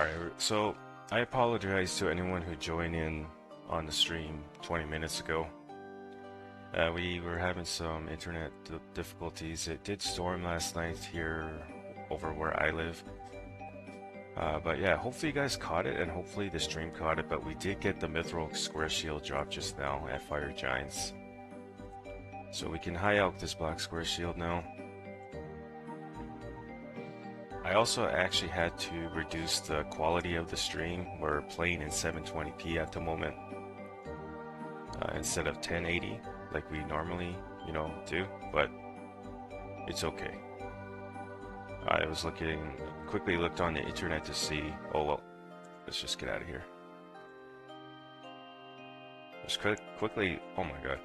Alright, so I apologize to anyone who joined in on the stream 20 minutes ago. We were having some internet difficulties. It did storm last night here over where I live. But yeah, hopefully you guys caught it, and hopefully the stream caught it, but we did get the mithril square shield drop just now at Fire Giants. So we can high out this black square shield now. I also actually had to reduce the quality of the stream. We're playing in 720p at the moment instead of 1080 like we normally, do, but it's okay. I was quickly looked on the internet to see, oh well, let's just get out of here. Just quickly, oh my god.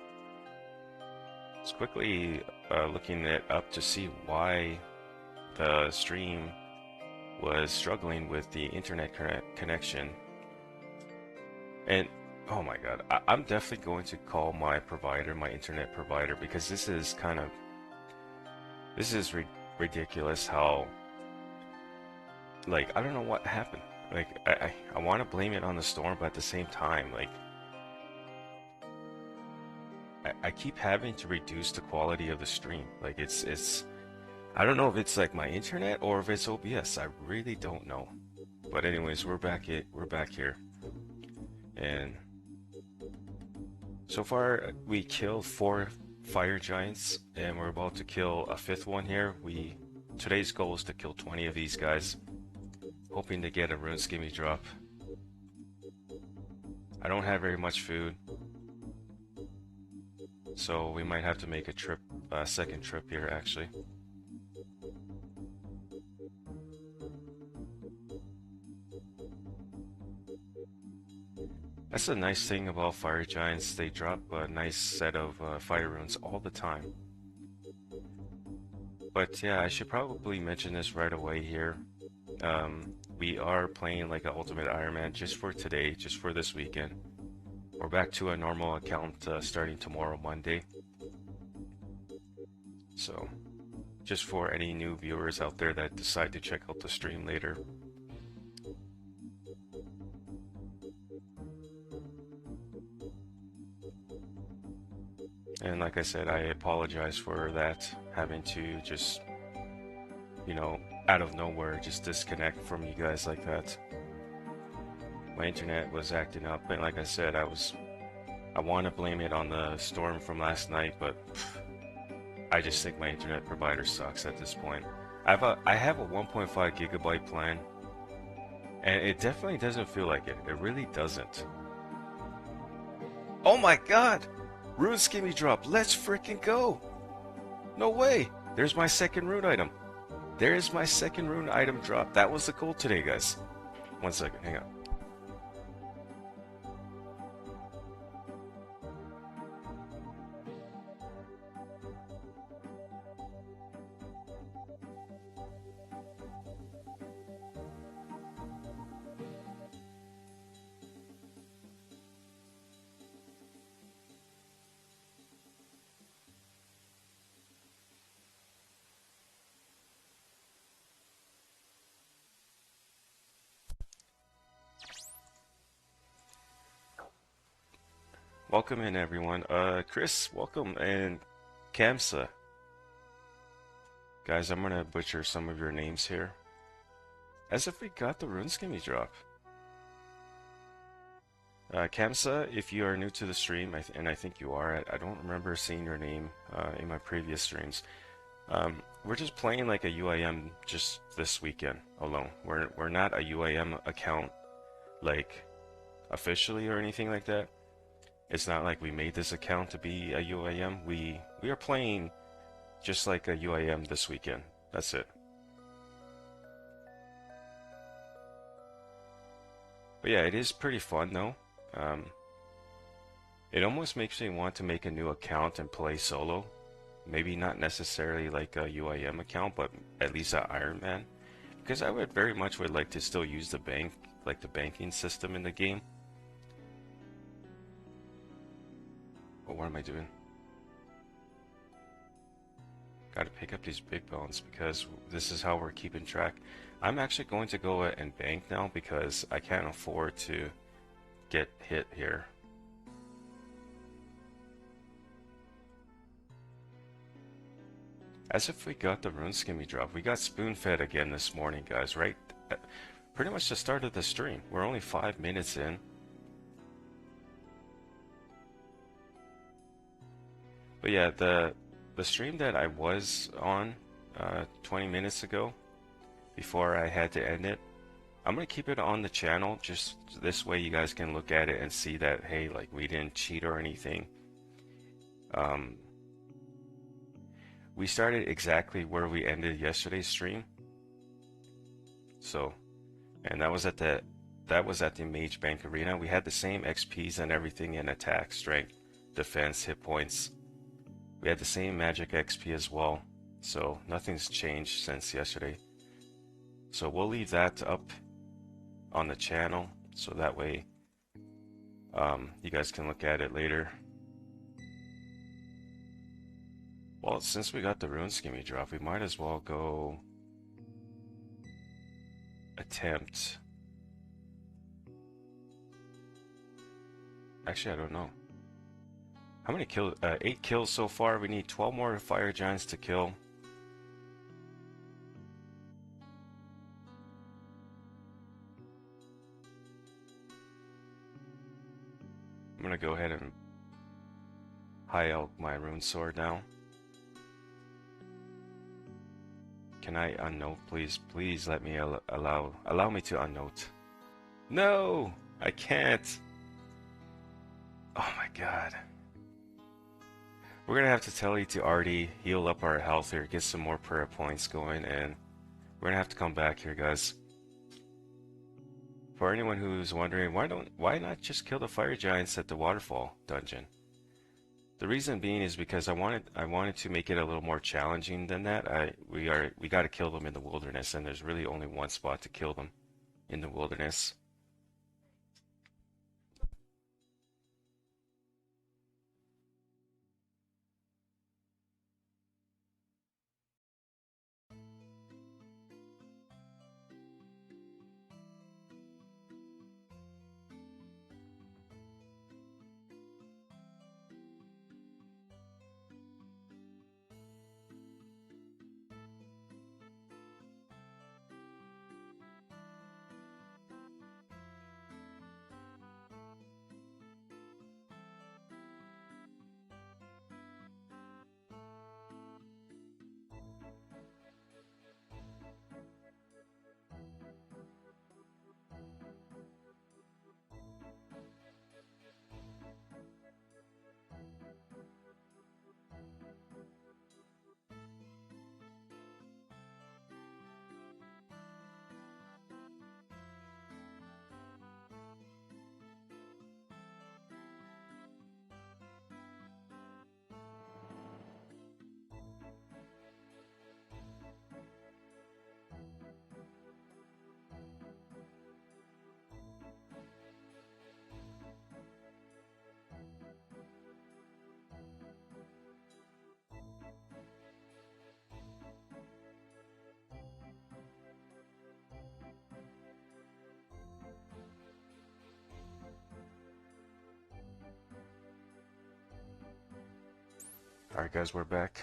Just quickly looking it up to see why the stream was struggling with the internet connection. And oh my god, I'm definitely going to call my provider, my internet provider, because this is ridiculous how, like, I don't know what happened. Like, I want to blame it on the storm, but at the same time, like, I keep having to reduce the quality of the stream. Like, it's I don't know if it's like my internet or if it's OBS. I really don't know. But anyways, we're back here. And so far we killed 4 fire giants, and we're about to kill a 5th one here. Today's goal is to kill 20 of these guys, hoping to get a rune scimmy drop. I don't have very much food, so we might have to make a trip, second trip here actually. That's the nice thing about fire giants. They drop a nice set of fire runes all the time. But yeah, I should probably mention this right away here. We are playing like an Ultimate Iron Man just for today, just for this weekend. We're back to a normal account starting tomorrow, Monday. So, just for any new viewers out there that decide to check out the stream later. And like I said, I apologize for that, having to just, out of nowhere, just disconnect from you guys like that. My internet was acting up, and like I said, I want to blame it on the storm from last night, but I just think my internet provider sucks at this point. I have a 1.5 gigabyte plan, and it definitely doesn't feel like it. It really doesn't. Oh my god! Rune scimmy drop, let's freaking go! No way! There's my second rune item. There's my second rune item drop. That was the goal today, guys. 1 second, hang on. Welcome in, everyone. Chris, welcome, and Kamsa. Guys, I'm gonna butcher some of your names here. As if we got the rune scimmy drop. Kamsa, if you are new to the stream, and I think you are, I don't remember seeing your name in my previous streams. We're just playing like a UIM just this weekend alone. We're not a UIM account, like, officially or anything like that. It's not like we made this account to be a UIM. We are playing just like a UIM this weekend. That's it. But yeah, it is pretty fun though. It almost makes me want to make a new account and play solo. Maybe not necessarily like a UIM account, but at least an Iron Man. Because I would very much like to still use the bank, like the banking system in the game. What am I doing? Gotta pick up these big bones because this is how we're keeping track. I'm actually going to go and bank now because I can't afford to get hit here. As if we got the rune scimmy drop. We got spoon fed again this morning, guys, right? Pretty much the start of the stream. We're only 5 minutes in. But yeah, the stream that I was on 20 minutes ago, before I had to end it, I'm gonna keep it on the channel, just this way you guys can look at it and see that, hey, like, we didn't cheat or anything. We started exactly where we ended yesterday's stream. So, and that was at the mage bank arena. We had the same XPs and everything in attack, strength, defense, hit points. We had the same magic XP as well. So nothing's changed since yesterday. So we'll leave that up on the channel so that way you guys can look at it later. Well, since we got the rune scimmy drop, we might as well go attempt. Actually, I don't know. How many kills? 8 kills so far. We need 12 more fire giants to kill. I'm gonna go ahead and high elk my rune sword now. Can I unnote, please? Please let me allow me to unnote. No, I can't. Oh my god. We're gonna have to tell you to ardy, heal up our health here, get some more prayer points going, and we're gonna have to come back here, guys. For anyone who's wondering, why not just kill the fire giants at the waterfall dungeon? The reason being is because I wanted to make it a little more challenging than that. We got to kill them in the wilderness, and there's really only one spot to kill them in the wilderness. Alright guys, we're back.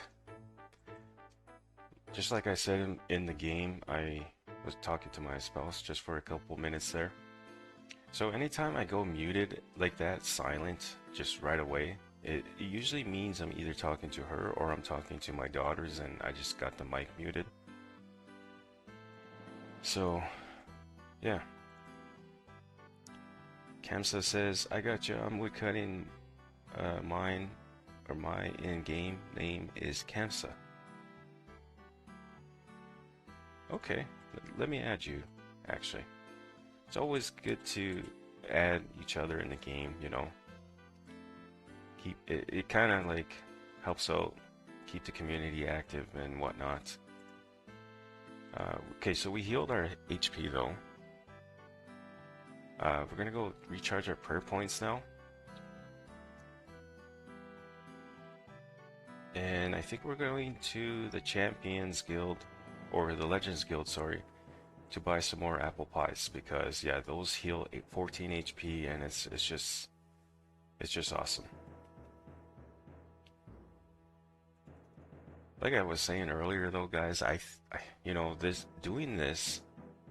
Just like I said in the game, I was talking to my spouse just for a couple minutes there. So anytime I go muted like that, silent, just right away, it usually means I'm either talking to her or I'm talking to my daughters and I just got the mic muted. So, yeah. Kamsa says, I got you, I'm woodcutting mine. Or my in-game name is Kamsa. Okay, let me add you, actually. It's always good to add each other in the game, you know. Keep it kind of like helps out, keep the community active and whatnot. Okay, so we healed our HP though. We're gonna go recharge our prayer points now. And I think we're going to the Champions Guild, or the Legends Guild, sorry, to buy some more apple pies because yeah, those heal 14 HP and it's just awesome. Like I was saying earlier though, guys, you know, doing this,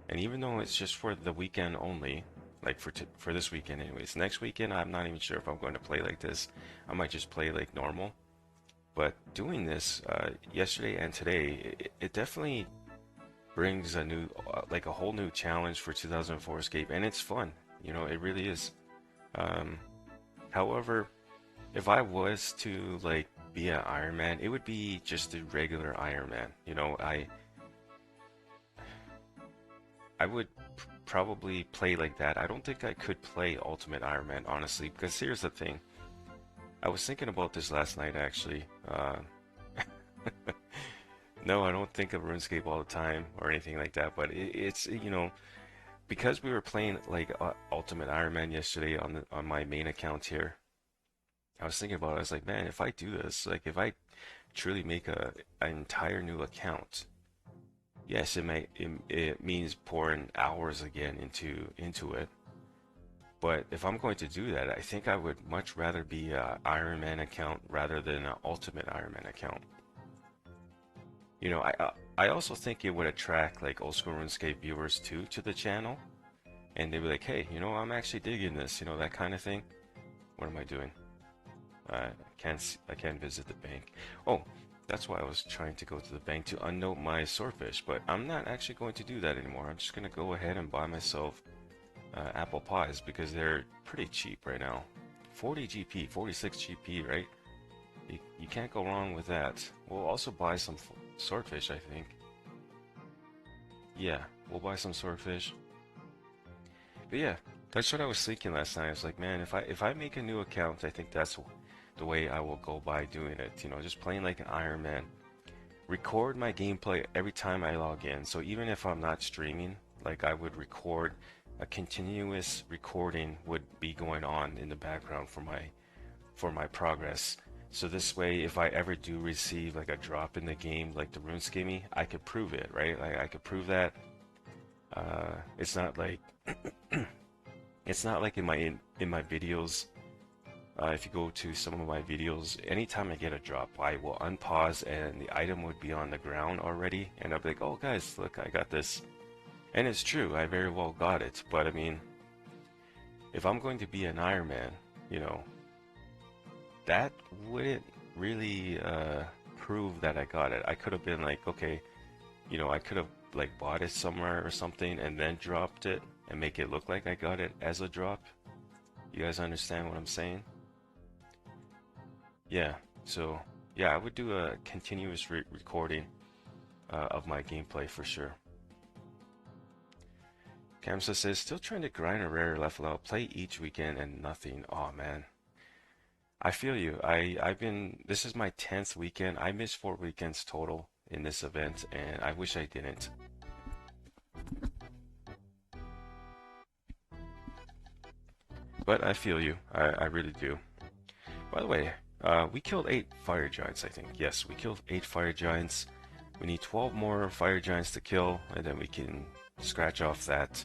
and even though it's just for the weekend only, like for this weekend anyways. Next weekend I'm not even sure if I'm going to play like this. I might just play like normal. But doing this yesterday and today, it definitely brings a new, like a whole new challenge for 2004Scape, and it's fun. You know, it really is. Um, However, if I was to like be an Iron Man, it would be just a regular Iron Man. You know, I would probably play like that. I don't think I could play Ultimate Iron Man, honestly, because here's the thing. I was thinking about this last night, actually. No, I don't think of RuneScape all the time or anything like that, but it's, you know, because we were playing like Ultimate Iron Man yesterday on my main account here. I was thinking about it. I was like, man, if I do this, like if I truly make an entire new account, yes, it means pouring hours again into it. But if I'm going to do that, I think I would much rather be a Iron Man account rather than an Ultimate Iron Man account. You know, I also think it would attract like old school RuneScape viewers too to the channel, and they'd be like, hey, you know, I'm actually digging this, you know, that kind of thing. What am I doing? I can't visit the bank. Oh, that's why I was trying to go to the bank to unnote my swordfish, but I'm not actually going to do that anymore. I'm just gonna go ahead and buy myself apple pies because they're pretty cheap right now. 40 GP, 46 GP, right? You can't go wrong with that. We'll also buy some swordfish, I think. Yeah, we'll buy some swordfish. But yeah, that's what I was thinking last night. I was like, man, if I make a new account, I think that's the way I will go by doing it. You know, just playing like an Iron Man. Record my gameplay every time I log in. So even if I'm not streaming, like I would record a continuous recording would be going on in the background for my progress. So this way, if I ever do receive like a drop in the game, like the rune scimmy, I could prove it, right? Like I could prove that. It's not like it's not like in my videos. If you go to some of my videos, anytime I get a drop, I will unpause and the item would be on the ground already, and I'll be like, "Oh, guys, look, I got this." And it's true, I very well got it. But I mean, if I'm going to be an Iron Man, you know, that wouldn't really prove that I got it. I could have been like, okay, you know, I could have like bought it somewhere or something and then dropped it and make it look like I got it as a drop. You guys understand what I'm saying? Yeah. So yeah, I would do a continuous recording of my gameplay for sure. Kamsa says, still trying to grind a rare level out, play each weekend and nothing. Oh man. I feel you. This is my 10th weekend. I missed 4 weekends total in this event, and I wish I didn't. But I feel you. I really do. By the way, we killed 8 fire giants, I think. Yes, we killed 8 fire giants. We need 12 more fire giants to kill, and then we can scratch off that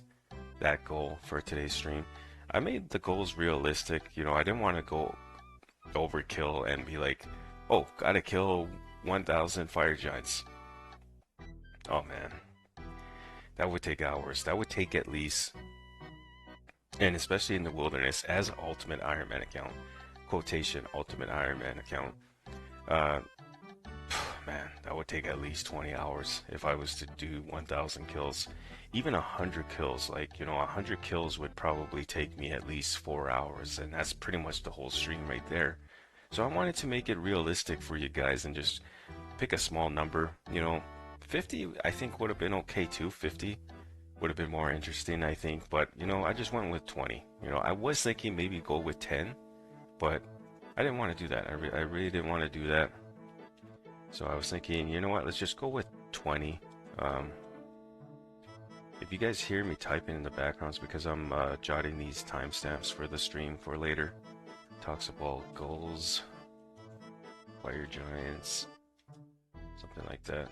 goal for today's stream. I made the goals realistic. You know, I didn't want to go overkill and be like, oh, gotta kill 1,000 fire giants. Oh man, that would take hours. That would take at least, and especially in the wilderness, as Ultimate Iron Man account, quotation Ultimate Iron Man account, uh, man, that would take at least 20 hours if I was to do 1,000 kills. Even 100 kills, like, you know, 100 kills would probably take me at least 4 hours, and that's pretty much the whole stream right there. So I wanted to make it realistic for you guys and just pick a small number. You know, 50 I think would have been okay too. 50 would have been more interesting, I think, but you know, I just went with 20. You know, I was thinking maybe go with 10, but I didn't want to do that. I really didn't want to do that. So I was thinking, you know what, let's just go with 20. If you guys hear me typing in the background, it's because I'm jotting these timestamps for the stream for later. Talks about goals, fire giants, something like that.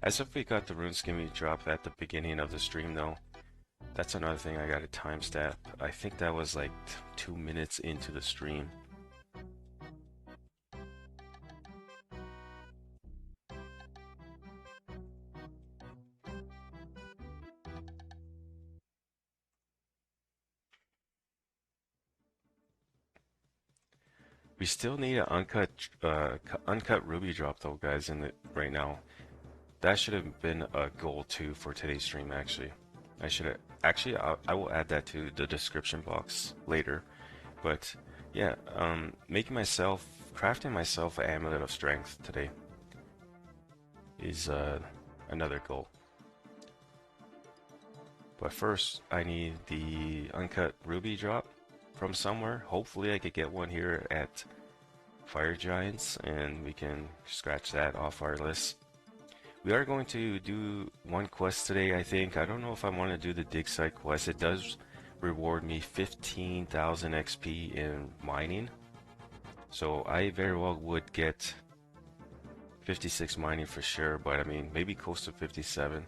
As if we got the rune scimmy drop at the beginning of the stream though. That's another thing I gotta timestamp. I think that was like 2 minutes into the stream. We still need an uncut ruby drop though, guys. Right now, that should have been a goal too for today's stream. Actually, I should have actually. I will add that to the description box later. But yeah, crafting myself an amulet of strength today is another goal. But first, I need the uncut ruby drop from somewhere. Hopefully I could get one here at Fire Giants and we can scratch that off our list. We are going to do one quest today, I think. I don't know if I want to do the dig site quest. It does reward me 15,000 XP in mining. So I very well would get 56 mining for sure, but I mean maybe close to 57.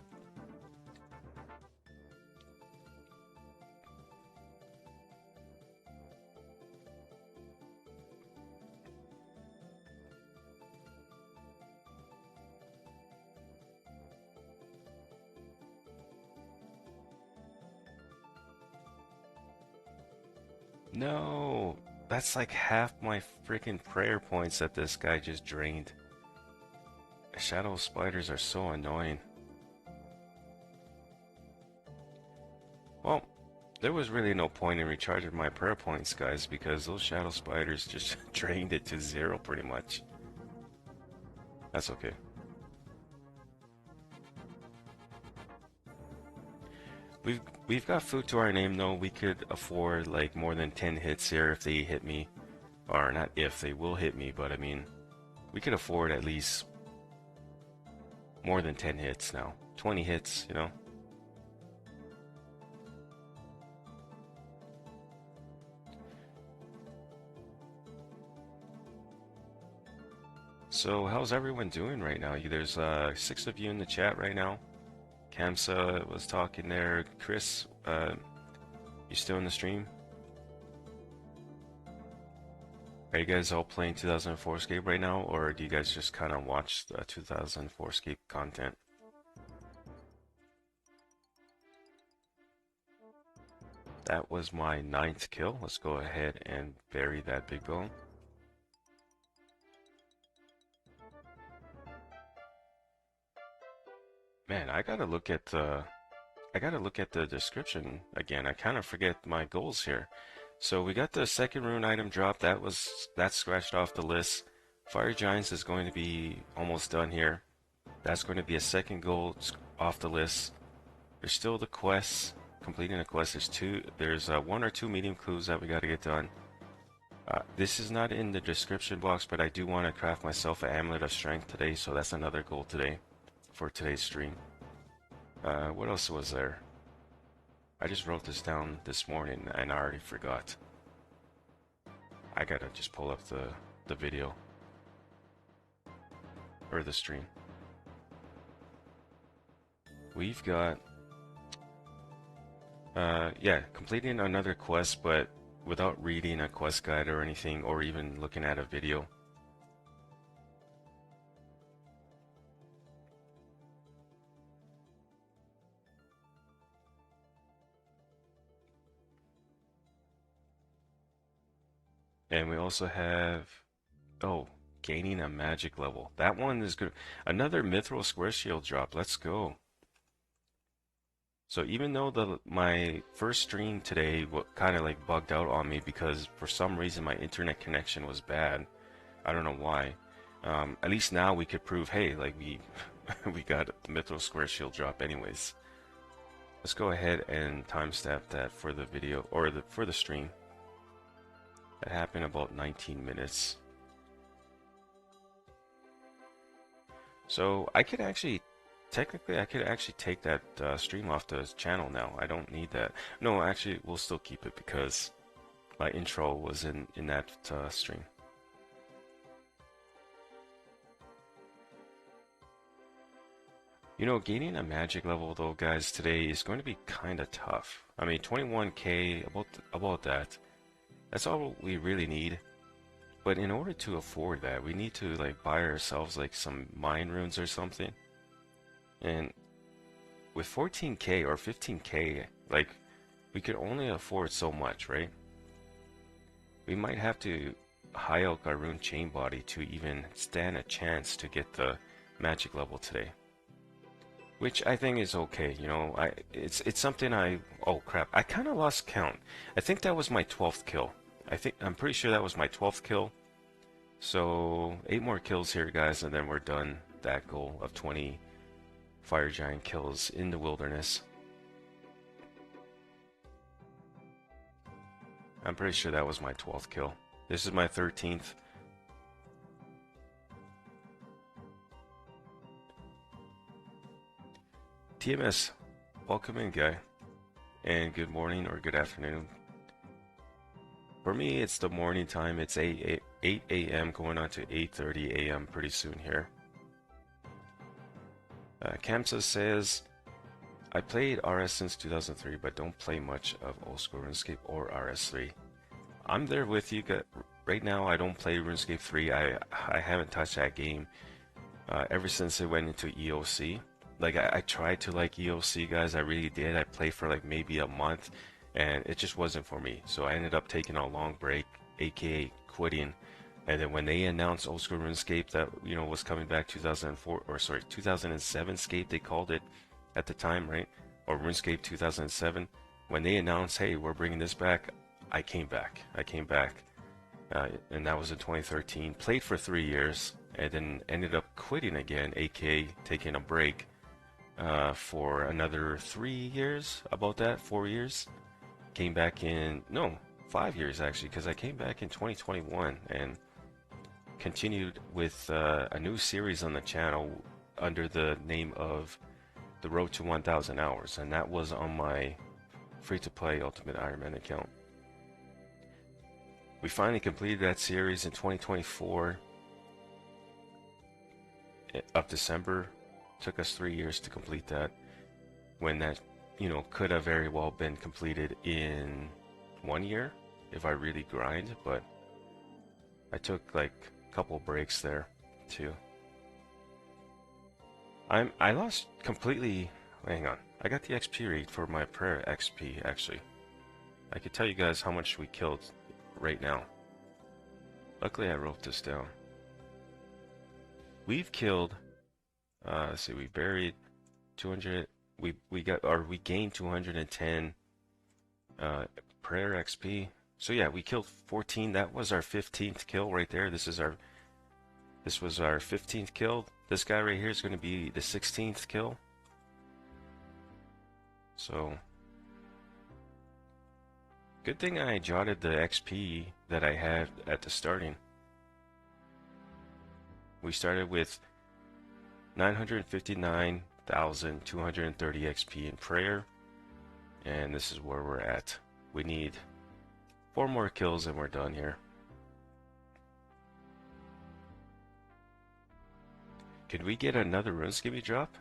No, that's like half my freaking prayer points that this guy just drained. Shadow spiders are so annoying. Well, there was really no point in recharging my prayer points, guys, because those shadow spiders just drained it to 0 pretty much. That's okay. We've got food to our name though. We could afford like more than 10 hits here if they hit me. Or not if, they will hit me, but I mean, we could afford at least more than 10 hits now. 20 hits, you know? So how's everyone doing right now? There's 6 of you in the chat right now. Kamsa was talking there. Chris, you still in the stream? Are you guys all playing 2004Scape right now, or do you guys just kind of watch the 2004Scape content? That was my 9th kill. Let's go ahead and bury that big bone. Man, I gotta look at the description again. I kind of forget my goals here. So we got the second rune item drop. That's scratched off the list. Fire Giants is going to be almost done here. That's going to be a second goal off the list. There's still the quests. Completing the quest. There's 1 or 2 medium clues that we got to get done. This is not in the description box, but I do want to craft myself an amulet of strength today, so that's another goal today for today's stream. What else was there? I just wrote this down this morning and I already forgot. I gotta just pull up the video or the stream. We've got yeah, completing another quest, but without reading a quest guide or anything, or even looking at a video. And we also have, oh, gaining a magic level. That one is good. Another mithril square shield drop. Let's go. So even though my first stream today kind of like bugged out on me because for some reason my internet connection was bad. I don't know why. At least now we could prove, hey, like we we got the mithril square shield drop anyways. Let's go ahead and timestamp that for the video or for the stream. That happened about 19 minutes. So I could actually, technically I could actually take that stream off the channel now. I don't need that. No, actually we'll still keep it because my intro was in that stream. You know, gaining a magic level though, guys, today is going to be kind of tough. I mean, 21k, about that. That's all we really need. But in order to afford that, we need to like buy ourselves like some mine runes or something. And with 14k or 15k, like we could only afford so much, right? We might have to high elk our rune chain body to even stand a chance to get the magic level today. Which I think is okay, you know. It's something oh crap, I kind of lost count. I think that was my 12th kill. I'm pretty sure that was my 12th kill. So 8 more kills here, guys, and then we're done that goal of 20 fire giant kills in the wilderness. I'm pretty sure that was my 12th kill. This is my 13th. TMS, welcome in, guy, and good morning or good afternoon. For me, it's the morning time. It's 8 a.m. going on to 8:30 a.m. pretty soon here. Kamsa says, I played RS since 2003, but don't play much of old school RuneScape or RS3. I'm there with you. Right now, I don't play RuneScape 3. I haven't touched that game ever since it went into EOC. Like, I tried to like EOC, guys. I really did. I played for like maybe a month, and it just wasn't for me. So I ended up taking a long break, aka quitting. And then when they announced old school RuneScape that, you know, was coming back 2007 Scape, they called it at the time, right? Or RuneScape 2007. When they announced, hey, we're bringing this back, I came back. And that was in 2013. Played for 3 years, and then ended up quitting again, aka taking a break for another 3 years, about that, 4 years. Came back in, no, 5 years actually, because I came back in 2021 and continued with a new series on the channel under the name of The Road to 1,000 Hours, and that was on my free-to-play Ultimate Iron Man account. We finally completed that series in 2024 of December. Took us 3 years to complete that, when that, you know, could have very well been completed in 1 year if I really grind, but I took like a couple breaks there too. I lost completely. Hang on, I got the XP rate for my prayer XP actually. I could tell you guys how much we killed right now. Luckily I wrote this down. We've killed, let's see, we buried 200, we gained 210 prayer XP. So yeah, we killed 14. That was our 15th kill right there. This was our 15th kill. This guy right here is going to be the 16th kill. So good thing I jotted the XP that I had at the starting. We started with 959,230 XP in prayer, and this is where we're at. We need 4 more kills and we're done here. Could we get another rune skimmy drop?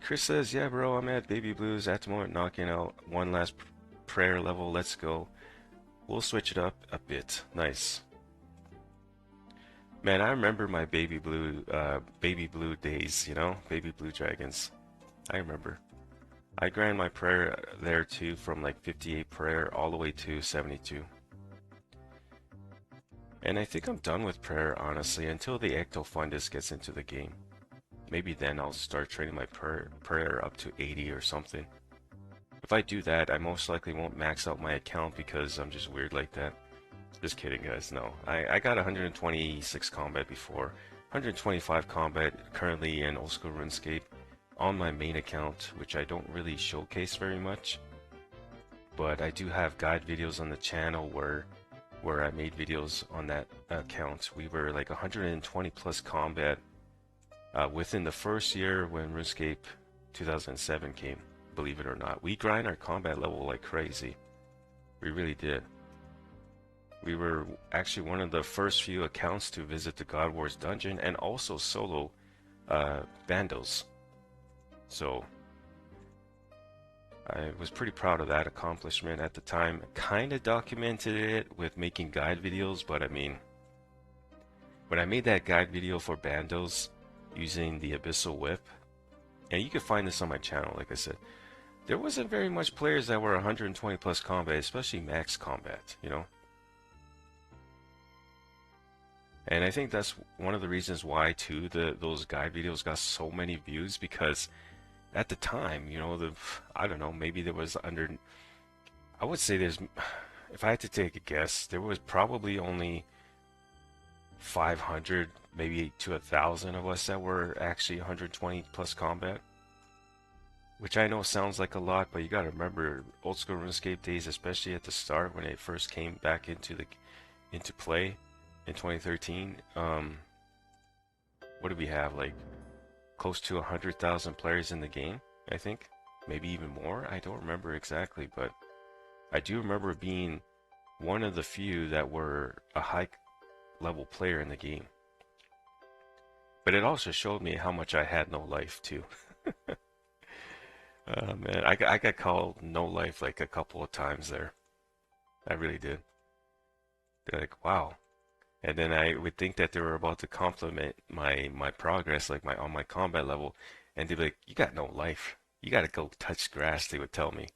Chris says, yeah bro, I'm at Baby Blues at the moment, knocking out one last prayer level. Let's go. We'll switch it up a bit. Nice. Man, I remember my Baby Blue days, you know? Baby Blue Dragons. I remember. I grind my prayer there too, from like 58 prayer all the way to 72. And I think I'm done with prayer, honestly, until the Ecto Fundus gets into the game. Maybe then I'll start training my prayer up to 80 or something. If I do that, I most likely won't max out my account because I'm just weird like that. Just kidding, guys. No, I got 126 combat before, 125 combat currently in old school RuneScape on my main account, which I don't really showcase very much. But I do have guide videos on the channel where I made videos on that account. We were like 120 plus combat within the first year when RuneScape 2007 came. Believe it or not, we grind our combat level like crazy. We really did. We were actually one of the first few accounts to visit the God Wars dungeon and also solo bandos. So I was pretty proud of that accomplishment at the time. Kind of documented it with making guide videos, but I mean, when I made that guide video for bandos using the Abyssal Whip, and you can find this on my channel, like I said, there wasn't very much players that were 120 plus combat, especially max combat, you know? And I think that's one of the reasons why, too, those guide videos got so many views, because at the time, you know, I don't know, maybe there was I would say if I had to take a guess, there was probably only 500, maybe to 1,000 of us that were actually 120 plus combat. Which I know sounds like a lot, but you gotta remember old school RuneScape days, especially at the start when it first came back into play in 2013. What do we have, like close to 100,000 players in the game, I think, maybe even more. I don't remember exactly, but I do remember being one of the few that were a high level player in the game. But it also showed me how much I had no life too. Man, I got called no life like a couple of times there. I really did. They're like, wow. And then I would think that they were about to compliment my progress, like on my combat level, and they'd be like, "You got no life. You got to go touch grass." They would tell me.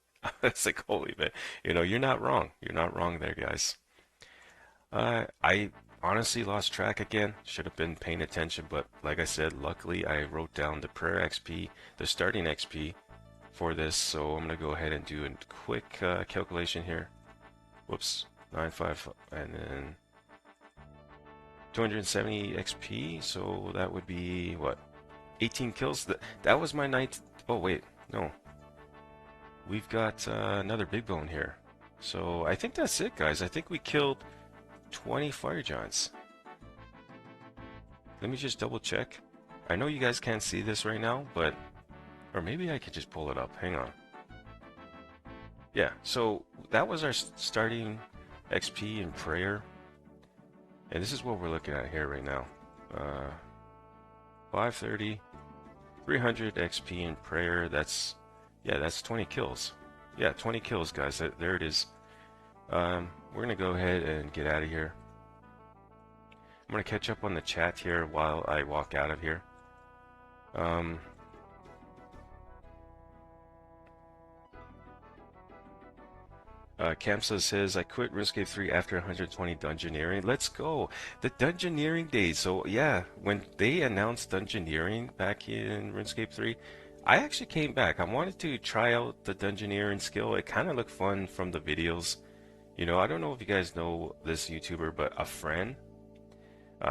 It's like, holy man, you know, you're not wrong. You're not wrong there, guys. I honestly lost track again. Should have been paying attention, but like I said, luckily I wrote down the prayer XP, the starting XP for this, so I'm gonna go ahead and do a quick calculation here. Whoops, 9.5, and then 270 XP, so that would be what? 18 kills. That was my night. Oh wait, no. We've got another big bone here. So I think that's it, guys. I think we killed 20 fire giants. Let me just double check. I know you guys can't see this right now, but or maybe I could just pull it up. Hang on. Yeah, so that was our starting XP in prayer. And this is what we're looking at here right now. 530, 300 XP in prayer. That's 20 kills. Yeah, 20 kills, guys. There it is. We're gonna go ahead and get out of here. I'm gonna catch up on the chat here while I walk out of here. Kamsa says, I quit RuneScape 3 after 120 dungeoneering. Let's go! The dungeoneering days. So yeah, when they announced dungeoneering back in RuneScape 3, I actually came back. I wanted to try out the dungeoneering skill. It kind of looked fun from the videos. You know, I don't know if you guys know this YouTuber, but a friend.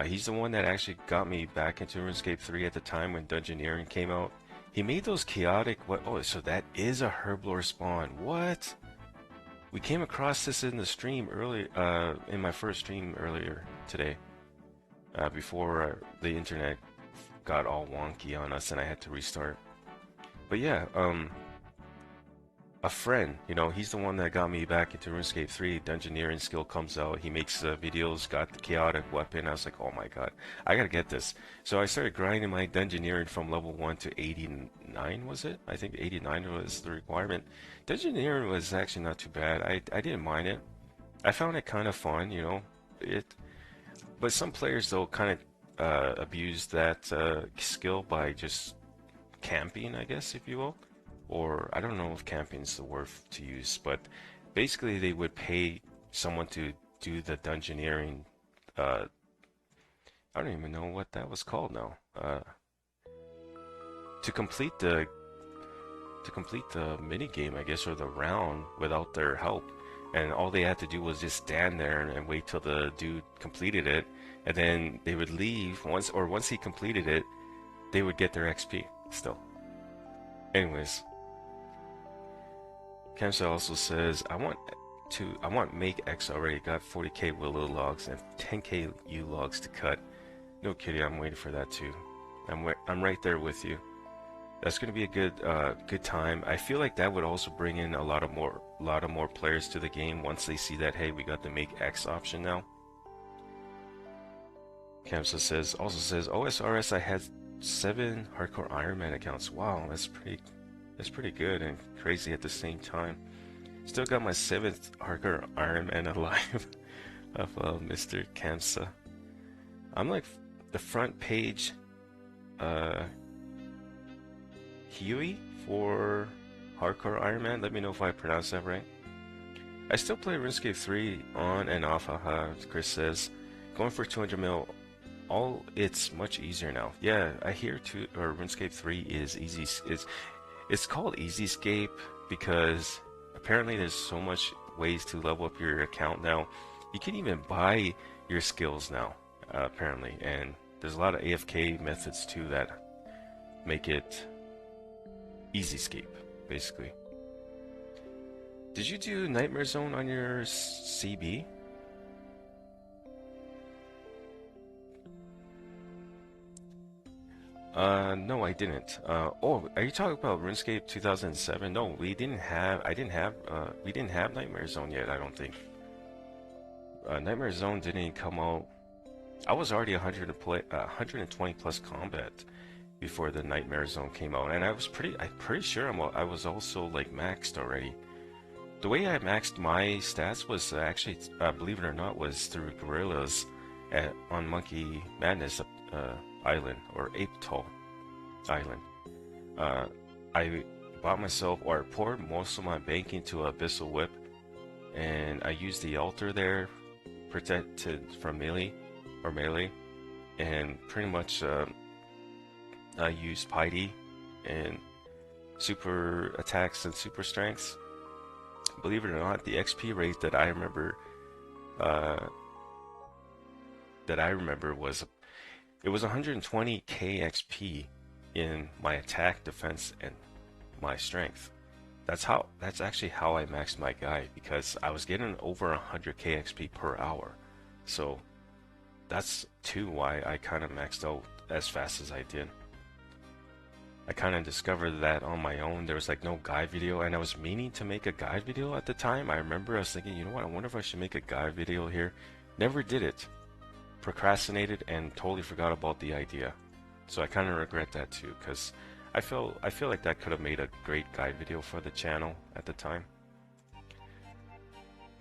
He's the one that actually got me back into RuneScape 3 at the time when dungeoneering came out. He made those chaotic... Oh, so that is a herblore spawn. What? We came across this in the stream early, in my first stream earlier today, before the internet got all wonky on us and I had to restart. But yeah, a friend, you know, he's the one that got me back into RuneScape 3. Dungeoneering skill comes out, he makes videos, got the chaotic weapon. I was like, oh my god, I gotta get this. So I started grinding my dungeoneering from level 1 to 89, was it? I think 89 was the requirement. Dungeoneering was actually not too bad. I didn't mind it. I found it kind of fun, you know. But some players though kind of abused that skill by just camping, I guess, if you will. Or I don't know if camping is the word to use, but basically they would pay someone to do the dungeoneering. I don't even know what that was called now. To complete the mini game, I guess, or the round without their help, and all they had to do was just stand there and wait till the dude completed it, and then they would leave once he completed it, they would get their XP still. Anyways. Kamsa also says, I want make X already. Got 40k willow logs and 10k U logs to cut. No kidding, I'm waiting for that too. I'm right there with you. That's gonna be a good time. I feel like that would also bring in a lot lot of more players to the game once they see that, hey, we got the make X option now. Kamsa says, also says, OSRS, I had 7 hardcore Iron Man accounts. Wow, that's pretty good and crazy at the same time. Still got my 7th hardcore Iron Man alive of Mr. Kamsa. I'm like the front page Huey for hardcore Iron Man. Let me know if I pronounced that right. I still play RuneScape 3 on and off, Chris says. Going for 200 mil, it's much easier now. Yeah, I hear RuneScape 3 is easy. It's called EasyScape because apparently there's so much ways to level up your account now. You can even buy your skills now, apparently, and there's a lot of AFK methods too that make it EasyScape, basically. Did you do Nightmare Zone on your CB? No, I didn't. Oh, are you talking about RuneScape 2007? No, we didn't have Nightmare Zone yet, I don't think. Nightmare Zone didn't come out. I was already 120 plus combat before the Nightmare Zone came out, and I'm pretty sure I was also like maxed already. The way I maxed my stats was actually, believe it or not, was through gorillas on Monkey Madness Island, or Ape Tall Island. I bought myself, or poured most of my bank into Abyssal Whip, and I used the altar there, protected from melee, and pretty much I used Piety and super attacks and super strengths. Believe it or not, the XP rate that I remember was it was 120k XP in my attack, defense, and my strength. That's actually how I maxed my guy, because I was getting over 100k XP per hour. So that's too why I kind of maxed out as fast as I did. I kind of discovered that on my own. There was like no guide video, and I was meaning to make a guide video at the time. I remember I was thinking, you know what, I wonder if I should make a guide video here. Never did it. Procrastinated and totally forgot about the idea. So I kind of regret that too, because I feel like that could have made a great guide video for the channel at the time.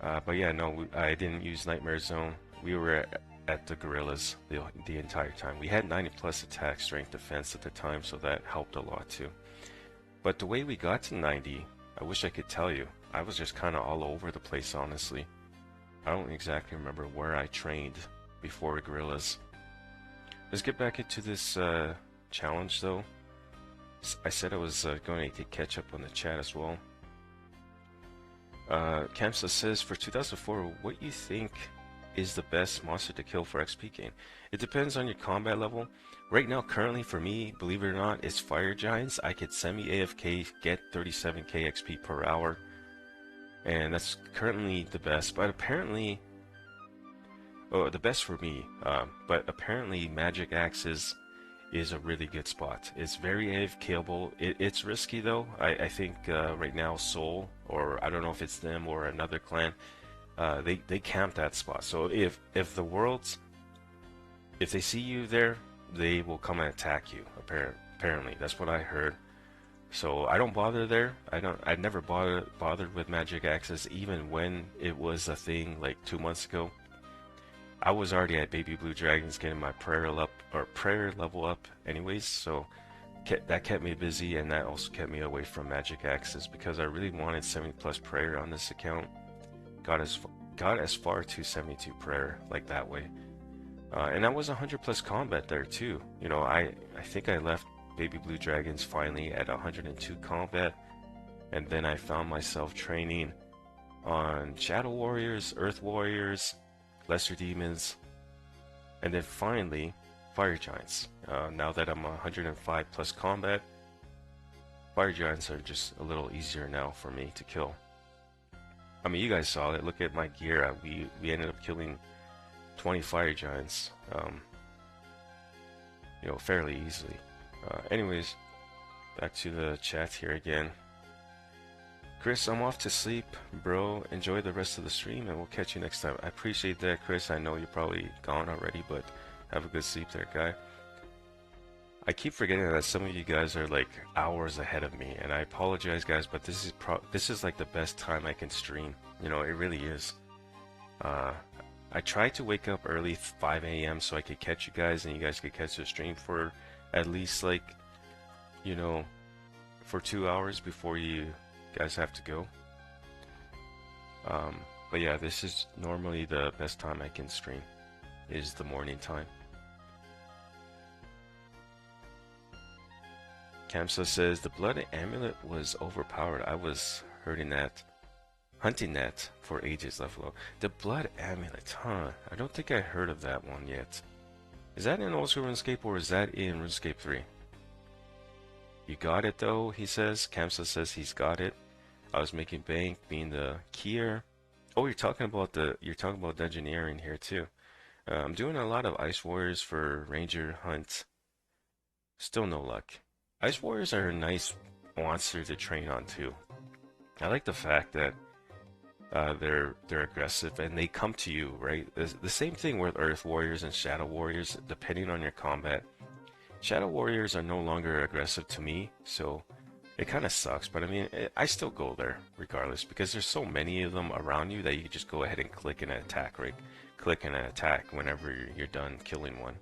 But yeah, no, I didn't use Nightmare Zone. We were at the gorillas the entire time. We had 90 plus attack, strength, defense at the time, so that helped a lot too. But the way we got to 90, I wish I could tell you. I was just kind of all over the place, honestly. I don't exactly remember where I trained before gorillas. Let's get back into this challenge though. I said I was going to catch up on the chat as well. Kamsa says, for 2004, what you think is the best monster to kill for XP gain? It depends on your combat level. Right now, currently for me, believe it or not, it's fire giants. I could semi AFK, get 37k XP per hour, and that's currently the best. But apparently, the best for me. But apparently, magic axes is a really good spot. It's very AFKable. It's risky though. I think right now Soul, or I don't know if it's them or another clan, they camp that spot. So if the worlds, if they see you there, they will come and attack you. Apparently, that's what I heard. So I don't bother there. I never bothered with magic axes, even when it was a thing like 2 months ago. I was already at Baby Blue Dragons getting my prayer level up anyways, so that kept me busy, and that also kept me away from magic axes because I really wanted 70 plus prayer on this account. Got as far to 72 prayer like that way, and I was 100 plus combat there too. You know, I think I left Baby Blue Dragons finally at 102 combat, and then I found myself training on Shadow Warriors, Earth Warriors, Lesser Demons, and then finally Fire Giants. Now that I'm 105 plus combat, Fire Giants are just a little easier now for me to kill. I mean, you guys saw it. Look at my gear. We ended up killing 20 Fire Giants, you know, fairly easily. Anyways, back to the chat here again. Chris, I'm off to sleep, bro. Enjoy the rest of the stream, and we'll catch you next time. I appreciate that, Chris. I know you're probably gone already, but have a good sleep there, guy. I keep forgetting that some of you guys are like hours ahead of me, and I apologize, guys, but this is like the best time I can stream. You know, it really is. Uh, I tried to wake up early, 5 a.m., so I could catch you guys, and you guys could catch the stream for at least like, you know, for 2 hours before you guys have to go. But yeah, this is normally the best time I can stream, is the morning time. Kamsa says the blood amulet was overpowered. I was hunting that for ages, Leflo. The blood amulet, huh? I don't think I heard of that one yet. Is that in Old School RuneScape or is that in RuneScape 3? You got it though, he says. Kamsa says he's got it. I was making bank being the keyer. Oh, you're talking about dungeoneering here too. I'm doing a lot of Ice Warriors for Ranger Hunt. Still no luck. Ice Warriors are a nice monster to train on too. I like the fact that they're aggressive and they come to you, right? The same thing with Earth Warriors and Shadow Warriors, depending on your combat. Shadow Warriors are no longer aggressive to me, so it kind of sucks, but I mean, I still go there regardless because there's so many of them around you that you just go ahead and click and attack, right? Click and attack whenever you're done killing one.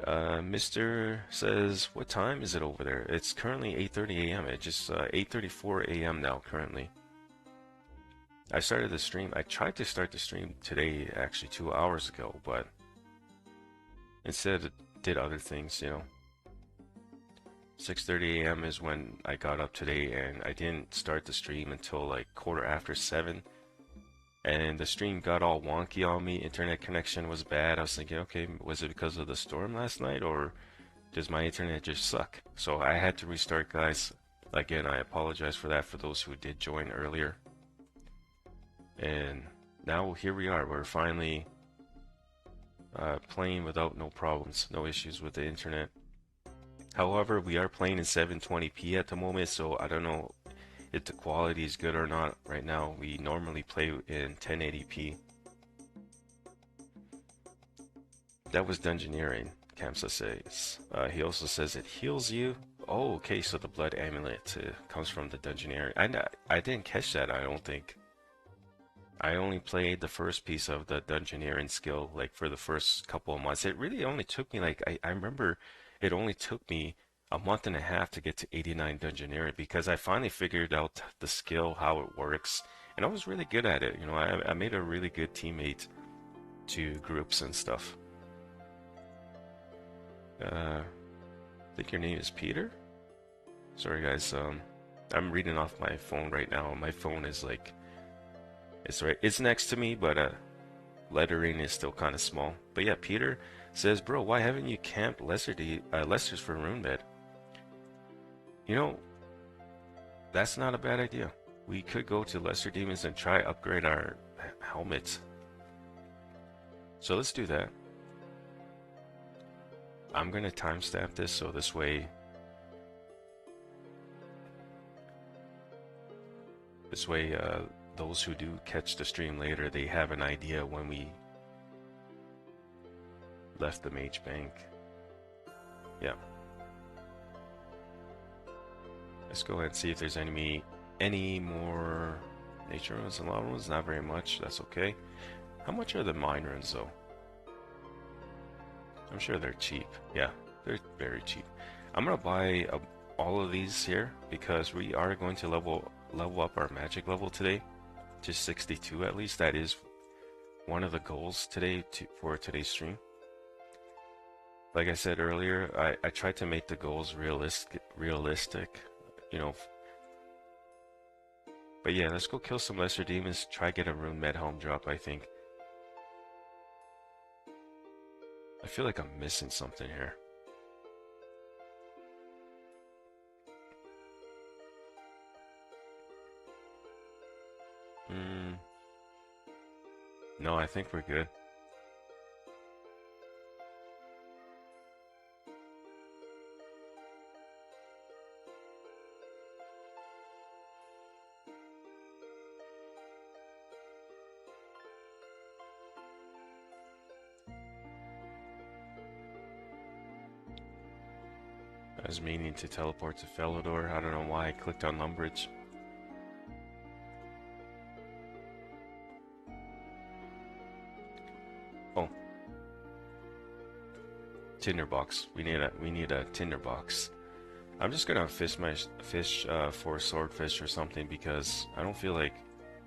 Mr. says, what time is it over there? It's currently 8:30 a.m. It's just 8:34 a.m. now currently. I started the stream. I tried to start the stream today, actually 2 hours ago, but instead it did other things, you know. 6:30 a.m. is when I got up today, and I didn't start the stream until like 7:15. And the stream got all wonky on me. Internet connection was bad. I was thinking, okay, was it because of the storm last night, or does my internet just suck? So I had to restart, guys. Again, I apologize for that for those who did join earlier. And now here we are. We're finally playing without no problems, no issues with the internet. However, we are playing in 720p at the moment, so I don't know if the quality is good or not right now. We normally play in 1080p. That was dungeoneering, Kamsa says. He also says it heals you. Oh, okay, so the blood amulet comes from the dungeoneering. I didn't catch that, I don't think. I only played the first piece of the dungeoneering skill, like for the first couple of months. It really only took me like, I remember it only took me a month and a half to get to 89 dungeoneering because I finally figured out the skill, how it works, and I was really good at it. You know, I made a really good teammate to groups and stuff. I think your name is Peter? Sorry guys, I'm reading off my phone right now. My phone is like, it's next to me, but lettering is still kind of small. But yeah, Peter says, bro, why haven't you camped Lester's for rune bed? You know, that's not a bad idea. We could go to Lesser Demons and try upgrade our helmets. So let's do that. I'm gonna timestamp this so this way those who do catch the stream later, they have an idea when we left the mage bank. Yeah. Let's go ahead and see if there's any more nature runes and lava runes. Not very much. That's okay. How much are the mine runes though? I'm sure they're cheap. Yeah, they're very cheap. I'm gonna buy all of these here because we are going to level up our magic level today to 62 at least. That is one of the goals today for today's stream. Like I said earlier, I tried to make the goals realistic, you know. But yeah, let's go kill some lesser demons, try get a rune med helm drop, I think. I feel like I'm missing something here. No, I think we're good. I was meaning to teleport to Felidor. I don't know why I clicked on Lumbridge. Oh. Tinderbox. We need a tinderbox. I'm just gonna fish for swordfish or something because I don't feel like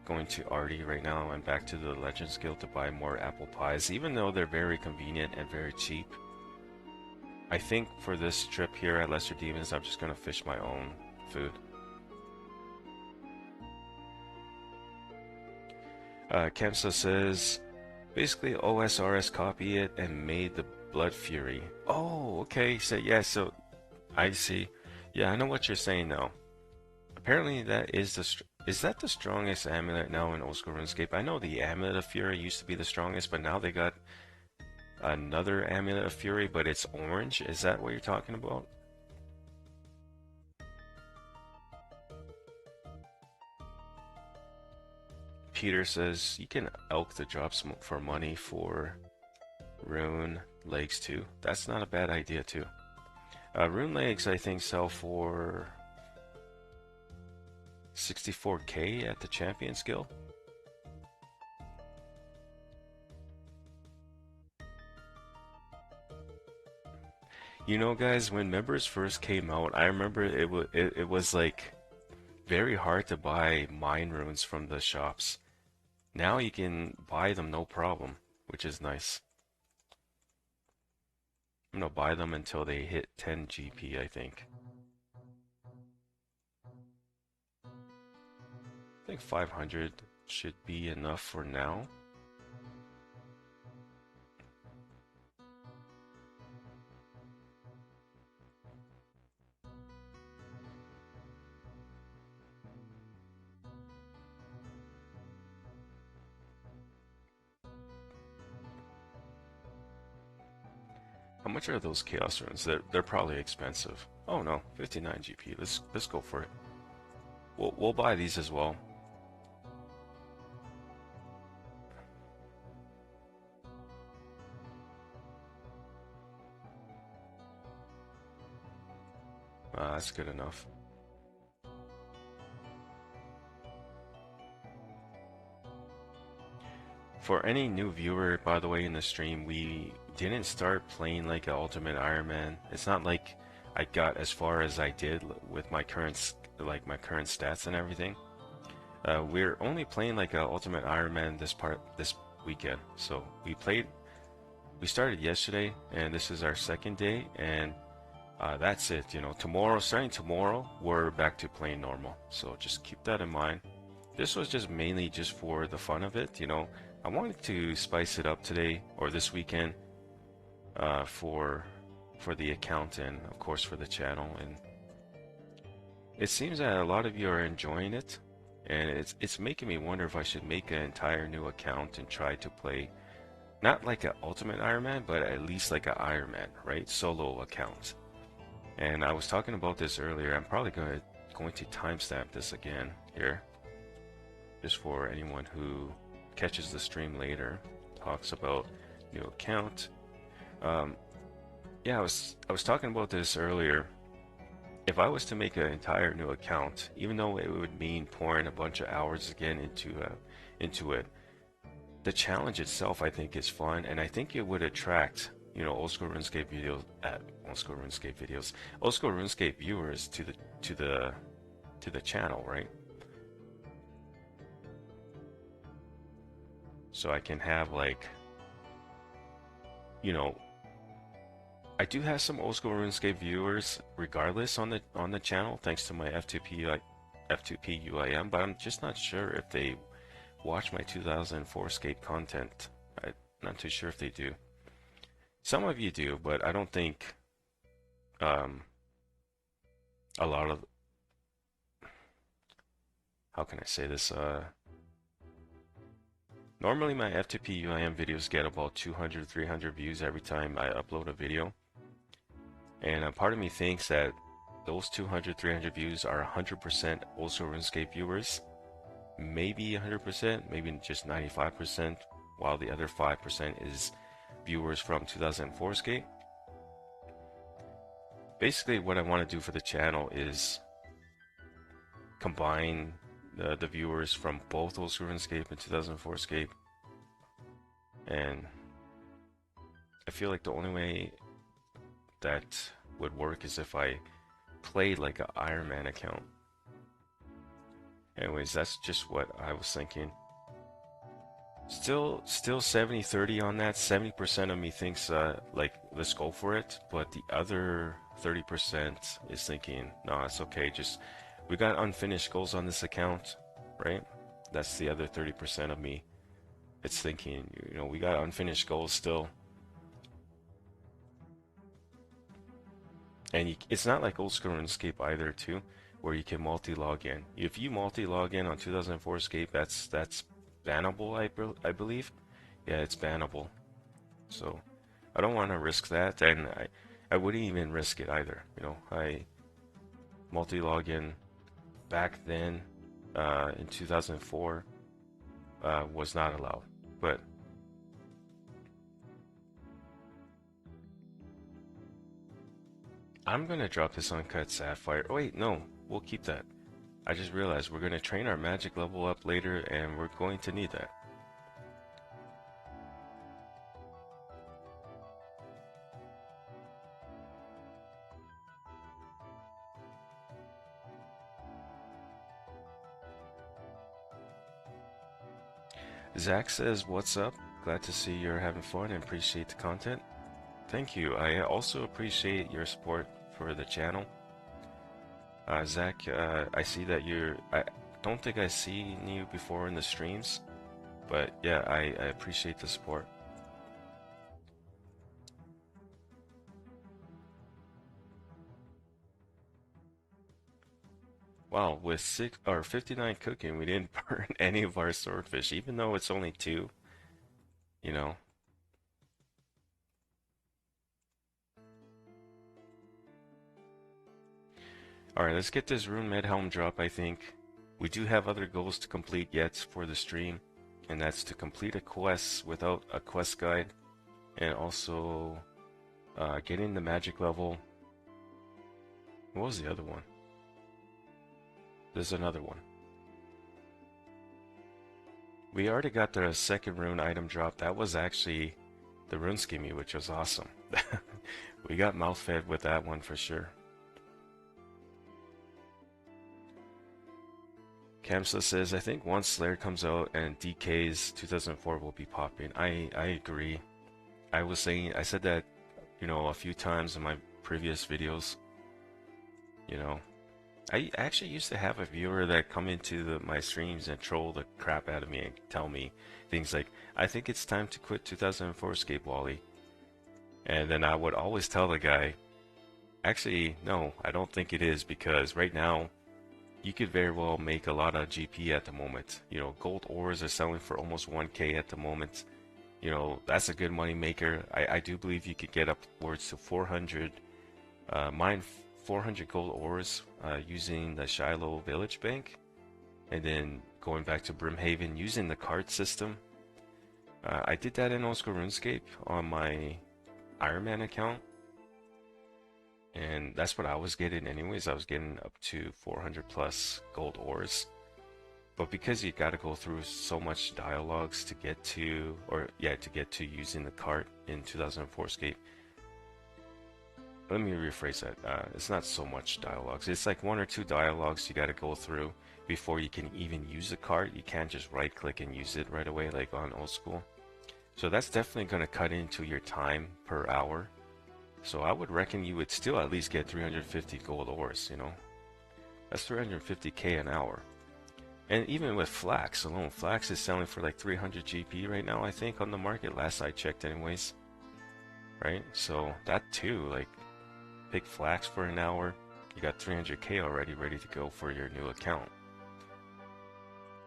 going to Ardy right now and back to the Legends Guild to buy more apple pies, even though they're very convenient and very cheap. I think for this trip here at Lesser Demons, I'm just gonna fish my own food. Kemsa says, basically OSRS copy it and made the Blood Fury. Oh, okay. So yeah, so I see. Yeah, I know what you're saying now. Apparently that is that the strongest amulet now in Old School RuneScape? I know the Amulet of Fury used to be the strongest, but now they got another Amulet of Fury, but it's orange. Is that what you're talking about? Peter says you can elk the drops for money for rune legs too. That's not a bad idea too. Rune legs I think sell for 64k at the Champions Guild. You know, guys, when members first came out, I remember it was like very hard to buy mine runes from the shops. Now you can buy them no problem, which is nice. I'm gonna buy them until they hit 10 GP, I think. I think 500 should be enough for now. How much are those chaos runes? They're probably expensive. Oh no, 59 GP. Let's go for it. We'll buy these as well. That's good enough. For any new viewer, by the way, in the stream, we didn't start playing like an Ultimate Iron Man. It's not like I got as far as I did with my current stats and everything. We're only playing like an Ultimate Iron Man this weekend. So we started yesterday, and this is our second day, and that's it. You know, starting tomorrow, we're back to playing normal. So just keep that in mind. This was just mainly just for the fun of it, you know. I wanted to spice it up today or this weekend for the account and of course for the channel, and it seems that a lot of you are enjoying it, and it's making me wonder if I should make an entire new account and try to play not like an Ultimate Iron Man, but at least like an Iron Man, right? Solo account. And I was talking about this earlier. I'm probably going to timestamp this again here, just for anyone who catches the stream later. Talks about new account. Yeah, I was talking about this earlier. If I was to make an entire new account, even though it would mean pouring a bunch of hours again into it, the challenge itself I think is fun, and I think it would attract, you know, old school RuneScape viewers to the channel, right? So I can have, like, you know, I do have some old school RuneScape viewers regardless on the channel, thanks to my F2P UIM, but I'm just not sure if they watch my 2004Scape content. I'm not too sure if they do. Some of you do, but I don't think a lot of, how can I say this, normally my F2P UIM videos get about 200-300 views every time I upload a video, and a part of me thinks that those 200-300 views are 100% old school RuneScape viewers, maybe 100%, maybe just 95%, while the other 5% is viewers from 2004Scape. basically what I want to do for the channel is combine the viewers from both 2004Scape and 2004Scape, and I feel like the only way that would work is if I played like an Iron Man account. Anyways, that's just what I was thinking. Still 70-30 on that. 70% of me thinks like let's go for it, but the other 30% is thinking no, it's okay, just we got unfinished goals on this account, right? That's the other 30% of me. It's thinking, you know, we got unfinished goals still. And it's not like old school RuneScape either too, where you can multi-log in. If you multi-log in on 2004Scape, that's bannable, I believe. Yeah, it's bannable. So I don't want to risk that, and I wouldn't even risk it either. You know, I multi-log in back then in 2004 was not allowed, but I'm gonna drop this uncut sapphire. Oh wait, no, we'll keep that. I just realized we're gonna train our magic level up later, and we're going to need that. Zach says, "What's up? Glad to see you're having fun and appreciate the content." Thank you. I also appreciate your support for the channel. Zach, I see that I don't think I seen you before in the streams, but yeah, I appreciate the support. Wow, with 59 cooking, we didn't burn any of our swordfish, even though it's only 2, you know. Alright, let's get this rune med helm drop, I think. We do have other goals to complete yet for the stream, and that's to complete a quest without a quest guide, and also getting the magic level. What was the other one? There's another one. We already got the second rune item drop. That was actually the rune scimmy, which was awesome. We got mouth fed with that one for sure. Kamsa says, I think once Slayer comes out and DK's 2004 will be popping. I agree. I said that, you know, a few times in my previous videos. You know, I actually used to have a viewer that come into my streams and troll the crap out of me and tell me things like, I think it's time to quit 2004Scape, Wally. And then I would always tell the guy, actually, no, I don't think it is, because right now, you could very well make a lot of GP at the moment. You know, gold ores are selling for almost 1K at the moment. You know, that's a good money maker. I do believe you could get upwards to 400, mine 400 gold ores using the Shiloh Village Bank, and then going back to Brimhaven using the card system. I did that in Old School RuneScape on my Iron Man account, and that's what I was getting anyways. I was getting up to 400 plus gold ores. But because you got to go through so much dialogues to get to, using the cart in 2004Scape. Let me rephrase that. It's not so much dialogues. It's like 1 or 2 dialogues you got to go through before you can even use the cart. You can't just right click and use it right away like on Old School. So that's definitely going to cut into your time per hour. So I would reckon you would still at least get 350 gold ores, you know. That's 350k an hour. And even with flax alone, flax is selling for like 300 GP right now, I think, on the market, last I checked anyways. Right? So that too, like, pick flax for an hour, you got 300k already ready to go for your new account.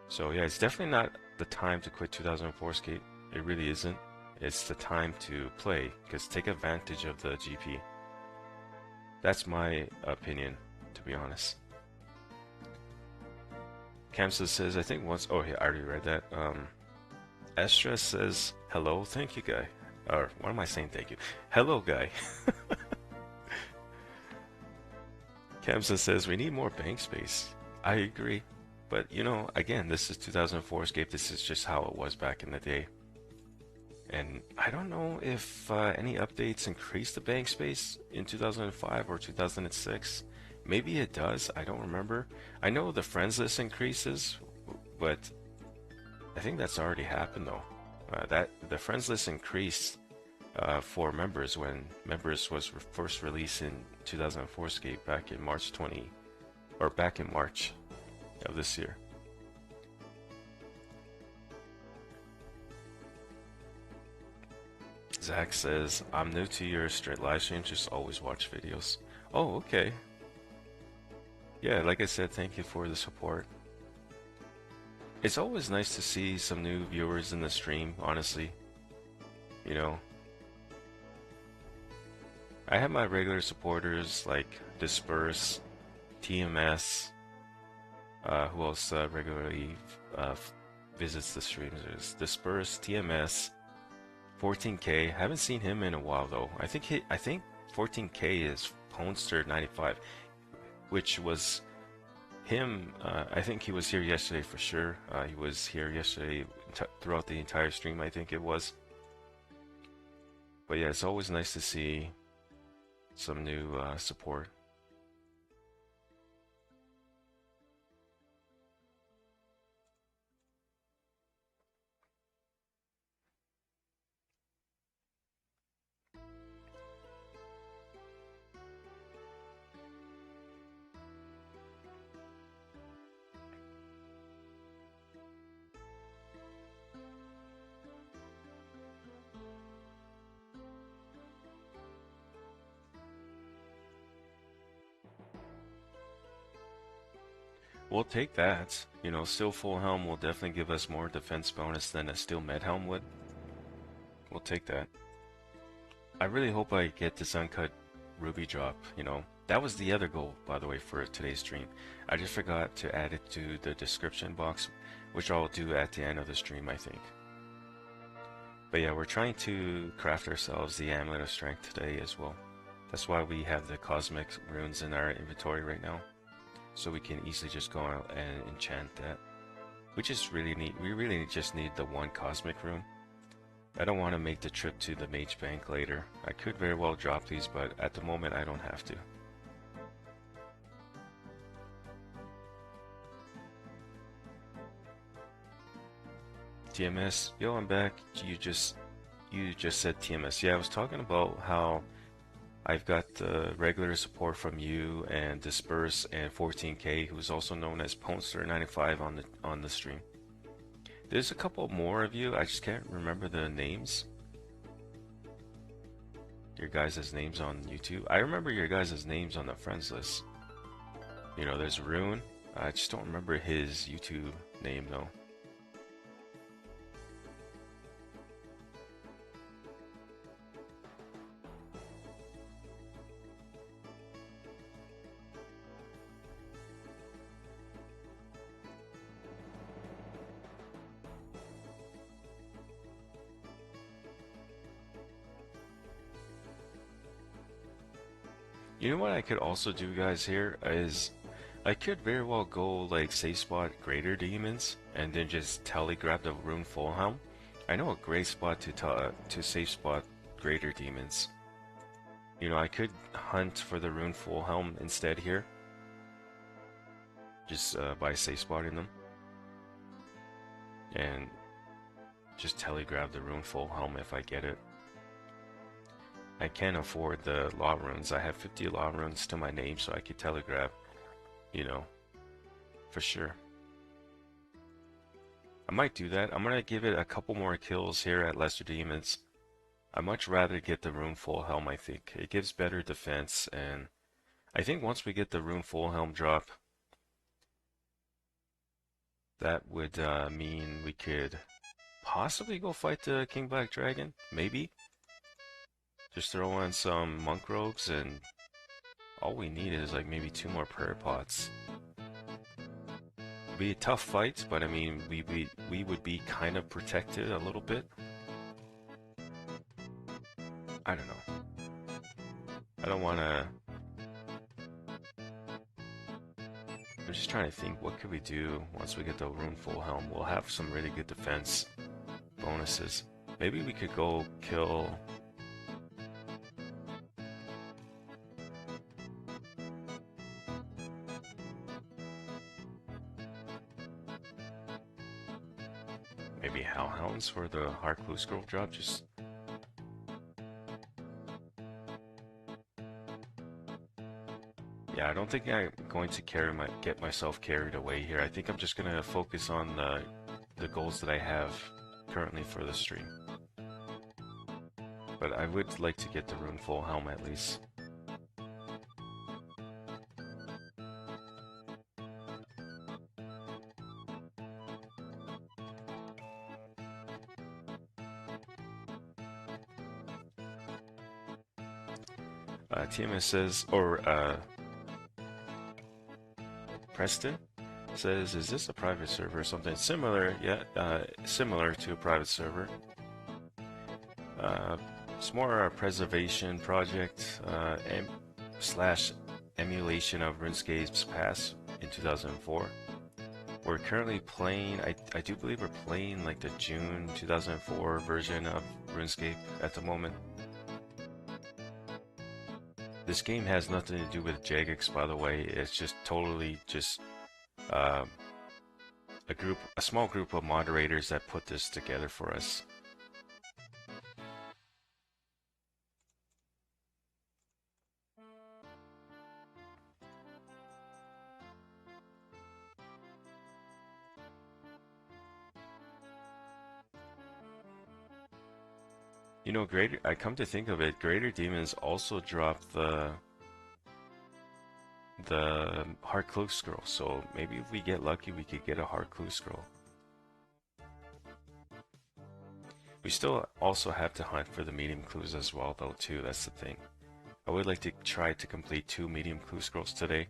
So yeah, it's definitely not the time to quit 2004Scape. It really isn't. It's the time to play, because take advantage of the GP. That's my opinion, to be honest. Kamsa says, I think once... Oh, yeah, I already read that. Estra says, hello, thank you, guy. Or, what am I saying, thank you? Hello, guy. Kamsa says we need more bank space. I agree. But you know, again, this is 2004Scape. This is just how it was back in the day. And I don't know if any updates increase the bank space in 2005 or 2006. Maybe it does. I don't remember. I know the friends list increases, but I think that's already happened though. That the friends list increased for members when members was first released in 2004Scape back in March of this year. Zach says, I'm new to your live stream, just always watch videos. Oh, okay. Yeah, like I said, thank you for the support. It's always nice to see some new viewers in the stream, honestly. You know, I have my regular supporters like Dispursed, TMS, who else regularly visits the streams. There's Dispursed, TMS, 14K. Haven't seen him in a while though. I think 14K is Ponester95, which was him. I think he was here yesterday for sure. He was here yesterday throughout the entire stream, I think it was. But yeah, it's always nice to see some new support. We'll take that. You know, steel full helm will definitely give us more defense bonus than a steel med helm would. We'll take that. I really hope I get this uncut ruby drop, you know. That was the other goal, by the way, for today's stream. I just forgot to add it to the description box, which I'll do at the end of the stream, I think. But yeah, we're trying to craft ourselves the amulet of strength today as well. That's why we have the cosmic runes in our inventory right now. So we can easily just go out and enchant that. We really just need the one cosmic rune. I don't want to make the trip to the mage bank later. I could very well drop these, but at the moment I don't have to. TMS, yo, I'm back. You just said TMS. Yeah, I was talking about how I've got regular support from you and Disperse and 14K, who's also known as Ponester95 on the stream. There's a couple more of you. I just can't remember the names. Your guys' names on YouTube. I remember your guys' names on the friends list. You know, there's Rune. I just don't remember his YouTube name though. You know what I could also do, guys, here is I could very well go like safe spot greater demons and then just telegraph the rune full helm. I know a great spot to safe spot greater demons. You know, I could hunt for the rune full helm instead here, just by safe spotting them, and just telegraph the rune full helm if I get it. I can't afford the law runes. I have 50 law runes to my name, so I could telegraph, you know, for sure. I might do that. I'm gonna give it a couple more kills here at Lesser Demons. I'd much rather get the rune full helm, I think. It gives better defense, and I think once we get the rune full helm drop, that would mean we could possibly go fight the King Black Dragon, maybe. Just throw on some monk robes, and all we need is like maybe 2 more prayer pots. It'd be a tough fight, but I mean, we would be kind of protected a little bit. I don't know. I don't want to I'm just trying to think, what could we do once we get the rune full helm? We'll have some really good defense bonuses. Maybe we could go kill... maybe hellhounds for the hard clue scroll drop. Just... yeah, I don't think I'm going to get myself carried away here. I think I'm just going to focus on the goals that I have currently for the stream. But I would like to get the rune full helm at least. TMS says, or Preston says, is this a private server or something similar? Yeah, similar to a private server. It's more a preservation project slash emulation of RuneScape's past in 2004. We're currently playing, I do believe we're playing like the June 2004 version of RuneScape at the moment. This game has nothing to do with Jagex, by the way. It's just totally just a small group of moderators that put this together for us. You know, I come to think of it, Greater Demons also dropped the hard clue scroll, so maybe if we get lucky we could get a hard clue scroll. We still also have to hunt for the medium clues as well though too, that's the thing. I would like to try to complete 2 medium clue scrolls today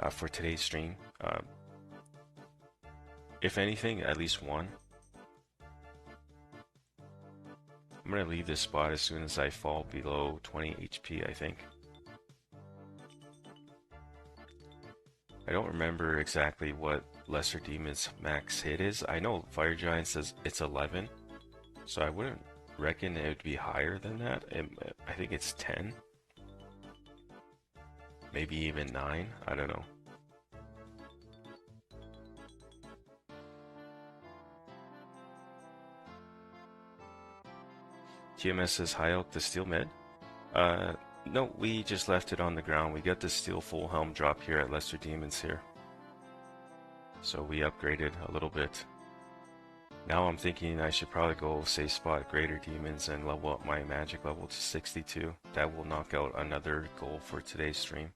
for today's stream. If anything, at least 1. I'm going to leave this spot as soon as I fall below 20 HP, I think. I don't remember exactly what Lesser Demon's max hit is. I know Fire Giant says it's 11, so I wouldn't reckon it would be higher than that. I think it's 10. Maybe even 9, I don't know. TMS says, hi Elk, the steel med? No, we just left it on the ground. We got the steel full helm drop here at Lesser Demons here. So we upgraded a little bit. Now I'm thinking I should probably go safe spot Greater Demons and level up my magic level to 62. That will knock out another goal for today's stream.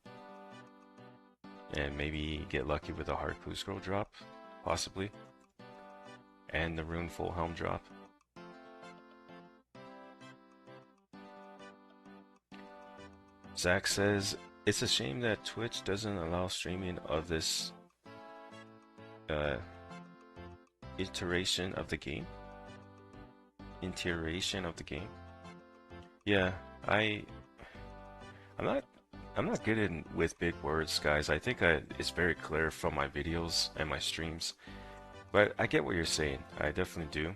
And maybe get lucky with a hard clue scroll drop, possibly. And the rune full helm drop. Zach says, it's a shame that Twitch doesn't allow streaming of this iteration of the game. Yeah, I'm not good with big words, guys. I think it's very clear from my videos and my streams. But I get what you're saying. I definitely do.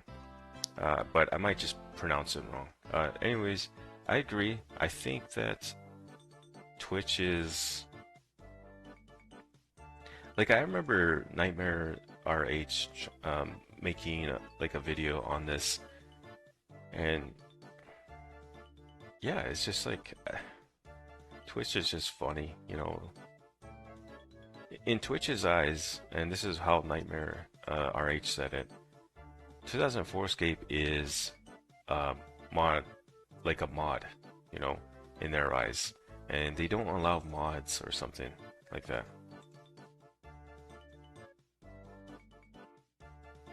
But I might just pronounce it wrong. Anyways, I agree. I think that Twitch is like, I remember Nightmare RH making like a video on this, and yeah, it's just like Twitch is just funny, you know. In Twitch's eyes, and this is how Nightmare RH said it, 2004Scape is like a mod, you know, in their eyes. And they don't allow mods or something like that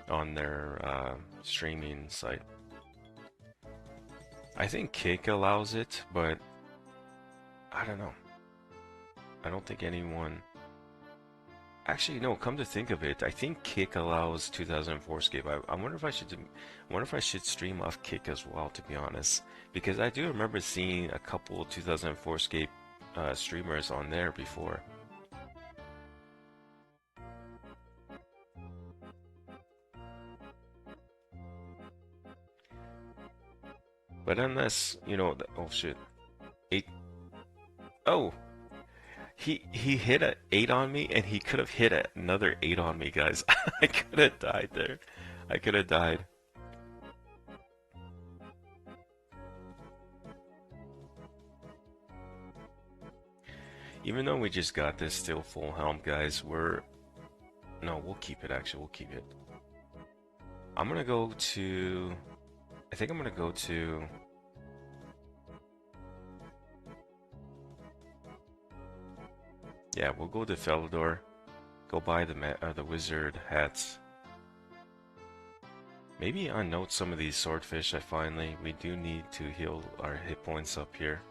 on their streaming site. I think Kick allows it, but I don't know. I don't think anyone... Actually, no, come to think of it, I think Kick allows 2004Scape. I wonder if I should stream off Kick as well, to be honest. Because I do remember seeing a couple 2004Scape streamers on there before. But unless, you know, oh shit. 8. Oh, he hit a 8 on me, and he could have hit another 8 on me, guys. I could have died there. I could have died. Even though we just got this still full helm, guys, no, we'll keep it, actually, we'll keep it. I'm gonna go to... I think I'm gonna go to... Yeah, we'll go to Felidor. Go buy the wizard hats. Maybe unnote some of these swordfish. We do need to heal our hit points up here.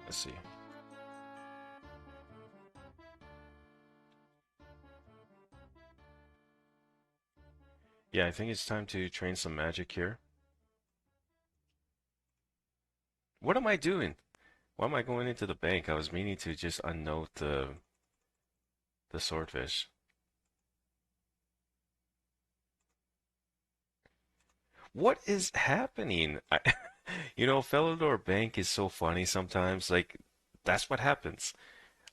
Let's see. Yeah, I think it's time to train some magic here. What am I doing? Why am I going into the bank? I was meaning to just unnote the swordfish. What is happening? You know, Felidor Bank is so funny sometimes. Like, that's what happens.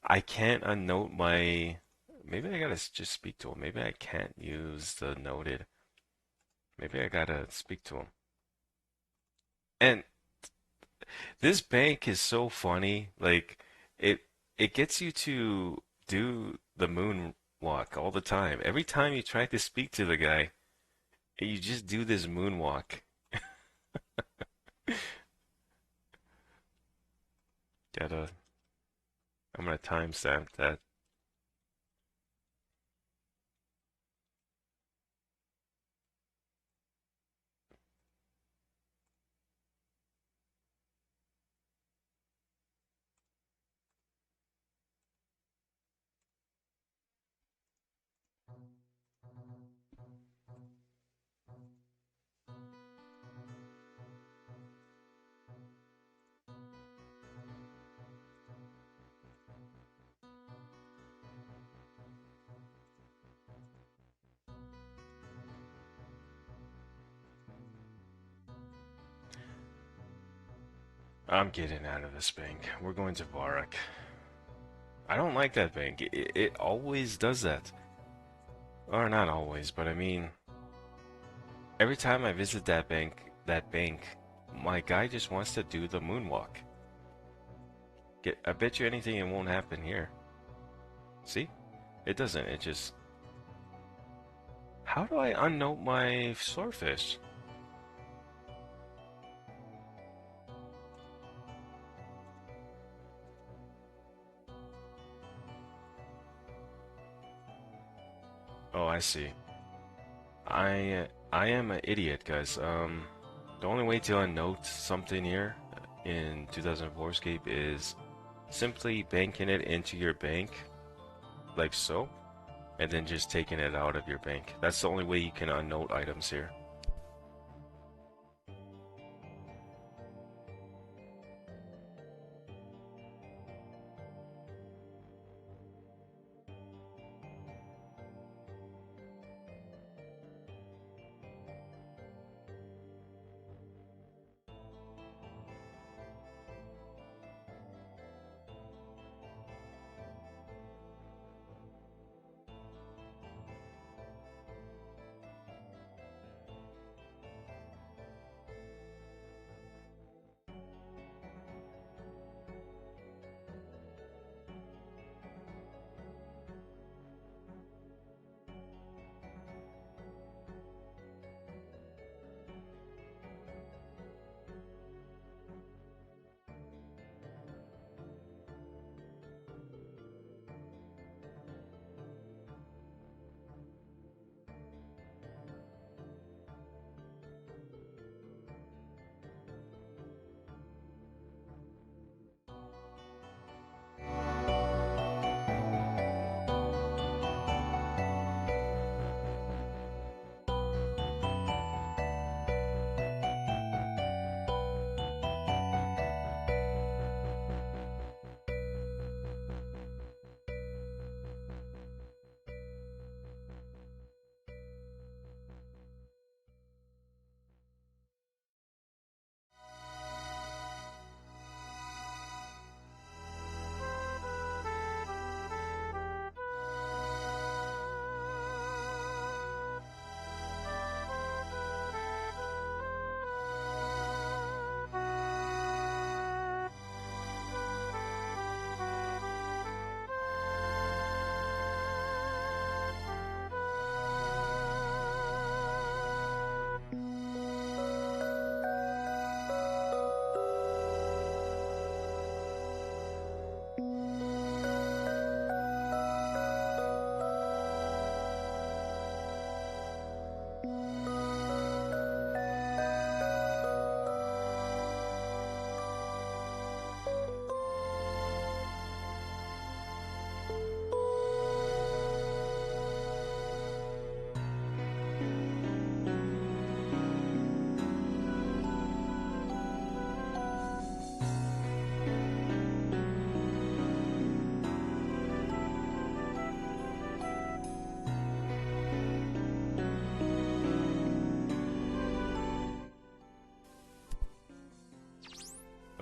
I can't unnote my... Maybe I gotta just speak to him. Maybe I can't use the noted. Maybe I gotta speak to him. And this bank is so funny. Like, it it gets you to do the moonwalk all the time. Every time you try to speak to the guy, you just do this moonwalk. Gotta, I'm gonna timestamp that. I'm getting out of this bank. We're going to Barak. I don't like that bank. It always does that. Or not always, but I mean, every time I visit that bank, my guy just wants to do the moonwalk. I bet you anything it won't happen here. See? It doesn't. It just... How do I unnote my swordfish? Oh, I see. I am an idiot, guys. The only way to unnote something here in 2004Scape is simply banking it into your bank, like so, and then just taking it out of your bank. That's the only way you can unnote items here.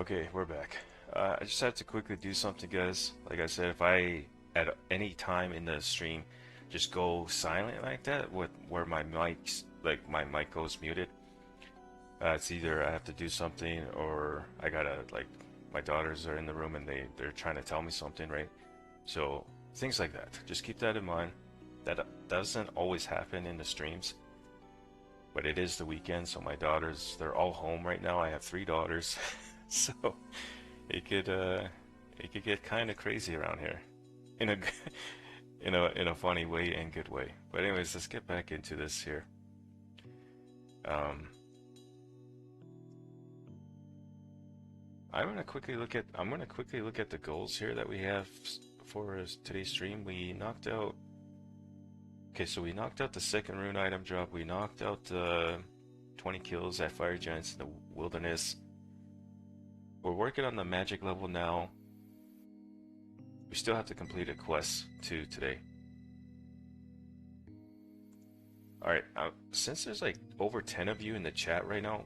Okay, we're back. I just had to quickly do something, guys. Like I said, if I at any time in the stream just go silent like that, with where my mic's like my mic goes muted, it's either I have to do something or I gotta like my daughters are in the room and they're trying to tell me something, right? So things like that. Just keep that in mind. That doesn't always happen in the streams, but it is the weekend, so my daughters they're all home right now. I have 3 daughters. So it could get kind of crazy around here, in a in a funny way and good way. But anyways, let's get back into this here. I'm gonna quickly look at the goals here that we have for today's stream. We knocked out. Okay, so we knocked out the second rune item drop. We knocked out the 20 kills at fire giants in the wilderness. We're working on the magic level now. We still have to complete a quest too today. Alright, since there's like over 10 of you in the chat right now,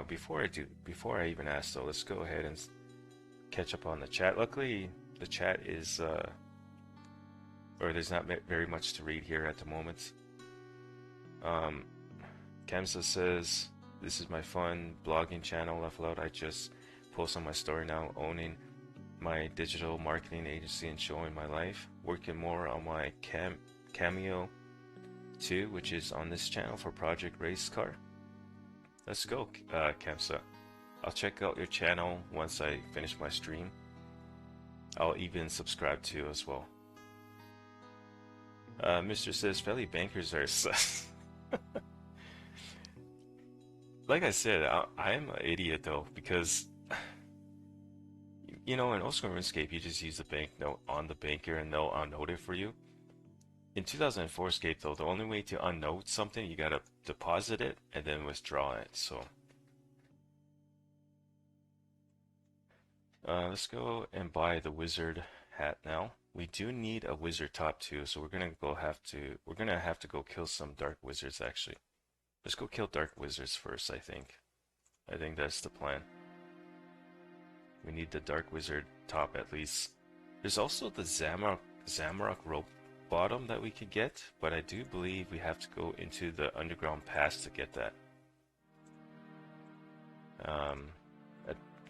before I even ask though, let's go ahead and catch up on the chat. Luckily, the chat is, or there's not very much to read here at the moment. Kamsa says, this is my fun blogging channel, Left Out. I just post on my story now, owning my digital marketing agency and showing my life, working more on my cameo too, which is on this channel for Project Race Car. Let's go, Kamsa. I'll check out your channel once I finish my stream. I'll even subscribe to you as well. Mr. says Fally bankers are sus. Like I said, I'm an idiot though, because you know, in Oscar RuneScape, you just use the bank note on the banker and they'll unnote it for you. In 2004Scape, though, the only way to unnote something, you gotta deposit it and then withdraw it. So, let's go and buy the wizard hat now. We do need a wizard top too, so we're gonna have to go kill some dark wizards actually. Let's go kill dark wizards first, I think. I think that's the plan. We need the dark wizard top at least. There's also the Zamorak rope bottom that we could get, but I do believe we have to go into the underground pass to get that. I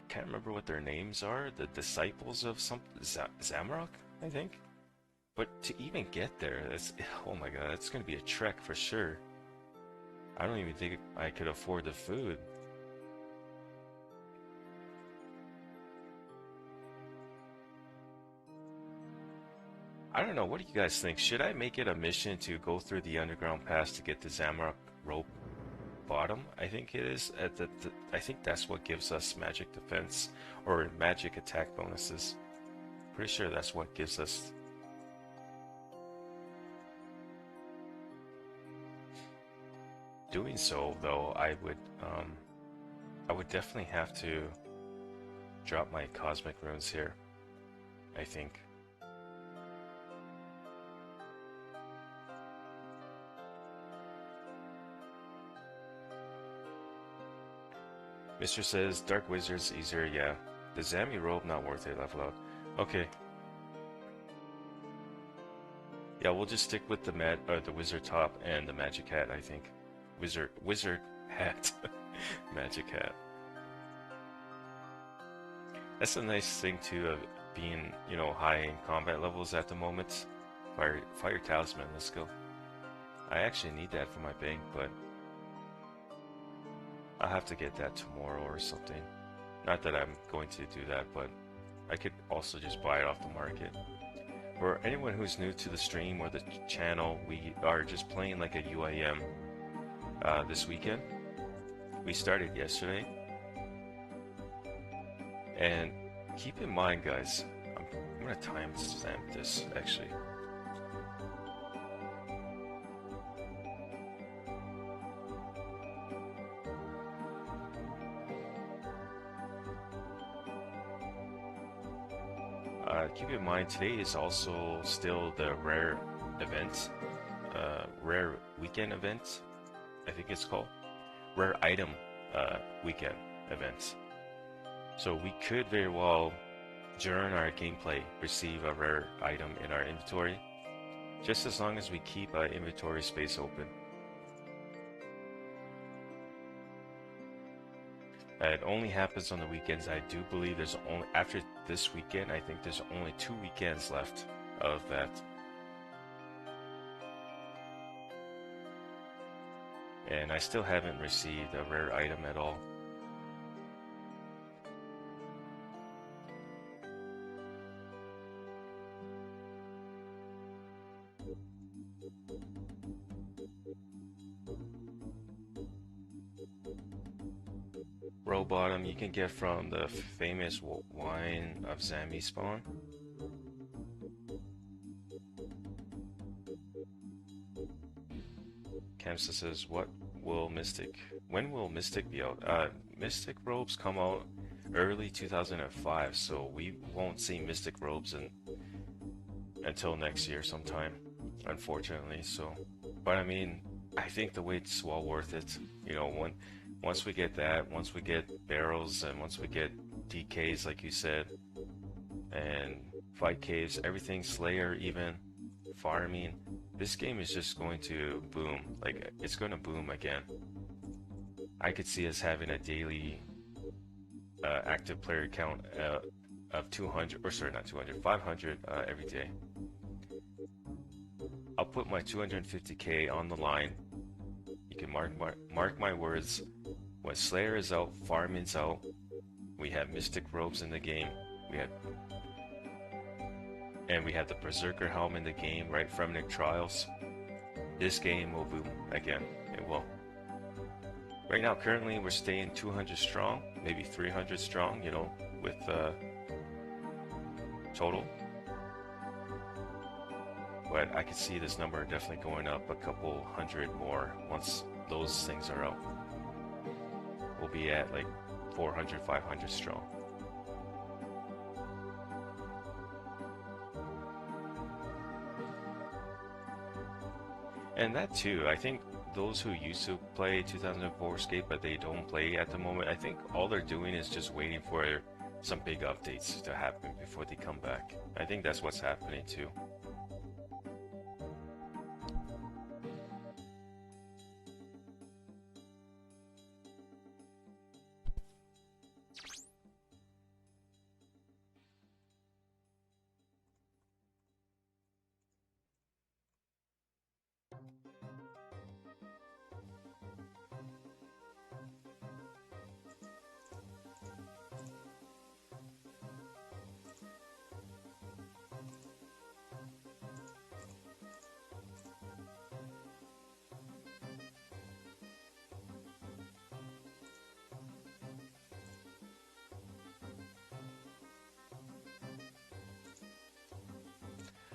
can't remember what their names are. The disciples of some Zamorak, I think. But to even get there, that's, oh my god, it's gonna be a trek for sure. I don't even think I could afford the food. I don't know, what do you guys think? Should I make it a mission to go through the underground pass to get the Zamorak rope bottom? I think it is. I think that's what gives us magic defense or magic attack bonuses. Pretty sure that's what gives us. Doing so, though, I would definitely have to drop my cosmic runes here, I think. Mr. says, Dark Wizard's easier, yeah. The Zami robe, not worth it, level out. Okay. Yeah, we'll just stick with the wizard top and the magic hat, I think. Wizard hat. Magic hat. That's a nice thing too of being, you know, high in combat levels at the moment. Fire talisman, let's go. I actually need that for my bank, but I'll have to get that tomorrow or something. Not that I'm going to do that, but I could also just buy it off the market. For anyone who's new to the stream or the channel, we are just playing like a UIM this weekend. We started yesterday. And keep in mind, guys, I'm going to timestamp this actually. Keep in mind, today is also still the rare event, rare weekend event, I think it's called. Rare item weekend events. So we could very well, during our gameplay, receive a rare item in our inventory, just as long as we keep our inventory space open. It only happens on the weekends. I do believe there's only, after this weekend, I think there's only 2 weekends left of that. And I still haven't received a rare item at all. Robe bottom you can get from the famous wine of Zammy spawn. Kamsa says, when will Mystic be out? Mystic robes come out early 2005, so we won't see Mystic robes until next year sometime, unfortunately. So, but I mean, I think the wait's well worth it. You know, once we get that, once we get barrels, and once we get DKs, like you said, and fight caves, everything, Slayer, even farming, this game is just going to boom. Like, it's going to boom again. I could see us having a daily active player count of 200, or sorry, not 200, 500 every day. I'll put my 250k on the line. You can mark my words. When Slayer is out, farming's out, we have Mystic robes in the game. We have the Berserker helm in the game, right from Nick Trials. This game will boom again. It will. Right now, currently, we're staying 200 strong, maybe 300 strong, you know, with total. But I can see this number definitely going up a couple hundred more once those things are out. We'll be at like 400, 500 strong. And that too, I think those who used to play 2004Scape but they don't play at the moment, I think all they're doing is just waiting for some big updates to happen before they come back. I think that's what's happening too.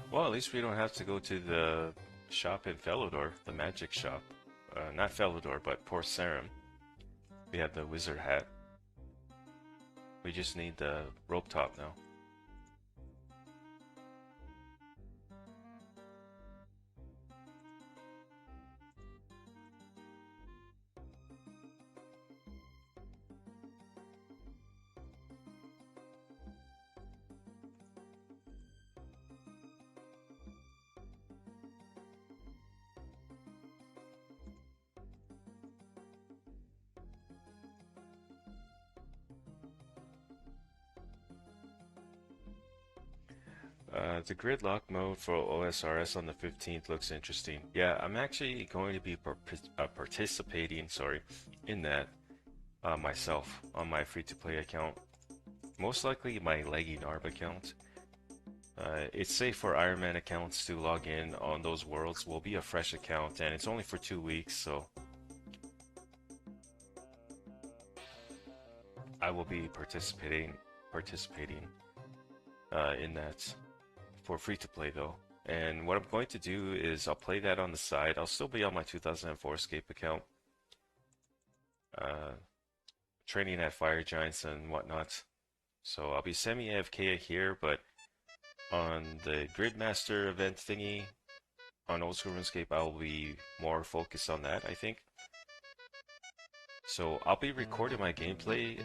Well, at least we don't have to go to the shop in Felidor, the magic shop. Not Felidor, but Port Sarim. We have the wizard hat. We just need the rope top now. The gridlock mode for OSRS on the 15th looks interesting. Yeah, I'm actually going to be participating, in that myself on my free-to-play account. most likely my leggy narb account. It's safe for Iron Man accounts to log in on those worlds. Will be a fresh account, and it's only for 2 weeks, so I will be participating in that for free to play though. And what I'm going to do is I'll play that on the side. I'll still be on my 2004Scape account, training at fire giants and whatnot. So I'll be semi AFK here, but on the Gridmaster event thingy on Old School RuneScape, I'll be more focused on that, I think. So I'll be recording my gameplay.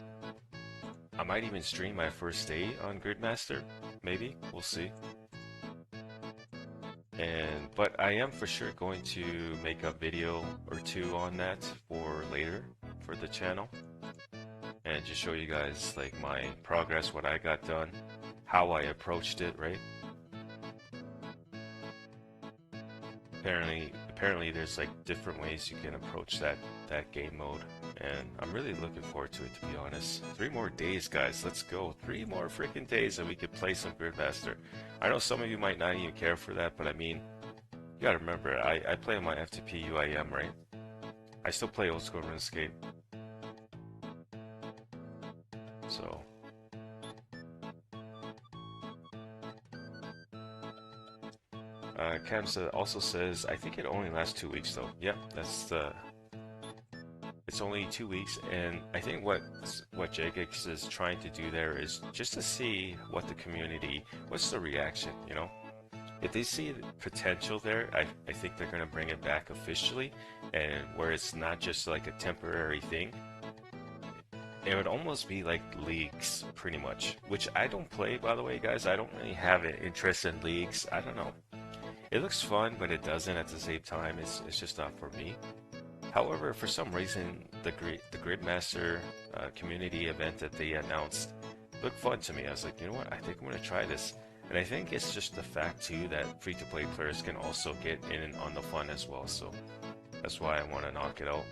I might even stream my first day on Gridmaster, maybe, we'll see. But I am for sure going to make a video or two on that for later for the channel, and just show you guys like my progress, what I got done, how I approached it, right? Apparently there's like different ways you can approach that game mode, and I'm really looking forward to it, to be honest. 3 more days, guys, let's go. 3 more freaking days and we could play some Gridmaster. I know some of you might not even care for that, but I mean, you gotta remember, I play on my FTP UIM, right? I still play Old School RuneScape. So Kamsa also says, I think it only lasts 2 weeks though. Yep, it's only 2 weeks, and I think what Jagex is trying to do there is just to see what the community, what's the reaction, you know? If they see potential there, I think they're going to bring it back officially, and where it's not just like a temporary thing. It would almost be like leagues, pretty much, which I don't play, by the way, guys. I don't really have an interest in leagues. I don't know. It looks fun, but it doesn't at the same time. It's just not for me. However, for some reason, the Gridmaster community event that they announced looked fun to me. I was like, you know what? I think I'm going to try this. And I think it's just the fact too that free-to-play players can also get in on the fun as well. So that's why I want to knock it out.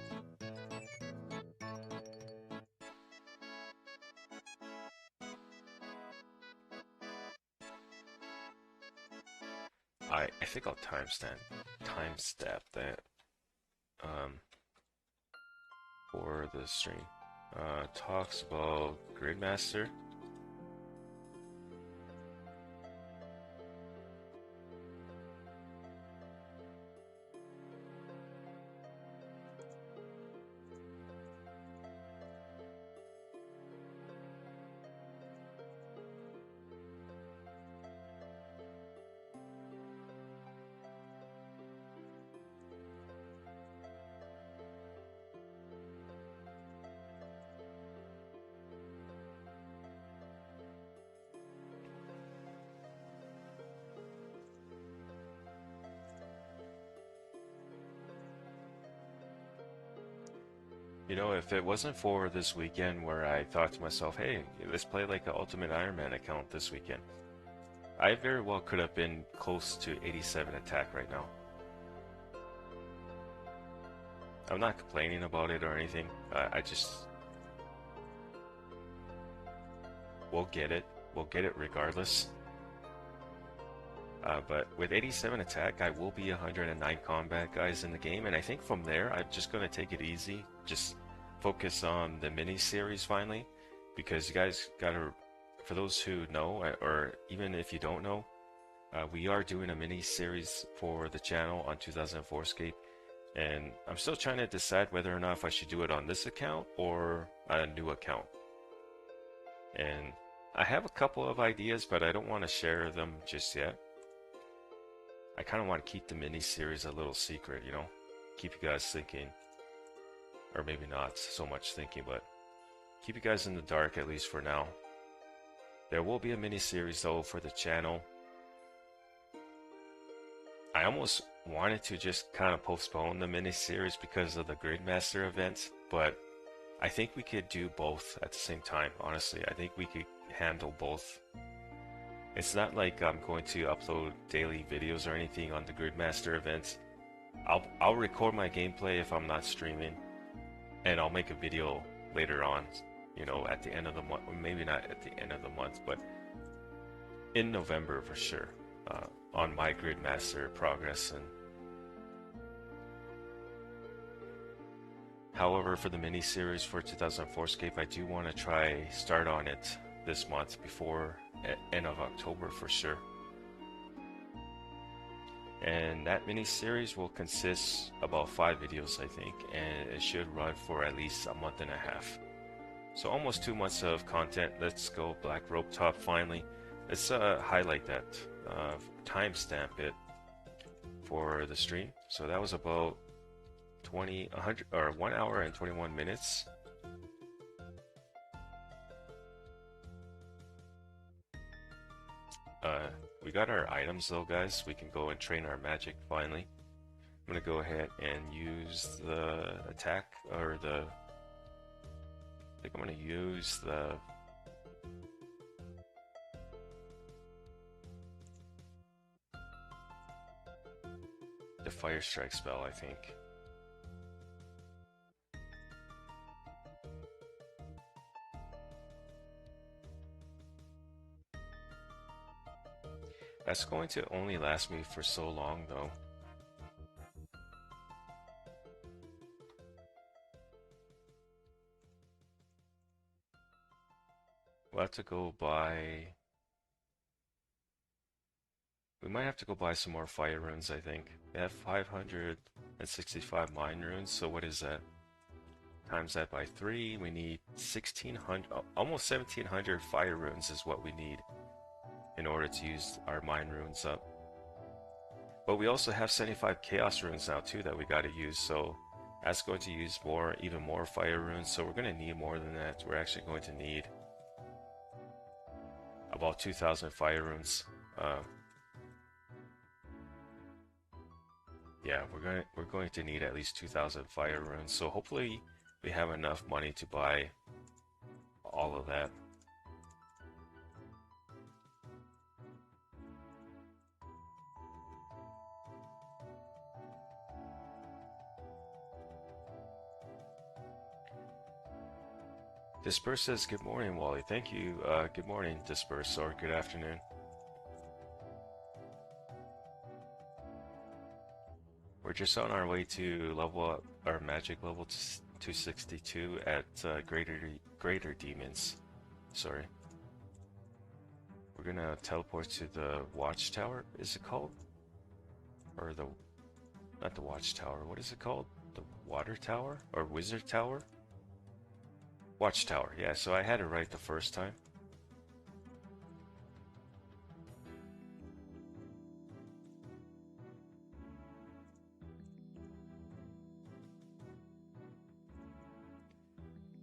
I think I'll timestamp that for the stream. Talks about Gridmaster. You know, if it wasn't for this weekend where I thought to myself, hey, let's play like an Ultimate Iron Man account this weekend, I very well could have been close to 87 attack right now. I'm not complaining about it or anything. I just... We'll get it. We'll get it regardless. But with 87 attack, I will be 109 combat guys in the game, and I think from there, I'm just going to take it easy. Just focus on the mini-series finally, because you guys gotta, for those who know, or even if you don't know, we are doing a mini-series for the channel on 2004Scape, and I'm still trying to decide whether or not if I should do it on this account or on a new account. And I have a couple of ideas, but I don't want to share them just yet. I kind of want to keep the mini-series a little secret, you know? Keep you guys thinking. Or maybe not so much thinking, but keep you guys in the dark, at least for now. There will be a mini-series, though, for the channel. I almost wanted to just kind of postpone the mini-series because of the Gridmaster event, but I think we could do both at the same time, honestly. I think we could handle both. It's not like I'm going to upload daily videos or anything on the Gridmaster events. I'll record my gameplay if I'm not streaming, and I'll make a video later on, you know, at the end of the month, or maybe not at the end of the month, but in November for sure, on my Gridmaster progress. And however, for the mini series for 2004Scape, I do want to start on it this month before end of October for sure. And that mini series will consist about 5 videos, I think, and it should run for at least a month and a half. So almost 2 months of content. Let's go black rope top finally. Let's highlight that, timestamp it for the stream. So that was about 1 hour and 21 minutes. We got our items though, guys. We can go and train our magic finally. I'm gonna go ahead and use the attack, or I think I'm gonna use the fire strike spell, I think. That's going to only last me for so long though. We'll have to go buy... We might have to go buy some more fire runes, I think. We have 565 mine runes, so what is that? Times that by 3, we need 1600, almost 1700 fire runes is what we need in order to use our mine runes up. But we also have 75 chaos runes now too that we got to use, so that's going to use even more fire runes, so we're going to need more than that. We're actually going to need about 2,000 fire runes. Yeah, we're going to need at least 2,000 fire runes, so hopefully we have enough money to buy all of that. Dispursed says, good morning, Wally. Thank you. Good morning, Dispursed, or good afternoon. We're just on our way to level up our magic level to 262 at greater demons. Sorry. We're gonna teleport to the watchtower, is it called? Or not the watchtower, what is it called? The water tower? Or wizard tower? Watchtower, yeah, so I had it right the first time.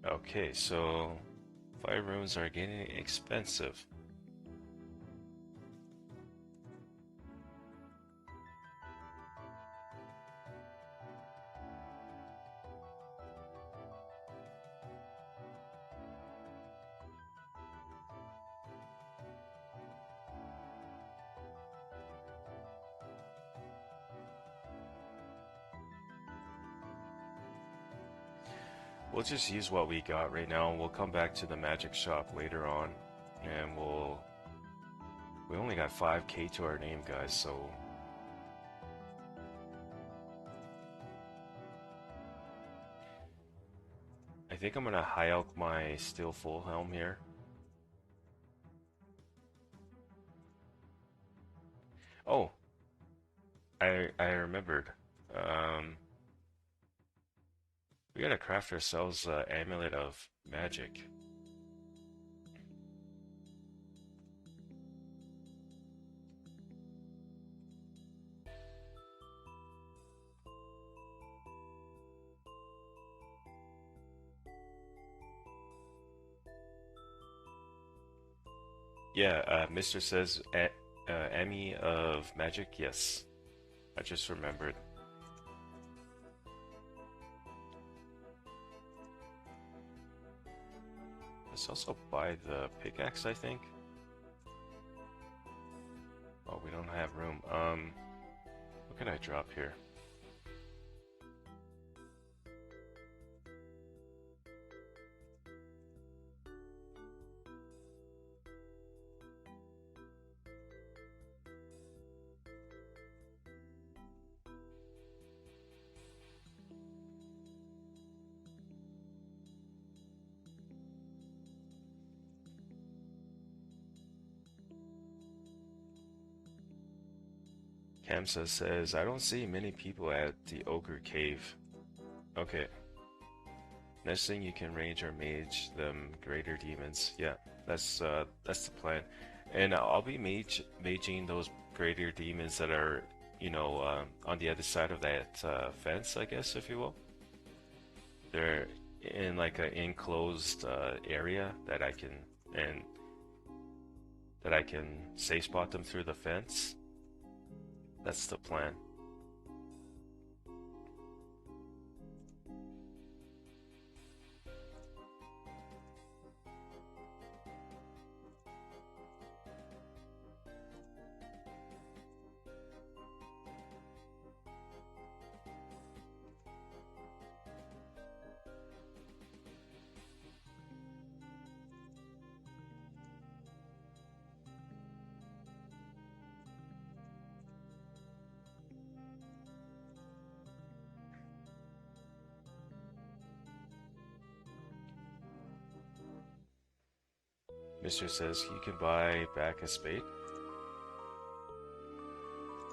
Okay, so fire runes are getting expensive. We'll just use what we got right now. We'll come back to the magic shop later on, and we only got 5k to our name, guys, so I think I'm gonna high elk my steel full helm here. Oh, I remembered. We gotta craft ourselves an amulet of magic. Yeah, Mr. says ammy of magic. Yes, I just remembered. Let's also buy the pickaxe, I think. Oh, we don't have room. What can I drop here? Kamsa says, I don't see many people at the ogre cave. Okay. Next thing you can range or mage them greater demons. Yeah, that's the plan. And I'll be maging those greater demons that are, you know, on the other side of that fence, I guess, if you will. They're in like an enclosed area that I can safe spot them through the fence. That's the plan. Mr. says you can buy back a spade.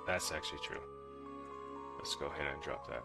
That's actually true. Let's go ahead and drop that.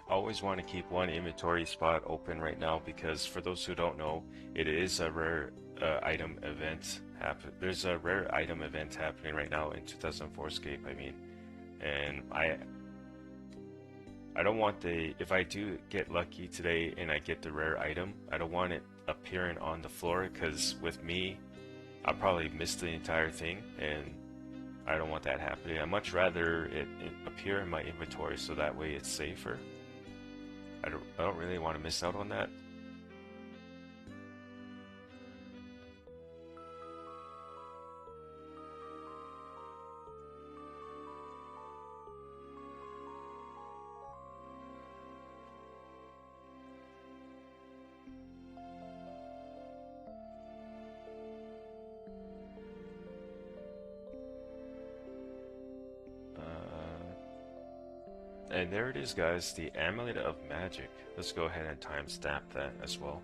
Always want to keep one inventory spot open right now because for those who don't know, it is a rare item event There's a rare item event happening right now in 2004Scape, I mean, and I don't want if I do get lucky today and I get the rare item, I don't want it appearing on the floor because with me, I'll probably miss the entire thing and I don't want that happening. I'd much rather it appear in my inventory so that way it's safer. I don't really want to miss out on that. And there it is, guys, the amulet of magic. Let's go ahead and timestamp that as well.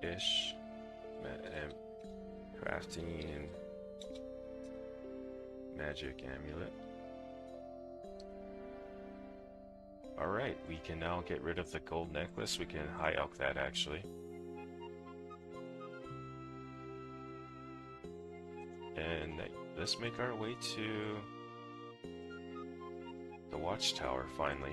Ish. And crafting magic amulet. Alright, we can now get rid of the gold necklace. We can high elk that actually. And let's make our way to the watchtower finally.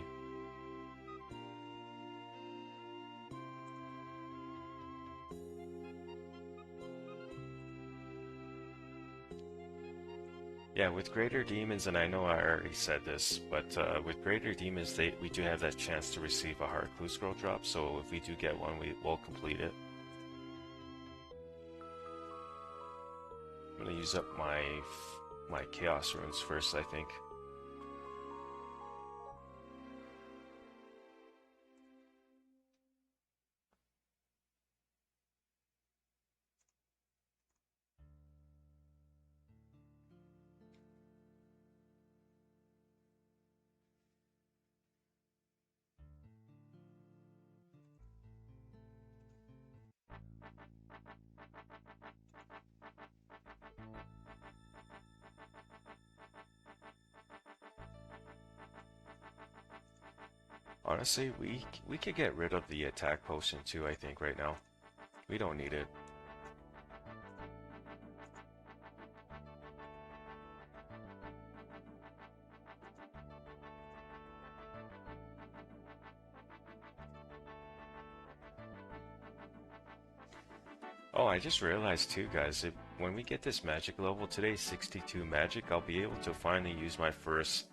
Yeah, with greater demons, and I know I already said this, but with greater demons, we do have that chance to receive a hard clue scroll drop. So if we do get one, we will complete it. I'm gonna use up my chaos runes first, I think. Honestly, we could get rid of the attack potion too, I think, right now. We don't need it. Oh, I just realized too, guys, when we get this magic level today, 62 magic, I'll be able to finally use my first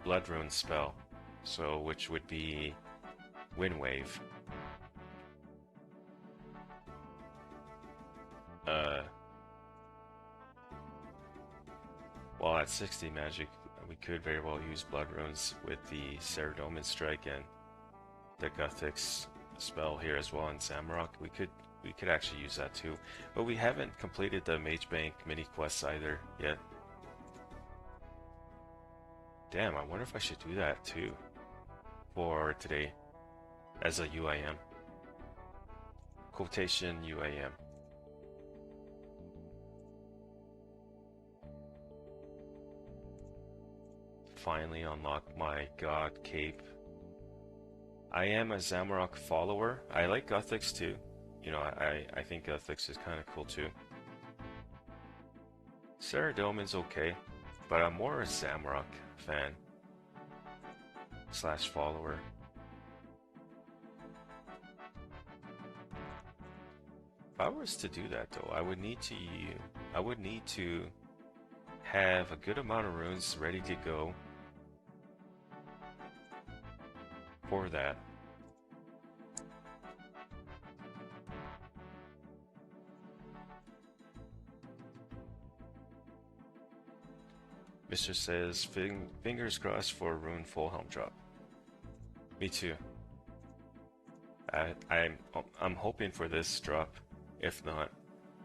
blood rune spell. So, which would be Wind Wave. Well, at 60 magic, we could very well use blood runes with the Ceradomin strike and the Guthix spell here as well in Zamrock. We could actually use that too, but we haven't completed the Mage Bank mini quests either yet. Damn, I wonder if I should do that too for today as a UIM. Quotation UIM. Finally unlock my God Cape. I am a Zamrock follower. I like Guthix too. You know, I think Guthix is kind of cool too. Ceradomin's okay, but I'm more a Zamrock fan / follower. If I was to do that though, I would need to have a good amount of runes ready to go for that. Mr. says, fingers crossed for a rune full helm drop. Me too. I'm hoping for this drop. If not,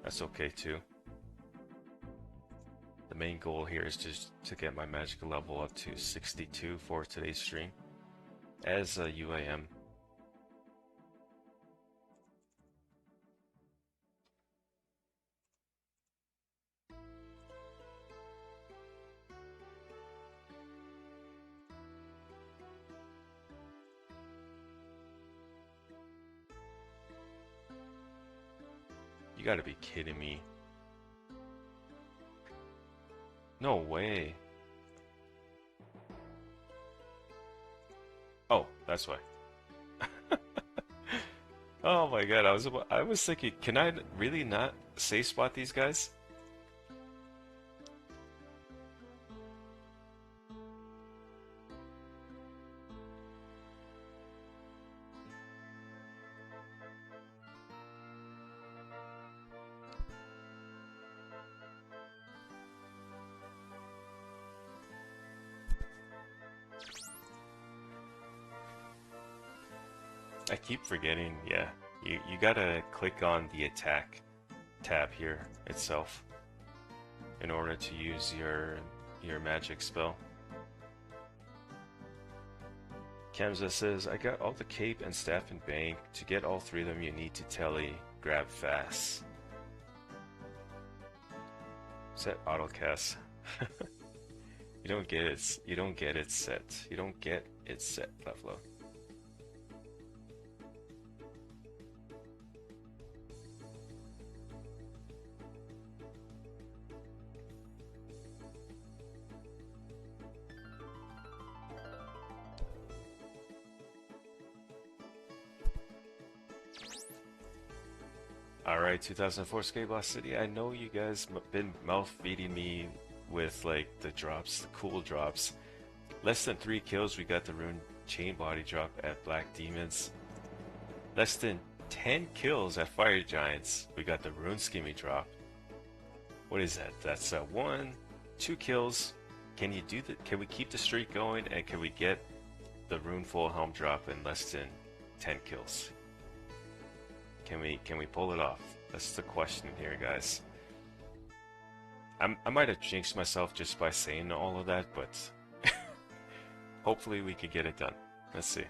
that's okay too. The main goal here is just to get my magical level up to 62 for today's stream as a UIM. You gotta be kidding me. No way. Oh, that's why. Oh my god, I was thinking, can I really not safe spot these guys? I keep forgetting, yeah. You gotta click on the attack tab here itself in order to use your magic spell. Kamza says, I got all the cape and staff in bank. To get all three of them, you need to grab fast. Set autocast. You don't get it set. You don't get it set, Buffalo. Alright, 2004Scape Lost City. I know you guys been mouth feeding me with like the drops, the cool drops. Less than 3 kills, we got the rune chain body drop at Black Demons. Less than 10 kills at Fire Giants, we got the rune scimmy drop. What is that? That's 2 kills. Can we keep the streak going, and can we get the rune full helm drop in less than 10 kills? Can we pull it off? That's the question here, guys. I might have jinxed myself just by saying all of that, but hopefully we could get it done. Let's see.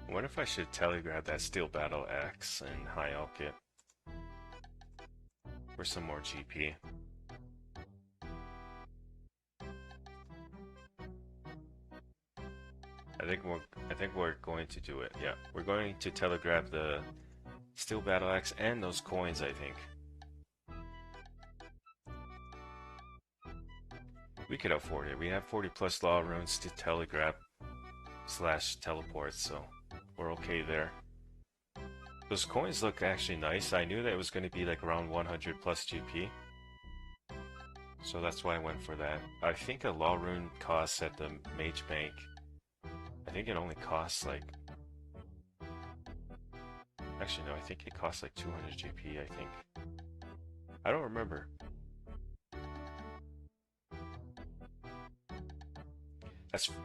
I wonder if I should telegrab that steel battle axe and high elk it for some more GP. I think we're going to do it. Yeah, we're going to telegrab the steel battle axe and those coins, I think. We could afford it. We have 40 plus law runes to telegraph / teleport, so we're okay there. Those coins look actually nice. I knew that it was going to be like around 100 plus GP. So that's why I went for that. I think a law rune costs at the mage bank. I think it only costs like... Actually no, I think it costs like 200 GP, I think. I don't remember.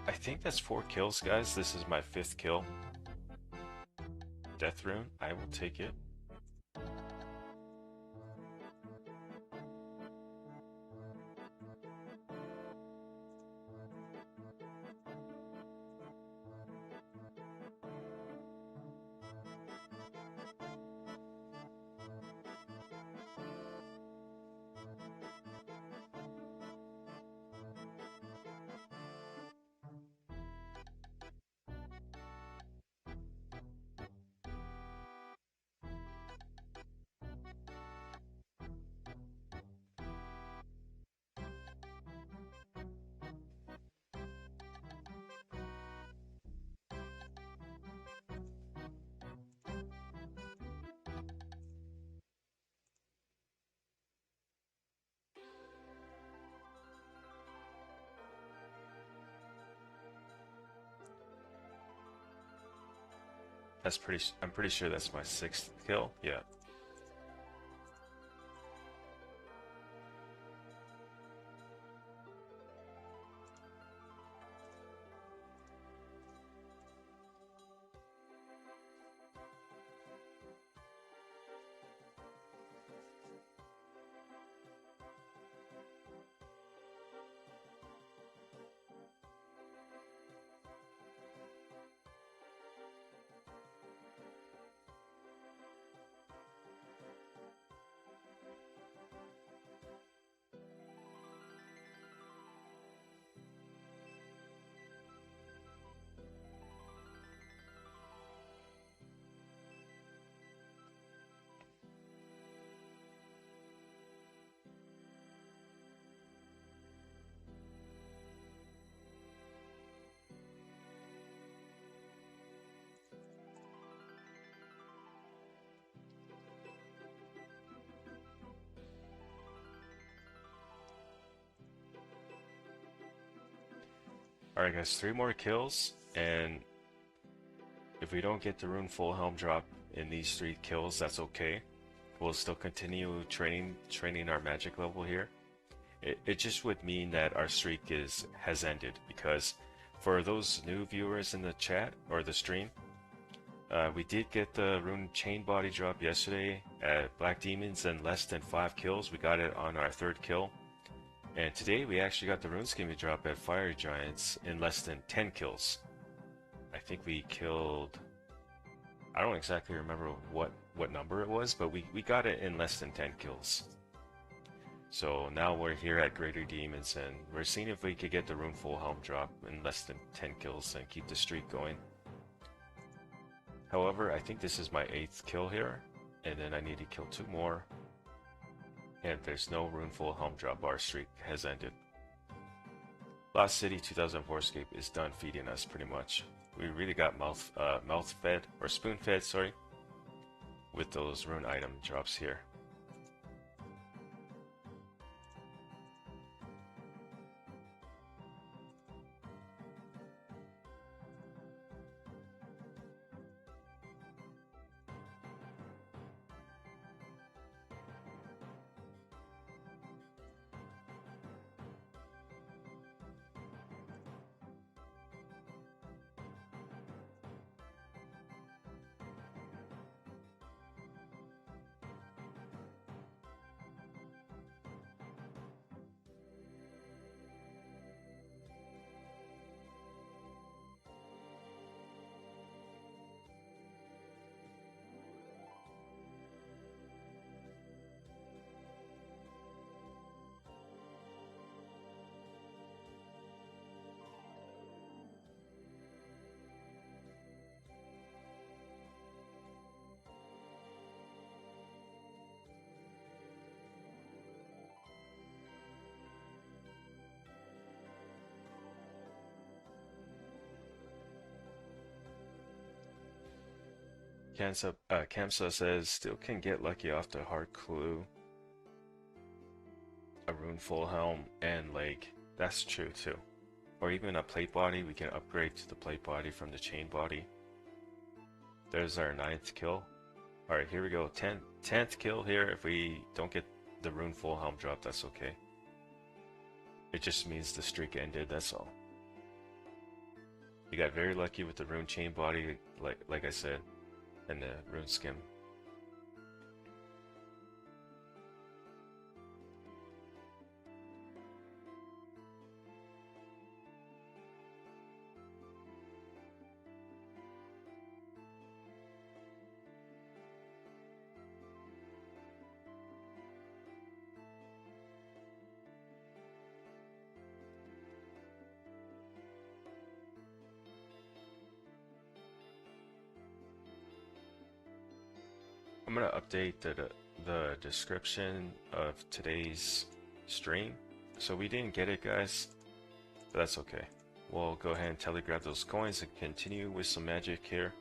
I think that's 4 kills, guys. This is my 5th kill. Death rune, I will take it. I'm pretty sure that's my 6th kill. Yeah. Alright guys, 3 more kills, and if we don't get the rune full helm drop in these 3 kills, that's okay. We'll still continue training our magic level here. It just would mean that our streak has ended, because for those new viewers in the chat or the stream, we did get the rune chain body drop yesterday at Black Demons in less than 5 kills. We got it on our 3rd kill. And today we actually got the rune scimmy drop at Fire Giants in less than 10 kills. I think we killed... I don't exactly remember what number it was, but we got it in less than 10 kills. So now we're here at Greater Demons, and we're seeing if we could get the rune full helm drop in less than 10 kills and keep the streak going. However, I think this is my 8th kill here, and then I need to kill 2 more. And if there's no rune full helm drop, our streak has ended. Lost City 2004Scape is done feeding us pretty much. We really got mouth fed, or spoon fed, sorry, with those rune item drops here. Kamsa says, still can get lucky off the hard clue, a rune full helm, and leg. That's true too. Or even a plate body, we can upgrade to the plate body from the chain body. There's our 9th kill. Alright, here we go. 10th kill here. If we don't get the rune full helm drop, that's okay. It just means the streak ended, that's all. We got very lucky with the rune chain body, like I said, and the rune skim. I'm gonna update the description of today's stream. So we didn't get it, guys, but that's okay. We'll go ahead and telegraph those coins and continue with some magic here.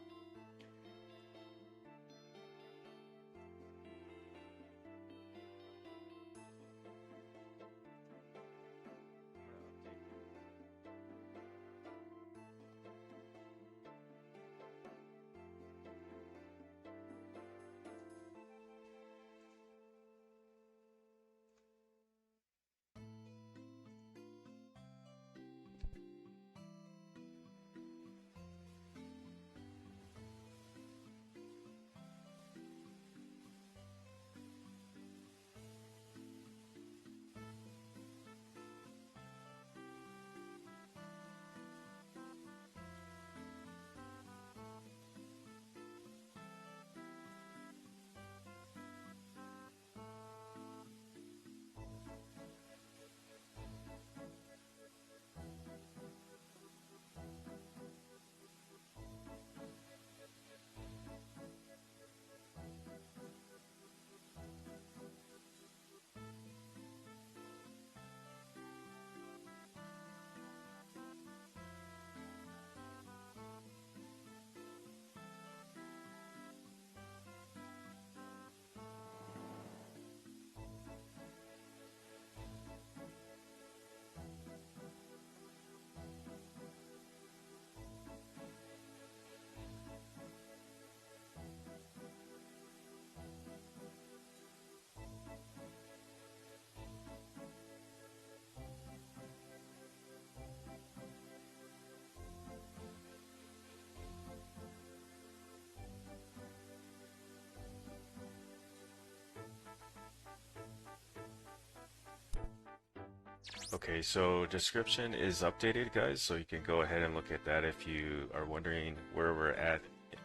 Okay, so description is updated, guys, so you can go ahead and look at that if you are wondering where we're at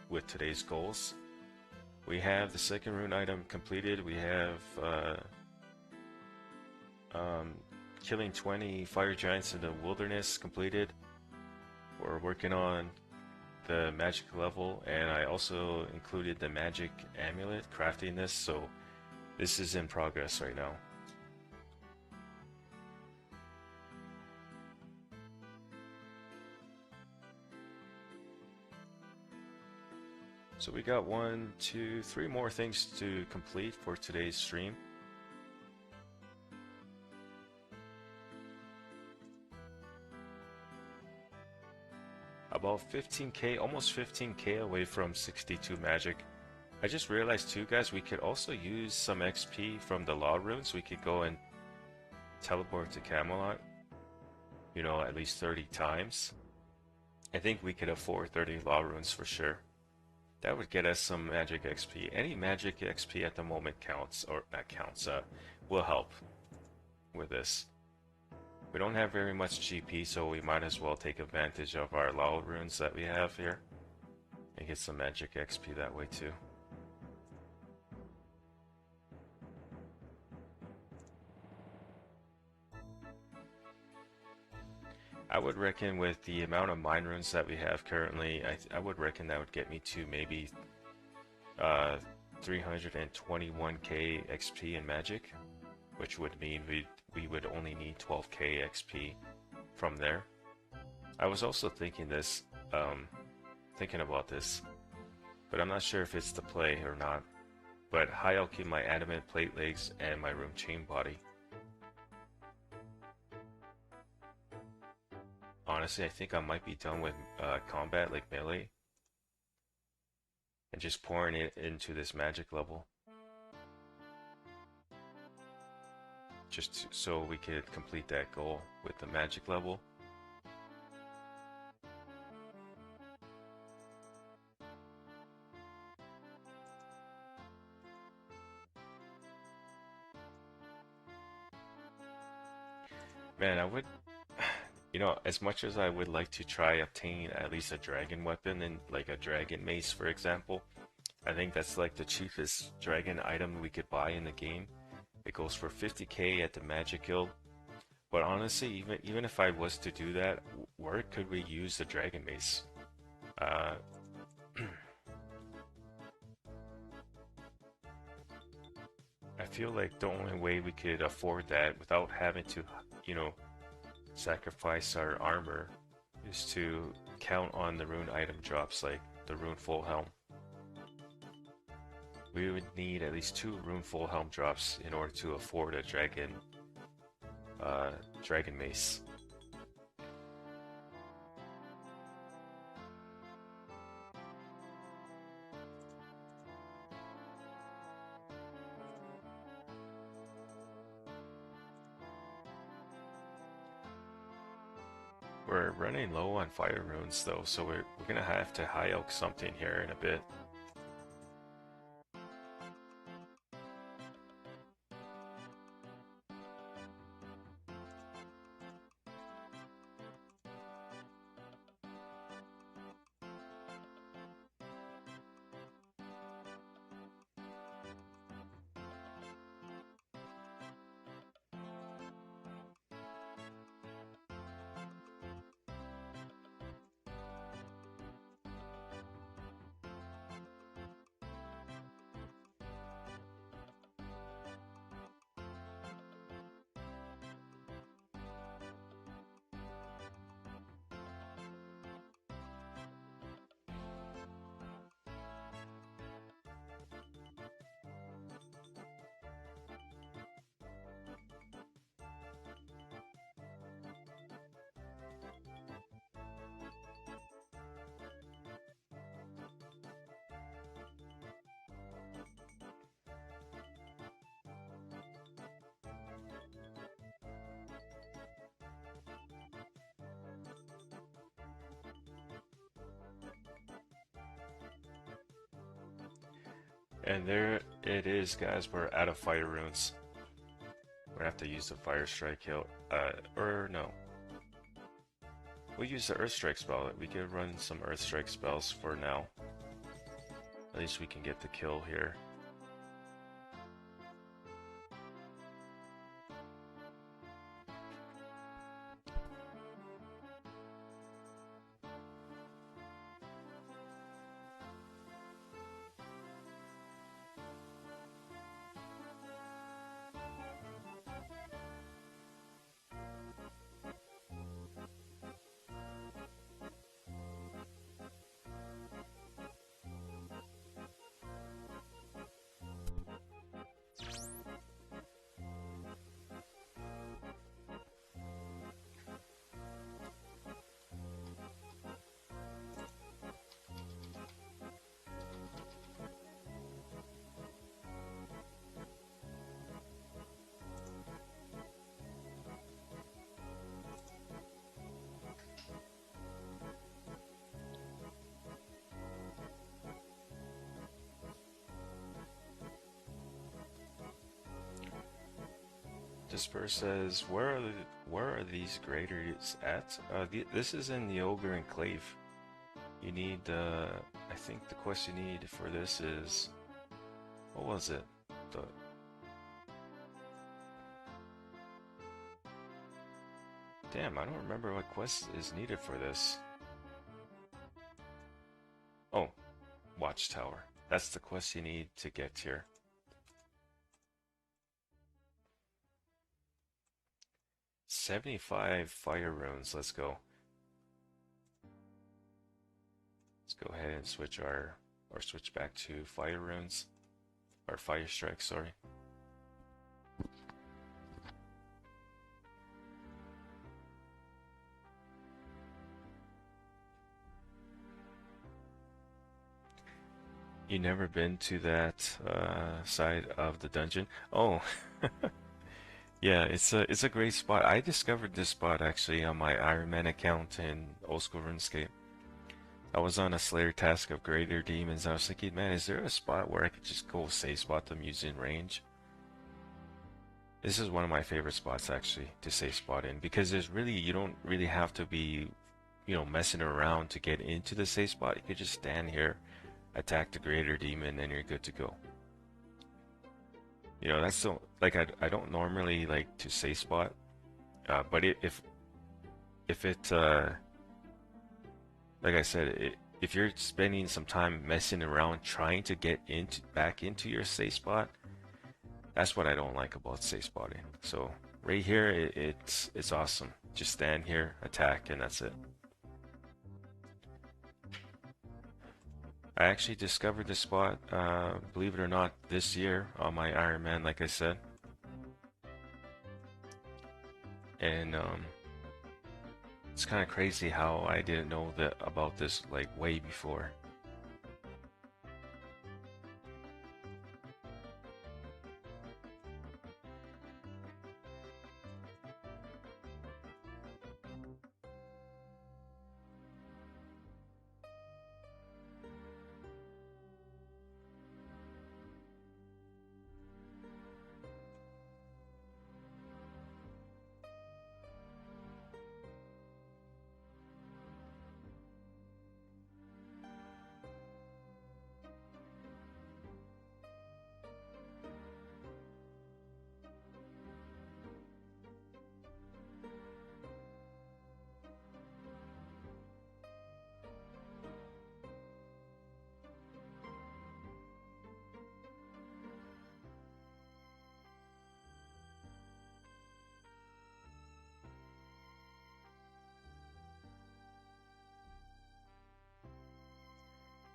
with today's goals. We have the second rune item completed. We have killing 20 fire giants in the wilderness completed. We're working on the magic level, and I also included the magic amulet, crafting this, so this is in progress right now. So we got 1, 2, 3 more things to complete for today's stream. About 15k, almost 15k away from 62 magic. I just realized too, guys, we could also use some XP from the law runes. We could go and teleport to Camelot, you know, at least 30 times. I think we could afford 30 law runes for sure. That would get us some magic XP. Any magic XP at the moment counts, or not counts, will help with this. We don't have very much GP, so we might as well take advantage of our law runes that we have here and get some magic XP that way too. I would reckon with the amount of mine runes that we have currently, I would reckon that would get me to maybe 321k XP in magic, which would mean we would only need 12k XP from there. I was also thinking about this. but I'm not sure if it's the play or not. But high I'll keep my adamant plate legs and my rune chain body. Honestly, I think I might be done with combat, like melee, and just pouring it into this magic level. So we could complete that goal with the magic level. Man, I would, as much as I would like to try obtain at least a dragon weapon and like a dragon mace, for example, I think that's like the cheapest dragon item we could buy in the game. It goes for 50k at the Magic Guild. But honestly, even if I was to do that, where could we use the dragon mace? Uh, I feel like the only way we could afford that without having to, sacrifice our armor is to count on the rune item drops, like the rune full helm. We would need at least 2 rune full helm drops in order to afford a dragon mace. We're running low on fire runes though, so we're gonna have to high elk something here in a bit. And there it is, guys. We're out of fire runes. We're gonna have to use the fire strike hill. Or no. We'll use the earth strike spell. We could run some earth strike spells for now. At least we can get the kill here. Disperse says, where are these graders at? This is in the Ogre Enclave. You need, I think the quest you need for this is, what was it? Damn, I don't remember what quest is needed for this. Oh, Watchtower. That's the quest you need to get here. $75 fire runes. Let's go. Let's go ahead and switch our or switch back to fire runes, or fire strike, sorry. You never been to that side of the dungeon? Oh, yeah, it's a great spot. I discovered this spot actually on my Iron Man account in Old School RuneScape. I was on a Slayer task of greater demons. I was thinking, man, is there a spot where I could just go safe spot them using range? This is one of my favorite spots actually to safe spot in, because there's really, you don't really have to be, messing around to get into the safe spot. You could just stand here, attack the greater demon, and you're good to go. That's so, like, I don't normally like to safe spot, but if it like I said, if you're spending some time messing around trying to get back into your safe spot, that's what I don't like about safe spotting. So right here, it's awesome. Just stand here, attack, and that's it. I actually discovered this spot, believe it or not, this year on my Iron Man, like I said. And it's kind of crazy how I didn't know about this like way before.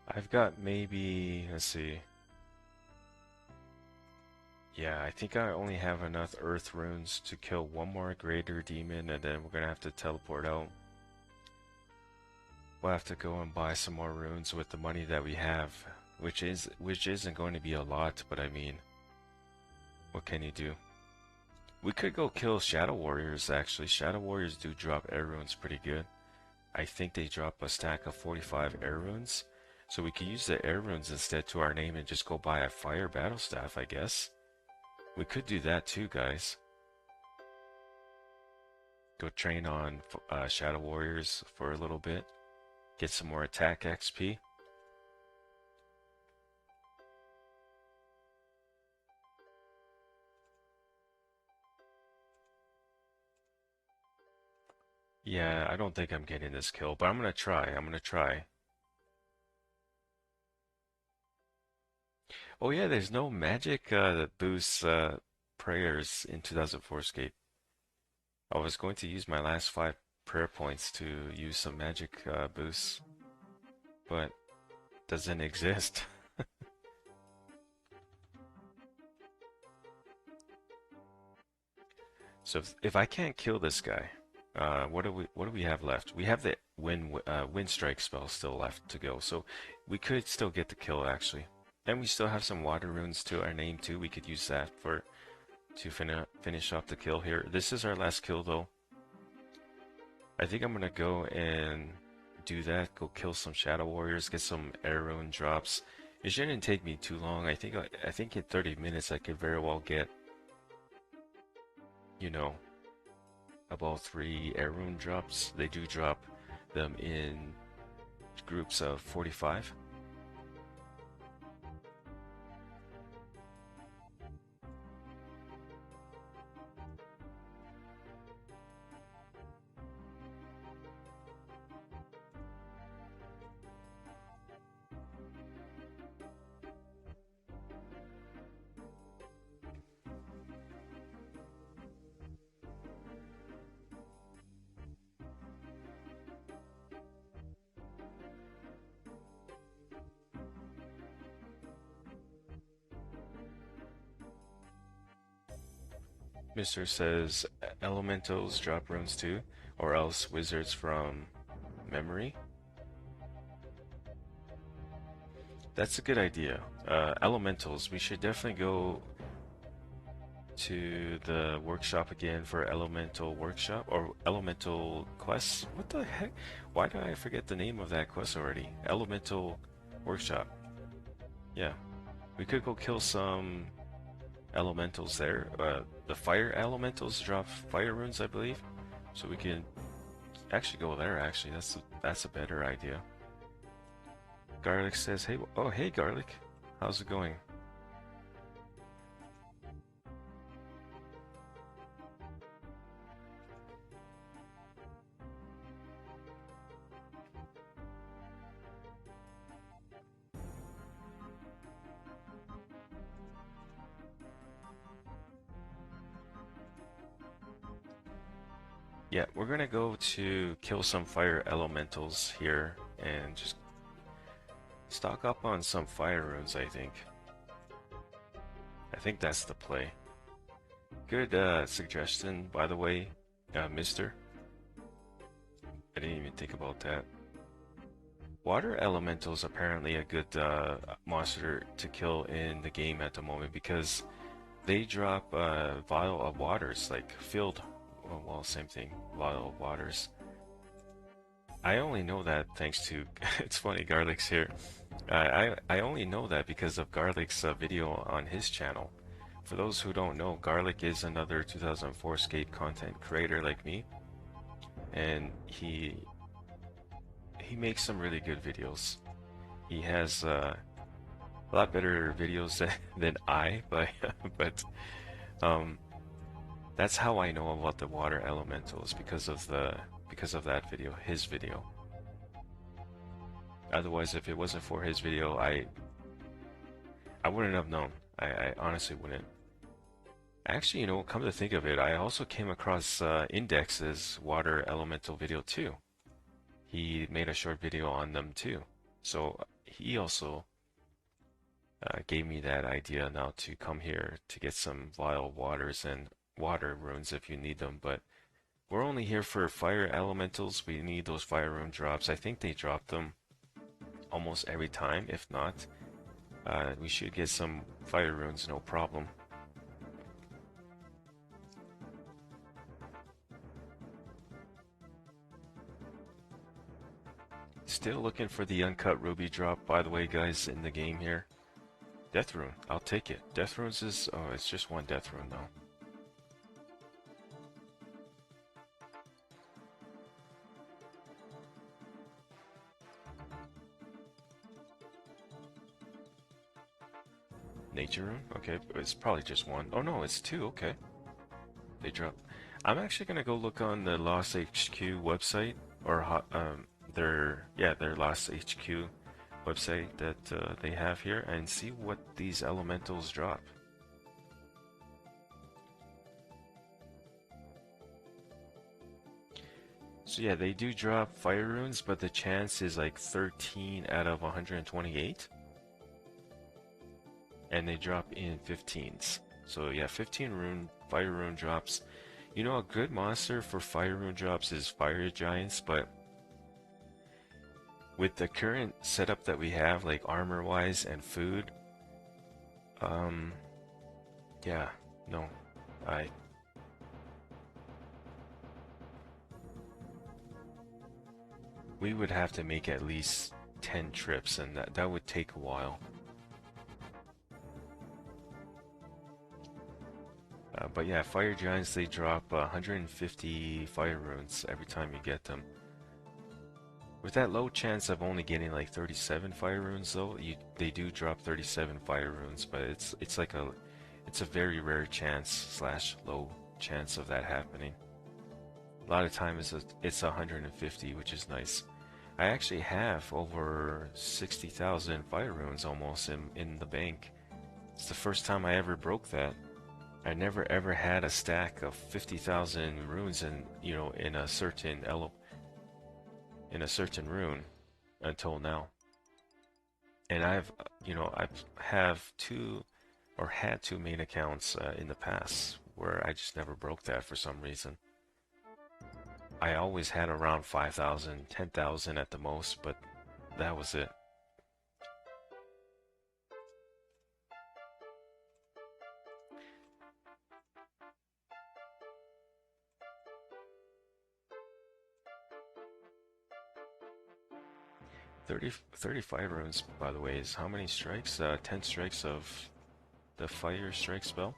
I've got maybe, let's see. Yeah, I think I only have enough earth runes to kill one more greater demon, and then we're gonna have to teleport out. We'll have to go and buy some more runes with the money that we have, which isn't going to be a lot, but I mean, what can you do? We could go kill Shadow Warriors actually. Shadow Warriors do drop air runes pretty good. I think they drop a stack of 45 air runes. So we could use the air runes instead to our name and just go buy a fire battle staff, I guess. We could do that too, guys. Go train on Shadow Warriors for a little bit. Get some more attack XP. Yeah, I don't think I'm getting this kill, but I'm gonna try. I'm gonna try. Oh yeah, there's no magic that boosts prayers in 2004Scape. I was going to use my last 5 prayer points to use some magic boosts, but doesn't exist. So if I can't kill this guy, what do we have left? We have the wind strike spell still left to go, so we could still get the kill actually. And we still have some water runes to our name too. We could use that to finish off the kill here. This is our last kill though. I think I'm gonna go and do that. Go kill some Shadow Warriors, get some air rune drops. It shouldn't take me too long. I think in 30 minutes I could very well get, you know, about 3 air rune drops. They do drop them in groups of 45. Mr. says elementals drop runes too, or else wizards from memory. That's a good idea. Elementals, we should definitely go to the workshop again for elemental workshop or elemental quests. What the heck? Why did I forget the name of that quest already? Elemental workshop. Yeah, we could go kill some elementals there. The fire elementals drop fire runes, I believe. So we can actually go there. Actually, that's a better idea. Garlic says, "Hey, oh hey Garlic, how's it going?" Yeah, we're gonna go to kill some fire elementals here and just stock up on some fire runes, I think. I think that's the play. Good suggestion, by the way, mister. I didn't even think about that. Water elementals apparently a good monster to kill in the game at the moment because they drop vial of waters, like filled, well, same thing, vial of waters. I only know that thanks to, it's funny, Garlic's here. I only know that because of Garlic's video on his channel. For those who don't know, Garlic is another 2004Scape content creator like me, and he makes some really good videos. He has a lot better videos than I, but um, that's how I know about the water elementals because of that video, his video. Otherwise, if it wasn't for his video, I wouldn't have known. I honestly wouldn't. Actually, you know, come to think of it, I also came across Index's water elemental video too. He made a short video on them too. So he also gave me that idea now to come here to get some vial waters and water runes if you need them. But we're only here for fire elementals. We need those fire rune drops. I think they drop them almost every time. If not, we should get some fire runes, no problem. Still looking for the uncut ruby drop, by the way, guys, in the game here. Death rune, I'll take it. Death runes is, oh, it's just one death rune though. Nature rune? Okay, it's probably just one. Oh no, it's two, okay. They drop. I'm actually gonna go look on the Lost HQ website, or their Lost HQ website that they have here, and see what these elementals drop. So yeah, they do drop fire runes, but the chance is like 13 out of 128. And they drop in 15s. So yeah, 15 rune fire rune drops. You know, a good monster for fire rune drops is fire giants, but with the current setup that we have, like armor wise and food, yeah, no, we would have to make at least 10 trips, and that would take a while. But yeah, fire giants, they drop 150 fire runes every time you get them. With that low chance of only getting like 37 fire runes though, they do drop 37 fire runes, but it's a very rare chance slash low chance of that happening. A lot of times it's 150, which is nice. I actually have over 60,000 fire runes almost in the bank. It's the first time I ever broke that. I never ever had a stack of 50,000 runes in a certain rune until now. And I have two main accounts in the past where I just never broke that for some reason. I always had around 5,000, 10,000 at the most, but that was it. Thirty 35 runes, by the way, is how many strikes? 10 strikes of the fire strike spell?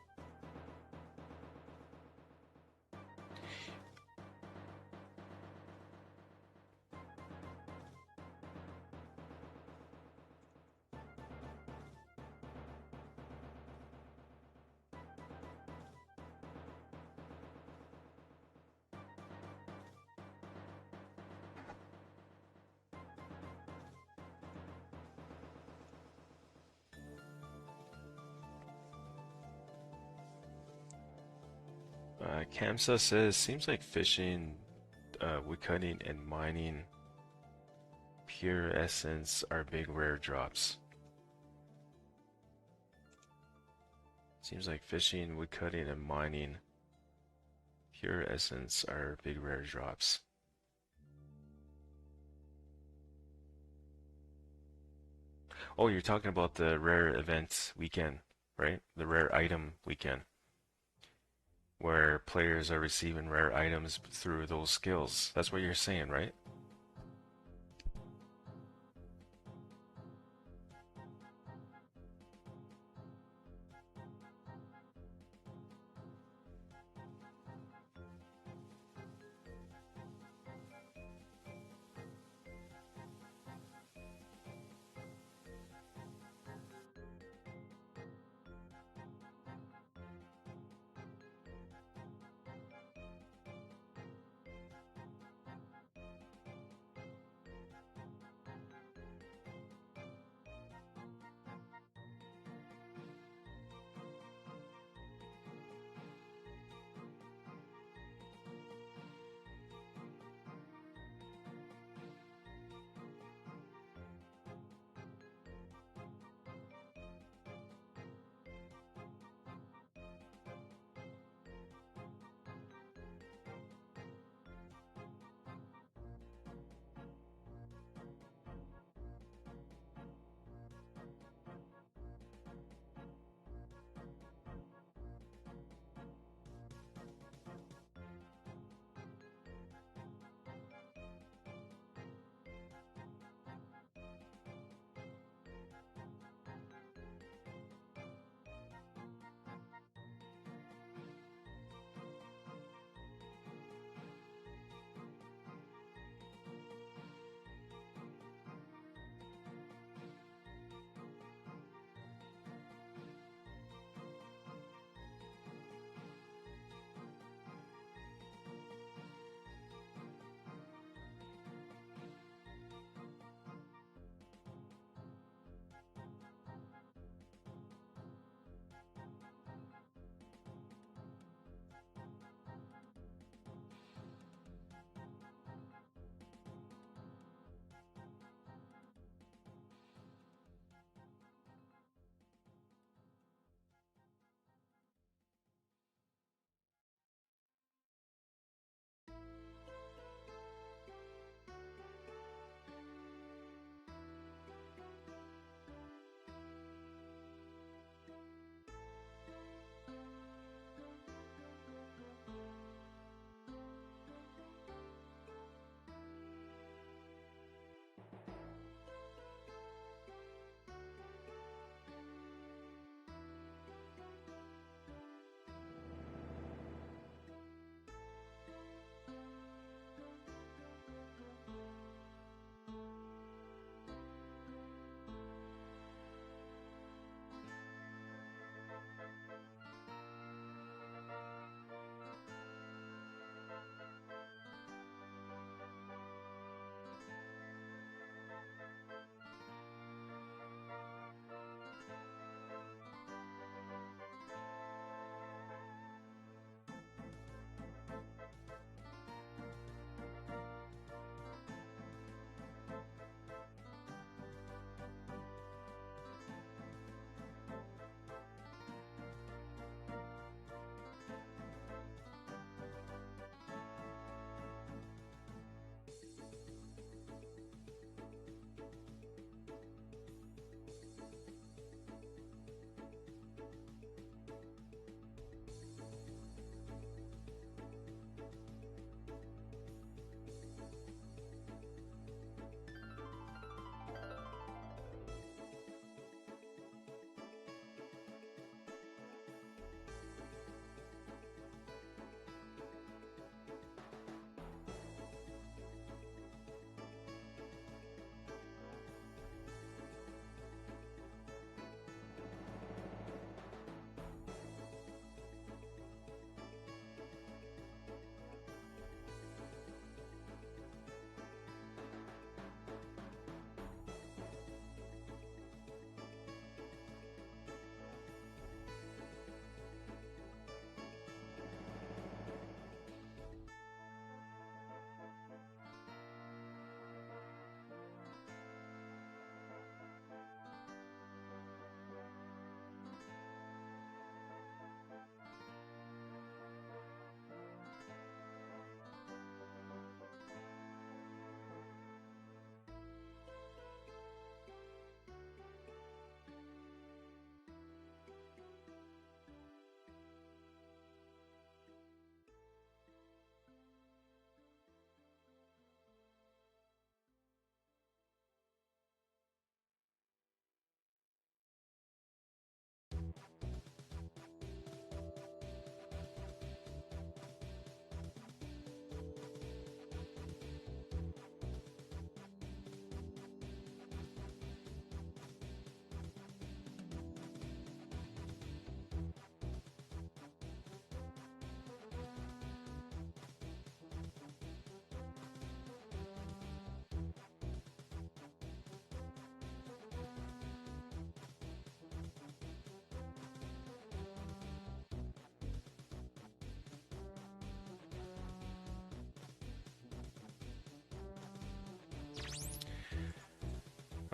Kamsa says, seems like fishing, woodcutting, and mining pure essence are big rare drops. Seems like fishing, woodcutting, and mining pure essence are big rare drops. Oh, you're talking about the rare event weekend, right? The rare item weekend, where players are receiving rare items through those skills. That's what you're saying, right?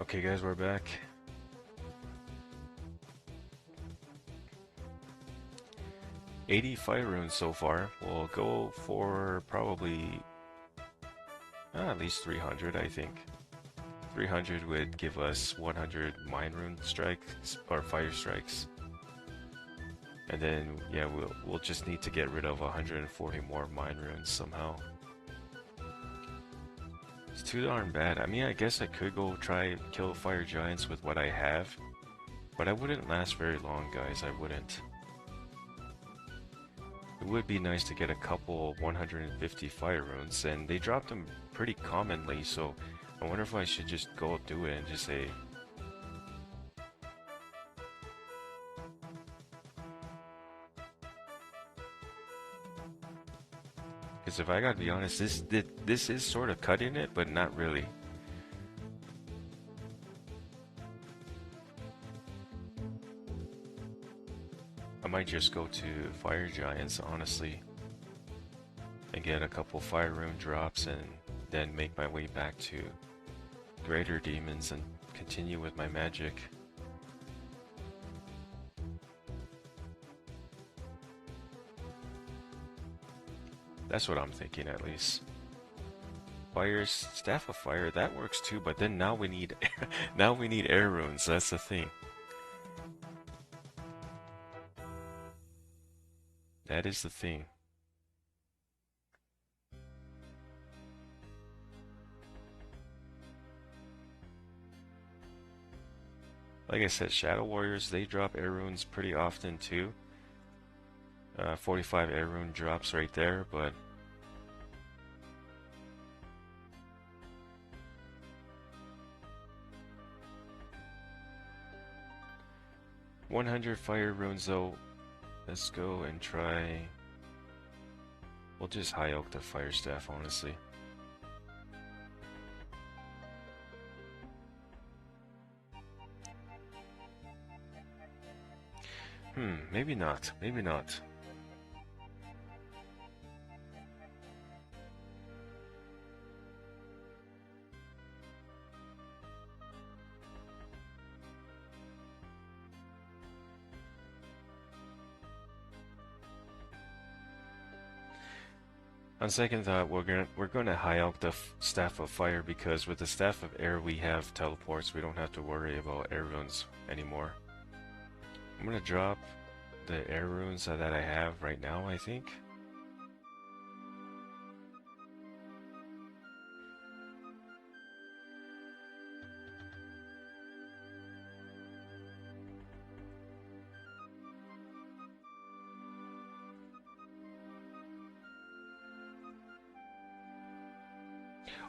Okay guys, we're back. $80 fire runes so far. We'll go for probably at least 300, I think. 300 would give us 100 mine rune strikes or fire strikes. And then yeah, we'll just need to get rid of 140 more mine runes somehow. It's too darn bad. I mean, I guess I could go try kill fire giants with what I have, but I wouldn't last very long, guys. I wouldn't. It would be nice to get a couple 150 fire runes, and they drop them pretty commonly, so I wonder if I should just go do it and just say... Because if I gotta be honest, this is sort of cutting it, but not really. I might just go to fire giants, honestly, and get a couple fire rune drops, and then make my way back to greater demons and continue with my magic. That's what I'm thinking, at least. Fire's staff of fire, that works too, but then now we need now we need air runes. That's the thing. That is the thing. Like I said, Shadow Warriors, they drop air runes pretty often too. 45 air rune drops right there, but 100 fire runes though. Let's go and try. We'll just high oak the fire staff, honestly. Maybe not. Maybe not. On second thought, we're gonna high oak the staff of fire, because with the staff of air we have teleports. We don't have to worry about air runes anymore. I'm gonna drop the air runes that I have right now, I think.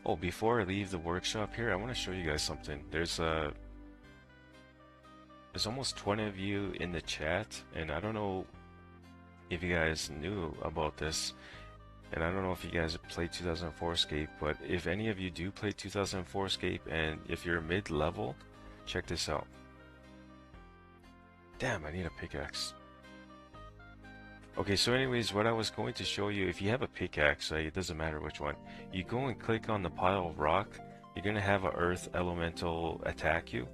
Oh, before I leave the workshop here, I want to show you guys something. There's almost 20 of you in the chat, and I don't know if you guys knew about this, and I don't know if you guys played 2004Scape, but if any of you do play 2004Scape, and if you're mid-level, check this out. Damn, I need a pickaxe. Okay, so anyways, what I was going to show you, if you have a pickaxe, it doesn't matter which one, you go and click on the pile of rock, you're going to have an earth elemental attack you.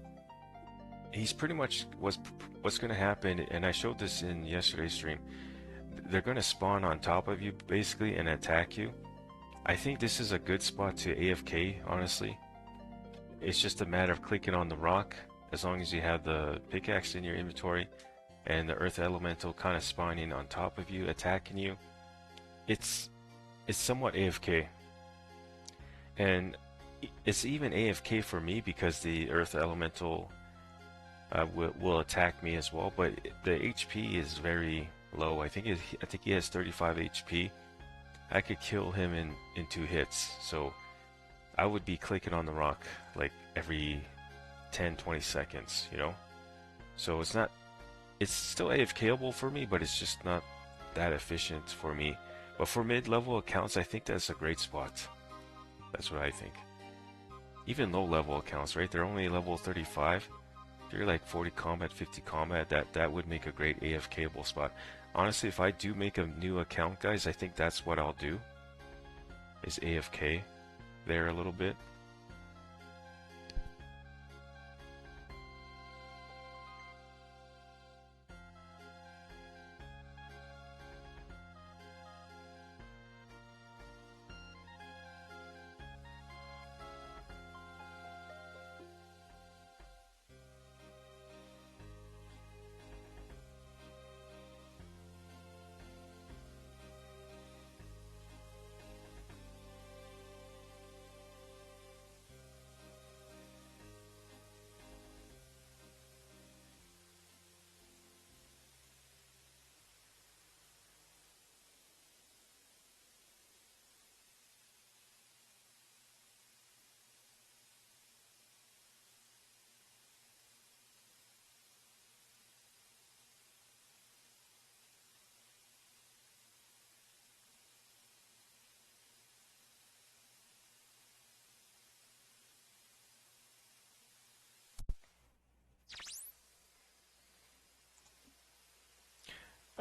He's pretty much, what's going to happen, and I showed this in yesterday's stream, they're going to spawn on top of you, basically, and attack you. I think this is a good spot to AFK, honestly. It's just a matter of clicking on the rock, as long as you have the pickaxe in your inventory, and the earth elemental kind of spawning on top of you, attacking you. It's somewhat AFK, and it's even AFK for me because the earth elemental will attack me as well. But the HP is very low. I think he has 35 HP. I could kill him in 2 hits. So I would be clicking on the rock like every 10-20 seconds, you know. So it's not. It's still AFKable for me, but it's just not that efficient for me. But for mid-level accounts, I think that's a great spot. That's what I think. Even low-level accounts, right? They're only level 35. If you're like 40 combat, 50 combat, that would make a great AFKable spot. Honestly, if I do make a new account, guys, I think that's what I'll do. Is AFK there a little bit.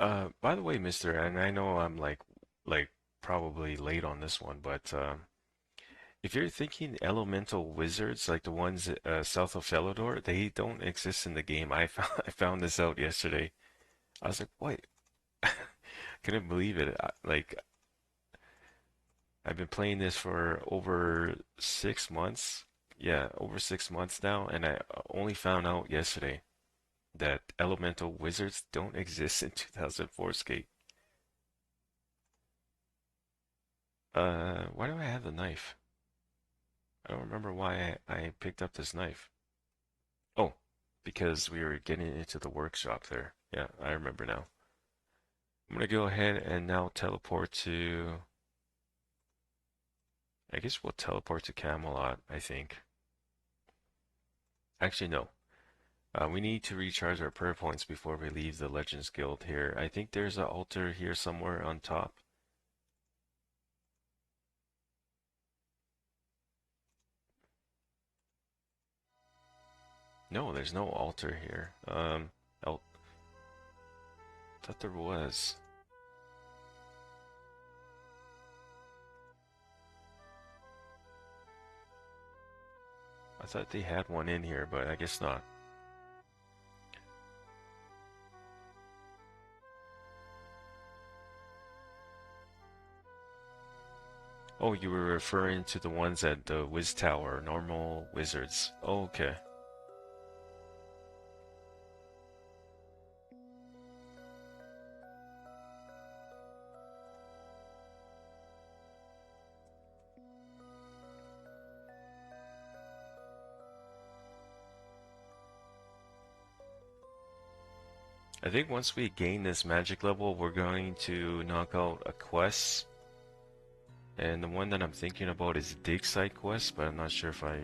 By the way, Mister, and I know I'm like probably late on this one, but if you're thinking elemental wizards like the ones south of Felidor, they don't exist in the game. I found I found this out yesterday. I was like, what? Couldn't believe it. Like I've been playing this for over 6 months. Yeah, over 6 months now, and I only found out yesterday that elemental wizards don't exist in 2004Scape. Why do I have the knife? I don't remember why I picked up this knife. Oh, because we were getting into the workshop there. Yeah, I remember now. I'm gonna go ahead and now teleport to. I guess we'll teleport to Camelot, I think. Actually, no. We need to recharge our prayer points before we leave the Legends Guild here. I think there's an altar here somewhere on top. No, there's no altar here. I thought there was. I thought they had one in here, but I guess not. Oh, you were referring to the ones at the Wiz Tower, normal wizards. Oh, okay. I think once we gain this magic level, we're going to knock out a quest. And the one that I'm thinking about is dig site quest, but I'm not sure if I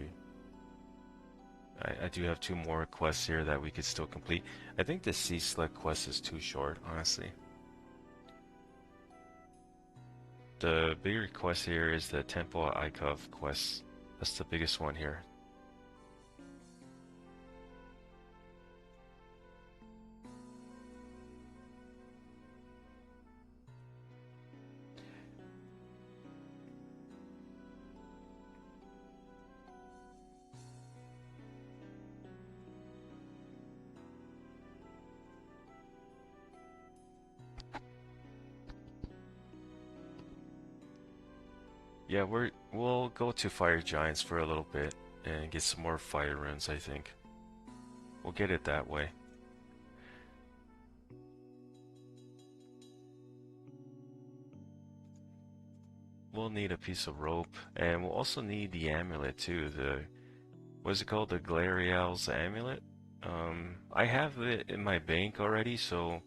do have two more quests here that we could still complete. I think the sea slug quest is too short, honestly. The bigger quest here is the Temple Ikov quest. That's the biggest one here. Yeah, we'll go to Fire Giants for a little bit and get some more fire runes, I think. We'll get it that way. We'll need a piece of rope, and we'll also need the amulet too. What is it called? The Glarial's amulet? I have it in my bank already, so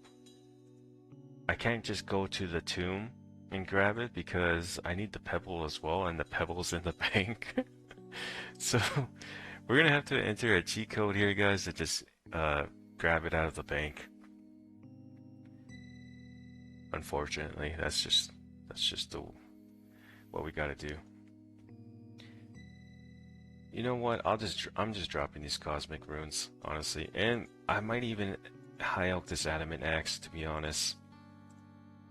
I can't just go to the tomb and grab it because I need the pebble as well, and the pebble's in the bank. So we're gonna have to enter a cheat code here, guys, to just grab it out of the bank. Unfortunately, that's just what we gotta do. You know what? I'm just dropping these cosmic runes, honestly, and I might even high elk this adamant axe, to be honest,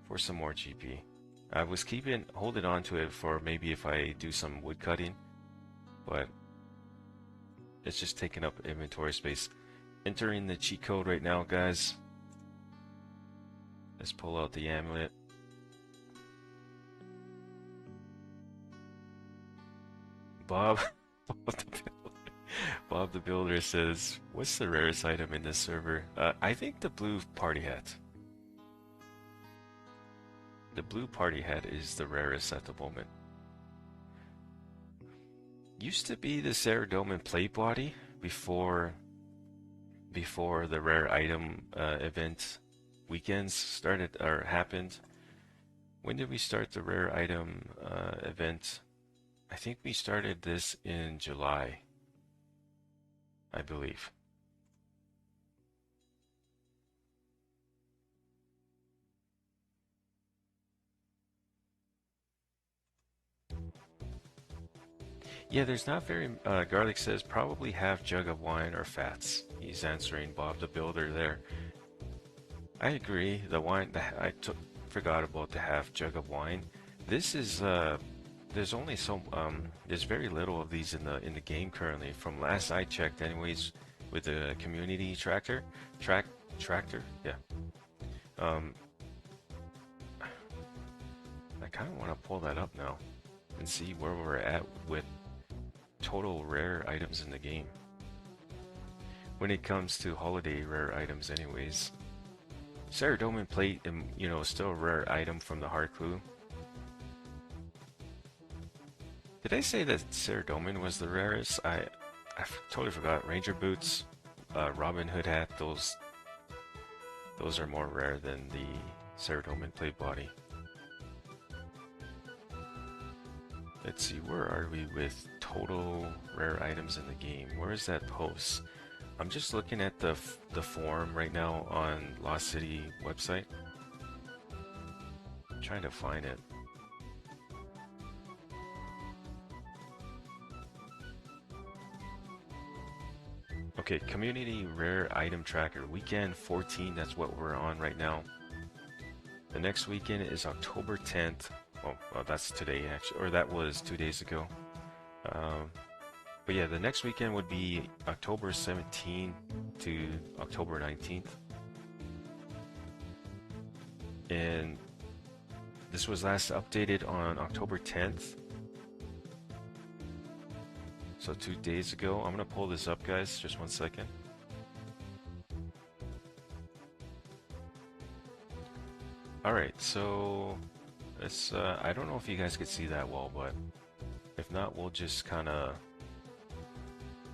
for some more GP. I was holding on to it for maybe if I do some wood cutting, but it's just taking up inventory space. Entering the cheat code right now, guys. Let's pull out the amulet. Bob, Bob the Builder says, "What's the rarest item in this server?" I think the blue party hat. The blue party hat is the rarest at the moment. Used to be the Ceradomin plate body before the rare item event weekends started or happened. When did we start the rare item event? I think we started this in July, I believe. Yeah, there's not very. Garlic says probably half jug of wine or fats. He's answering Bob the Builder there. I agree. The wine, forgot about the half jug of wine. This is there's only there's very little of these in the game currently. From last I checked, anyways, with the community tractor, yeah. Um, I kind of want to pull that up now and see where we're at with total rare items in the game. When it comes to holiday rare items, anyways. Ceradomin plate, you know, still a rare item from the Heart Clue. Did I say that Ceradomin was the rarest? I totally forgot. Ranger boots, Robin Hood hat, those are more rare than the Ceradomin plate body. Let's see, where are we with total rare items in the game? Where is that post? I'm just looking at the forum right now on Lost City website. I'm trying to find it. Okay, community rare item tracker, weekend 14, that's what we're on right now. The next weekend is October 10th. Oh, well, that's today actually, or that was 2 days ago. But yeah, the next weekend would be October 17th to October 19th. And this was last updated on October 10th. So 2 days ago. I'm gonna pull this up, guys, just 1 second. Alright, so let's, I don't know if you guys could see that well, but if not, we'll just kinda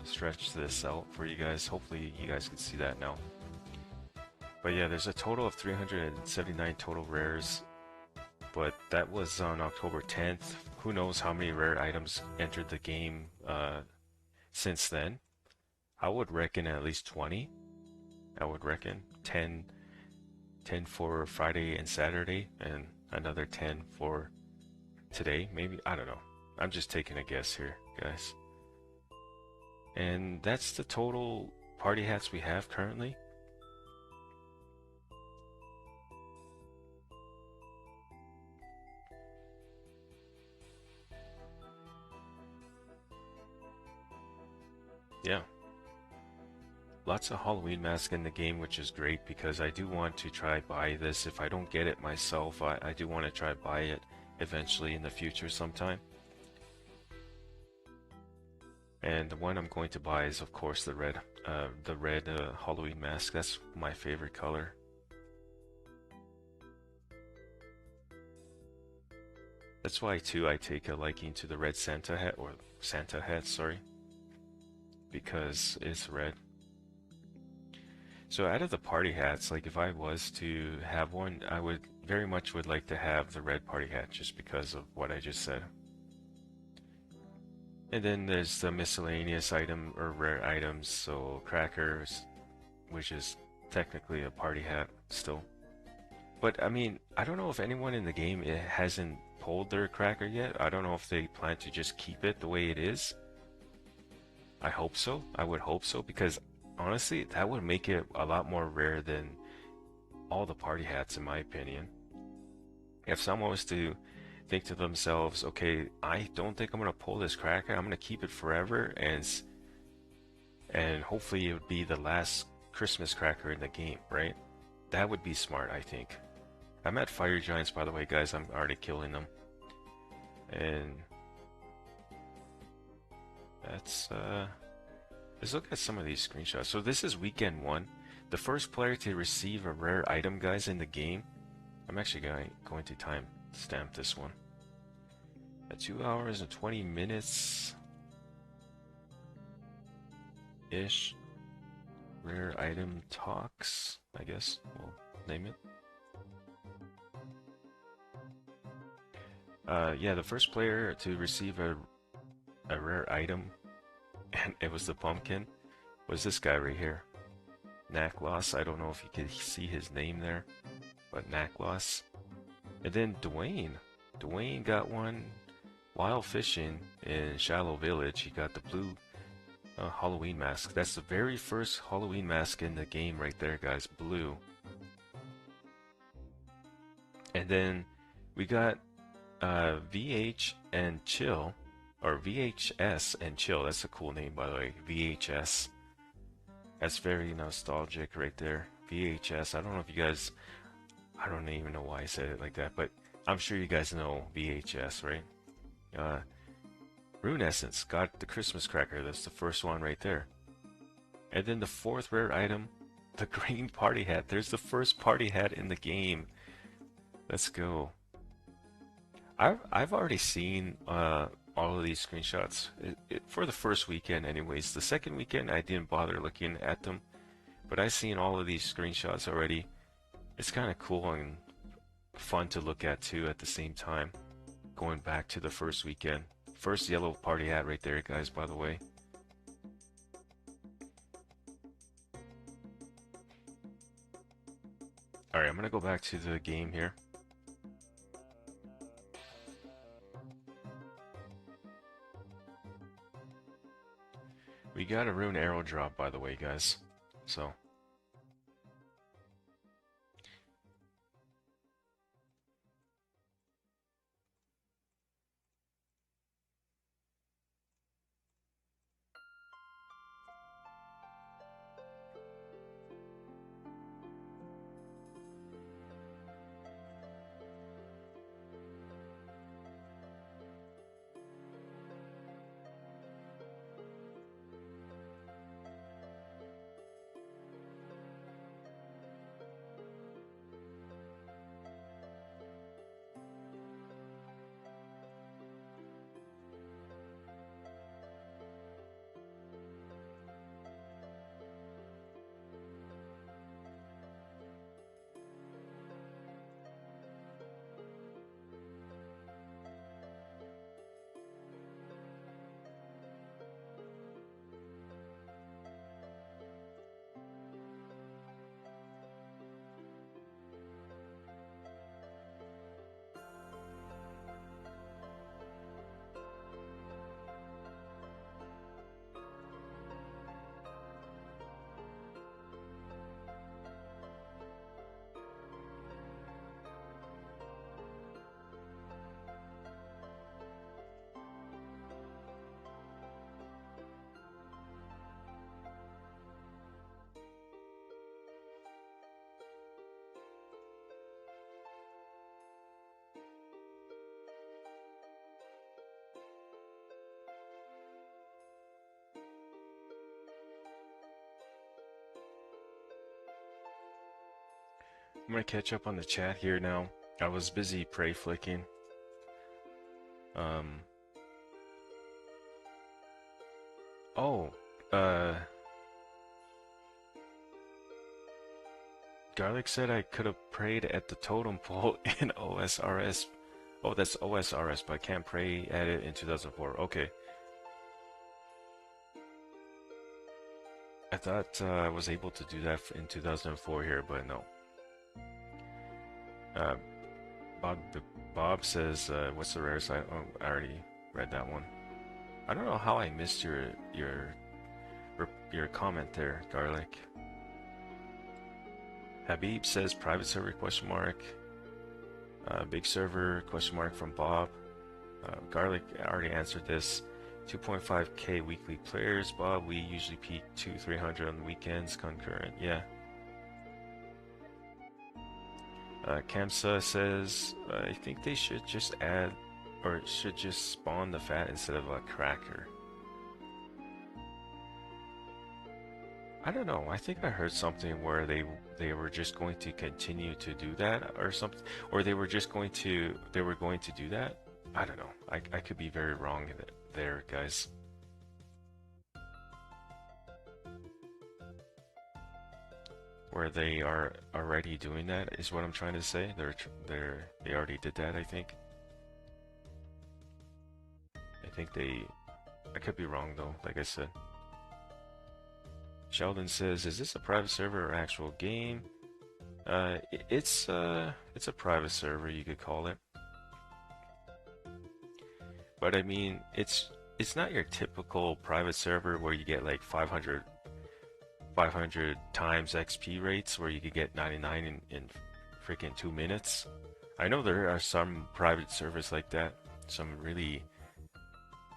stretch this out for you guys. Hopefully you guys can see that now. But yeah, there's a total of 379 total rares, but that was on October 10th. Who knows how many rare items entered the game since then. I would reckon at least 20. I would reckon 10 for Friday and Saturday, and another 10 for today, maybe. I don't know. I'm just taking a guess here, guys. And that's the total party hats we have currently. Yeah. Lots of Halloween masks in the game, which is great because I do want to try buy this. If I don't get it myself, I do want to try buy it eventually in the future sometime. And the one I'm going to buy is, of course, the red Halloween mask. That's my favorite color. That's why, too, I take a liking to the red Santa hat, or Santa hat, sorry, because it's red. So out of the party hats, like if I was to have one, I would very much would like to have the red party hat just because of what I just said. And then there's the miscellaneous item or rare items, so crackers, which is technically a party hat still. But I mean, I don't know if anyone in the game hasn't pulled their cracker yet. I don't know if they plan to just keep it the way it is. I hope so. I would hope so, because honestly, that would make it a lot more rare than all the party hats, in my opinion. If someone was to think to themselves, okay, I don't think I'm gonna pull this cracker, I'm gonna keep it forever, and hopefully it would be the last Christmas cracker in the game, right? That would be smart, I think. I'm at fire giants, by the way, guys. I'm already killing them. And that's let's look at some of these screenshots. So this is weekend 1. The first player to receive a rare item, guys, in the game. I'm actually going to time stamp this one at 2 hours and 20 minutes ish. Rare item talks, I guess we'll name it. Yeah, the first player to receive a rare item, and it was the pumpkin, was this guy right here, Naklos. I don't know if you can see his name there, but Naklos. And then Dwayne got one while fishing in Shallow Village. He got the blue Halloween mask. That's the very first Halloween mask in the game right there, guys. Blue. And then we got VH and Chill, or VHS and Chill. That's a cool name, by the way. VHS. That's very nostalgic right there. VHS. I don't know if you guys, I don't even know why I said it like that, but I'm sure you guys know VHS, right? Uh, Rune Essence. Got the Christmas cracker. That's the first one right there. And then the fourth rare item, the green party hat. There's the first party hat in the game. Let's go. I've already seen all of these screenshots for the first weekend anyways. The second weekend I didn't bother looking at them, but I've seen all of these screenshots already. It's kind of cool and fun to look at too at the same time. Going back to the first weekend. First yellow party hat right there, guys, by the way. Alright, I'm gonna go back to the game here. We got a rune arrow drop, by the way, guys. So I'm gonna catch up on the chat here now. I was busy prey flicking. Um. Oh. Garlic said I could have prayed at the totem pole in OSRS. Oh, that's OSRS, but I can't pray at it in 2004. Okay. I thought I was able to do that in 2004 here, but no. Bob says, what's the rarest item? Oh, I already read that one. I don't know how I missed your comment there, Garlic. Habib says private server question mark. Big server question mark from Bob. Garlic already answered this. 2.5k weekly players, Bob. We usually peak 200-300 on the weekends concurrent. Yeah. Kamsa says, I think they should just add, or should just spawn the phat instead of a cracker. I don't know. I think I heard something where they were just going to continue to do that or something, or they were going to do that. I don't know. I could be very wrong there, guys. Where they are already doing that is what I'm trying to say. They already did that, I think. I could be wrong though, like I said. Sheldon says, is this a private server or actual game? It's a private server, you could call it. But I mean, it's not your typical private server where you get like 500 times XP rates where you could get 99 in freaking 2 minutes. I know there are some private servers like that, some really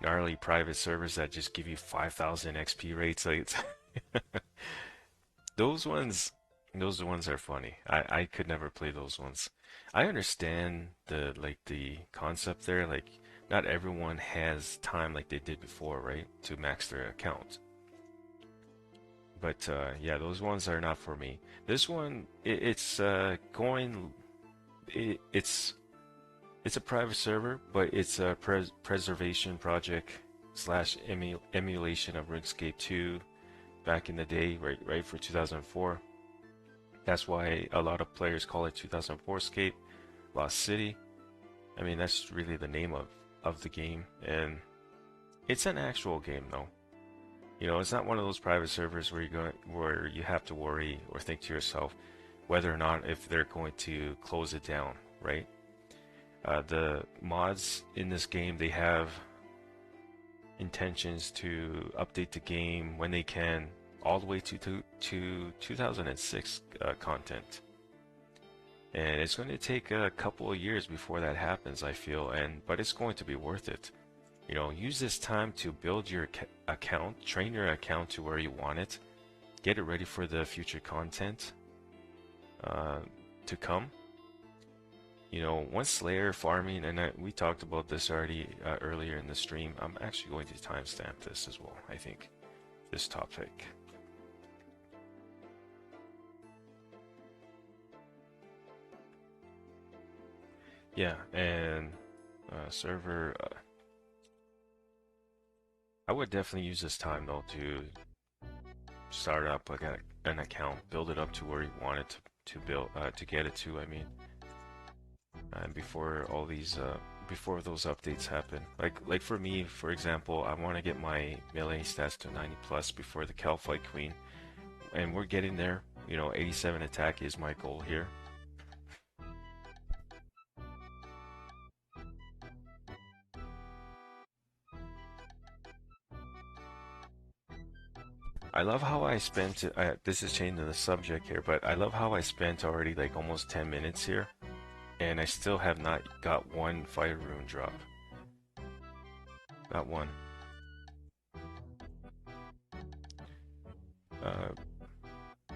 gnarly private servers that just give you 5,000 XP rates. Like those ones, those ones are funny. I could never play those ones. I understand the concept there. Like not everyone has time like they did before, right, to max their account. But yeah, those ones are not for me. This one, it's going. It's a private server, but it's a preservation project slash emulation of RuneScape 2 back in the day, right for 2004. That's why a lot of players call it 2004Scape, Lost City. I mean, that's really the name of the game, and it's an actual game though. You know, it's not one of those private servers where you have to worry or think to yourself whether or not if they're going to close it down, right? The mods in this game, they have intentions to update the game when they can, all the way to 2006 content. And it's going to take a couple of years before that happens, I feel, but it's going to be worth it. You know, use this time to build your account, train your account to where you want it, get it ready for the future content to come. You know, once Slayer farming, and we talked about this already earlier in the stream, I'm actually going to timestamp this as well, I think, this topic. Yeah, and server, I would definitely use this time though to start up like an account, build it up to where you want it to build, to get it to, I mean. And before all these before those updates happen, like for me, for example, I want to get my melee stats to 90 plus before the Calphite Queen, and we're getting there. You know, 87 attack is my goal here. I love how I spent this is changing the subject here, but I love how I spent already like almost 10 minutes here, and I still have not got one fire rune drop. Not one.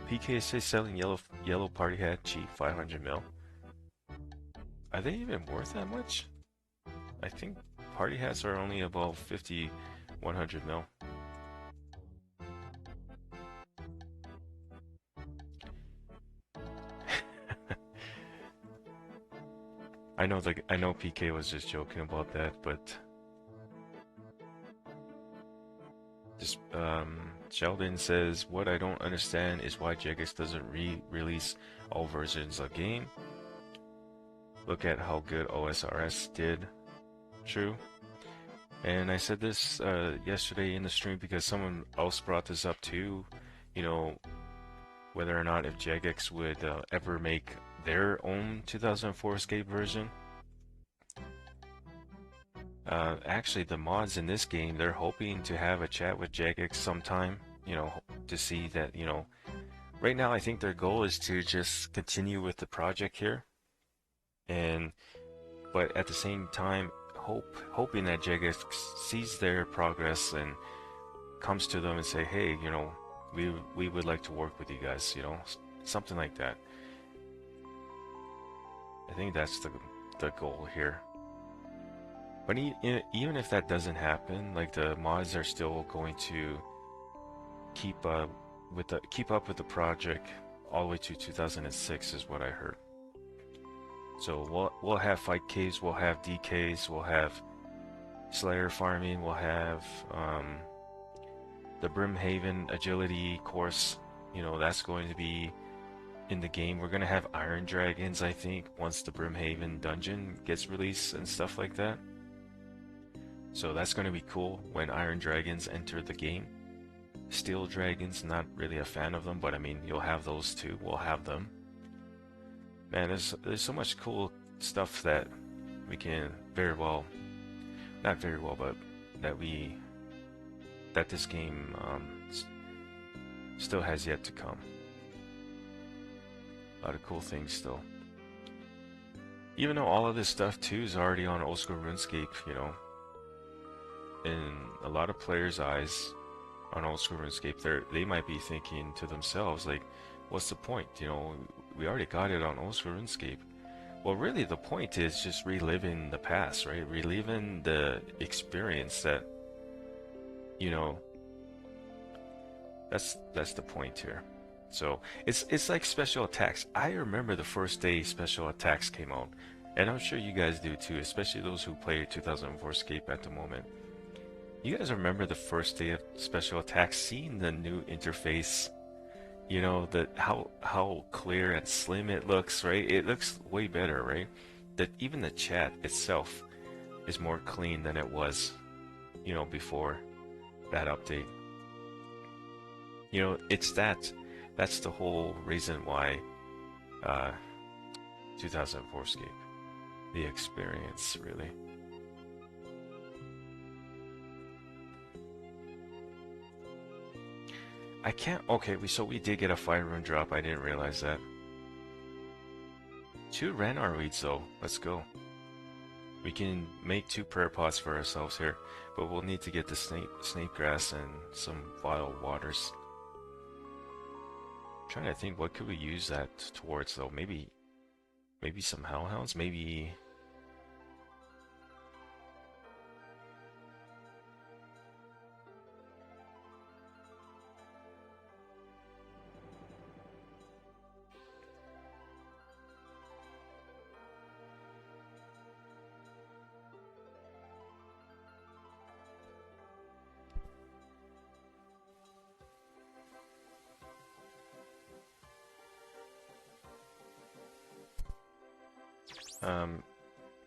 PK says selling yellow party hat cheap, 500 mil. Are they even worth that much? I think party hats are only about 50, 100 mil. I know PK was just joking about that, but just Sheldon says, what I don't understand is why Jagex doesn't release all versions of game. Look at how good OSRS did. True. And I said this yesterday in the stream because someone else brought this up too. You know, whether or not if Jagex would ever make their own 2004Scape version. Actually, the mods in this game, they're hoping to have a chat with Jagex sometime, you know, to see that, you know, right now I think their goal is to just continue with the project here, but at the same time, hoping that Jagex sees their progress and comes to them and say, hey, you know, we would like to work with you guys, you know, something like that. I think that's the goal here. But even if that doesn't happen, like the mods are still going to keep up with the project all the way to 2006 is what I heard. So we'll have fight caves, we'll have DKs, we'll have Slayer farming, we'll have the Brimhaven agility course. You know, that's going to be in the game. We're gonna have Iron Dragons, I think, once the Brimhaven dungeon gets released and stuff like that. So that's going to be cool when Iron Dragons enter the game. Steel Dragons, not really a fan of them, but I mean, you'll have those too. We'll have them. Man, there's so much cool stuff that we can not very well, but that this game still has yet to come. A lot of cool things still. Even though all of this stuff too is already on old school RuneScape, you know, in a lot of players' eyes on old school RuneScape, they might be thinking to themselves like, what's the point? You know, we already got it on old school RuneScape. Well, really, the point is just reliving the past, right? Reliving the experience that, you know, that's the point here. So it's like special attacks. I remember the first day special attacks came out, and I'm sure you guys do too, especially those who play 2004Scape at the moment. You guys remember the first day of special attacks, seeing the new interface, you know, how clear and slim it looks, right? It looks way better, right? That even the chat itself is more clean than it was, you know, before that update. You know, it's that's the whole reason why 2004Scape, the experience, really. I can't. Okay, so we did get a fire rune drop. I didn't realize that. 2 Ranar weeds though. Let's go. We can make 2 prayer pots for ourselves here, but we'll need to get the snake grass and some vile waters. I'm trying to think, what could we use that towards though? Maybe some hellhounds. Maybe.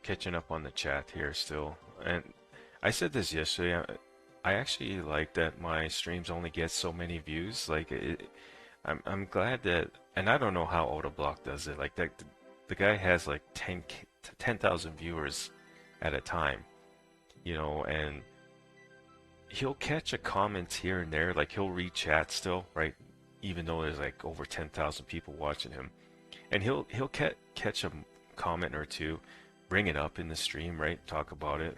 Catching up on the chat here still, and I said this yesterday. I actually like that my streams only get so many views. Like, I'm glad that, and I don't know how Autoblock does it. Like that, the guy has like 10,000 viewers at a time, you know, and he'll catch a comment here and there. Like he'll read chat still, right? Even though there's like over 10,000 people watching him, and he'll catch a comment or two, bring it up in the stream, right? Talk about it.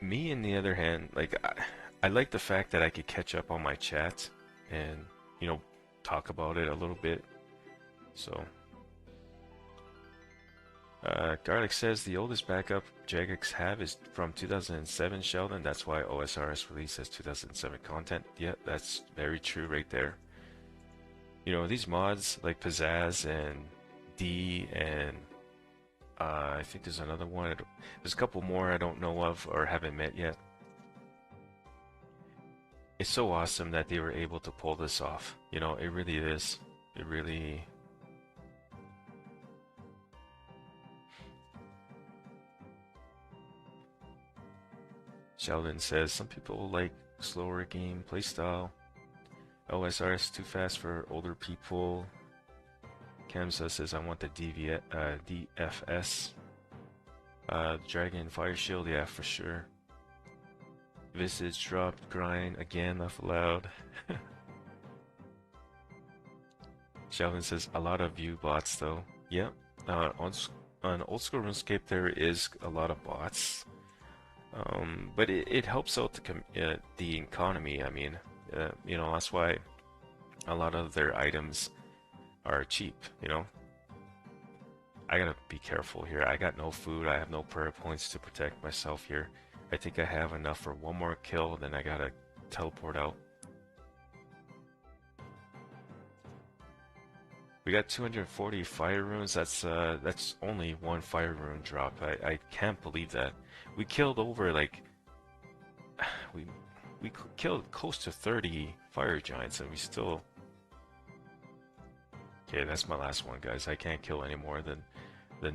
Me, on the other hand, like I like the fact that I could catch up on my chat and, you know, talk about it a little bit. So, Garlic says the oldest backup Jagex have is from 2007, Sheldon. That's why OSRS release has 2007 content. Yeah, that's very true right there. You know, these mods like Pizzazz and D and I think there's another one. There's a couple more I don't know of or haven't met yet. It's so awesome that they were able to pull this off. You know, it really is. It really... Sheldon says, some people like slower game playstyle. OSRS too fast for older people. Kamsa says, I want the DFS. Dragon Fire Shield, yeah, for sure. Visage dropped, grind, again, laugh aloud. Sheldon says, a lot of view bots though. Yep, on old school RuneScape there is a lot of bots. But it helps out the economy, I mean. You know, that's why a lot of their items are cheap, you know. I gotta be careful here. I got no food. I have no prayer points to protect myself here. I think I have enough for one more kill, then I gotta teleport out. We got 240 fire runes. That's only 1 fire rune drop. I can't believe that. We killed over like we killed close to 30 fire giants, and we still... Okay, that's my last one, guys. I can't kill any more than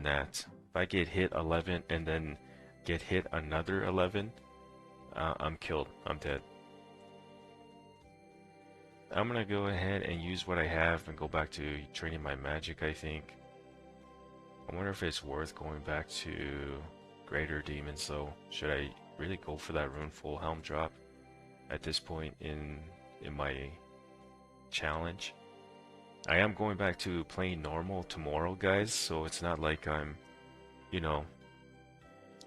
that. If I get hit 11 and then get hit another 11, I'm killed. I'm dead. I'm gonna go ahead and use what I have and go back to training my magic, I think. I wonder if it's worth going back to greater demons though. Should I really go for that rune full helm drop at this point in my challenge? I am going back to playing normal tomorrow, guys, so it's not like I'm, you know,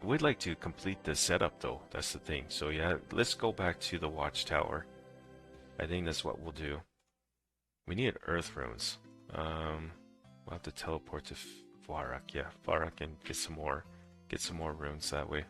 we'd like to complete the setup though, that's the thing. So yeah, let's go back to the watchtower. I think that's what we'll do. We need earth runes. We'll have to teleport to Farak. Yeah, Farak and get some more runes that way.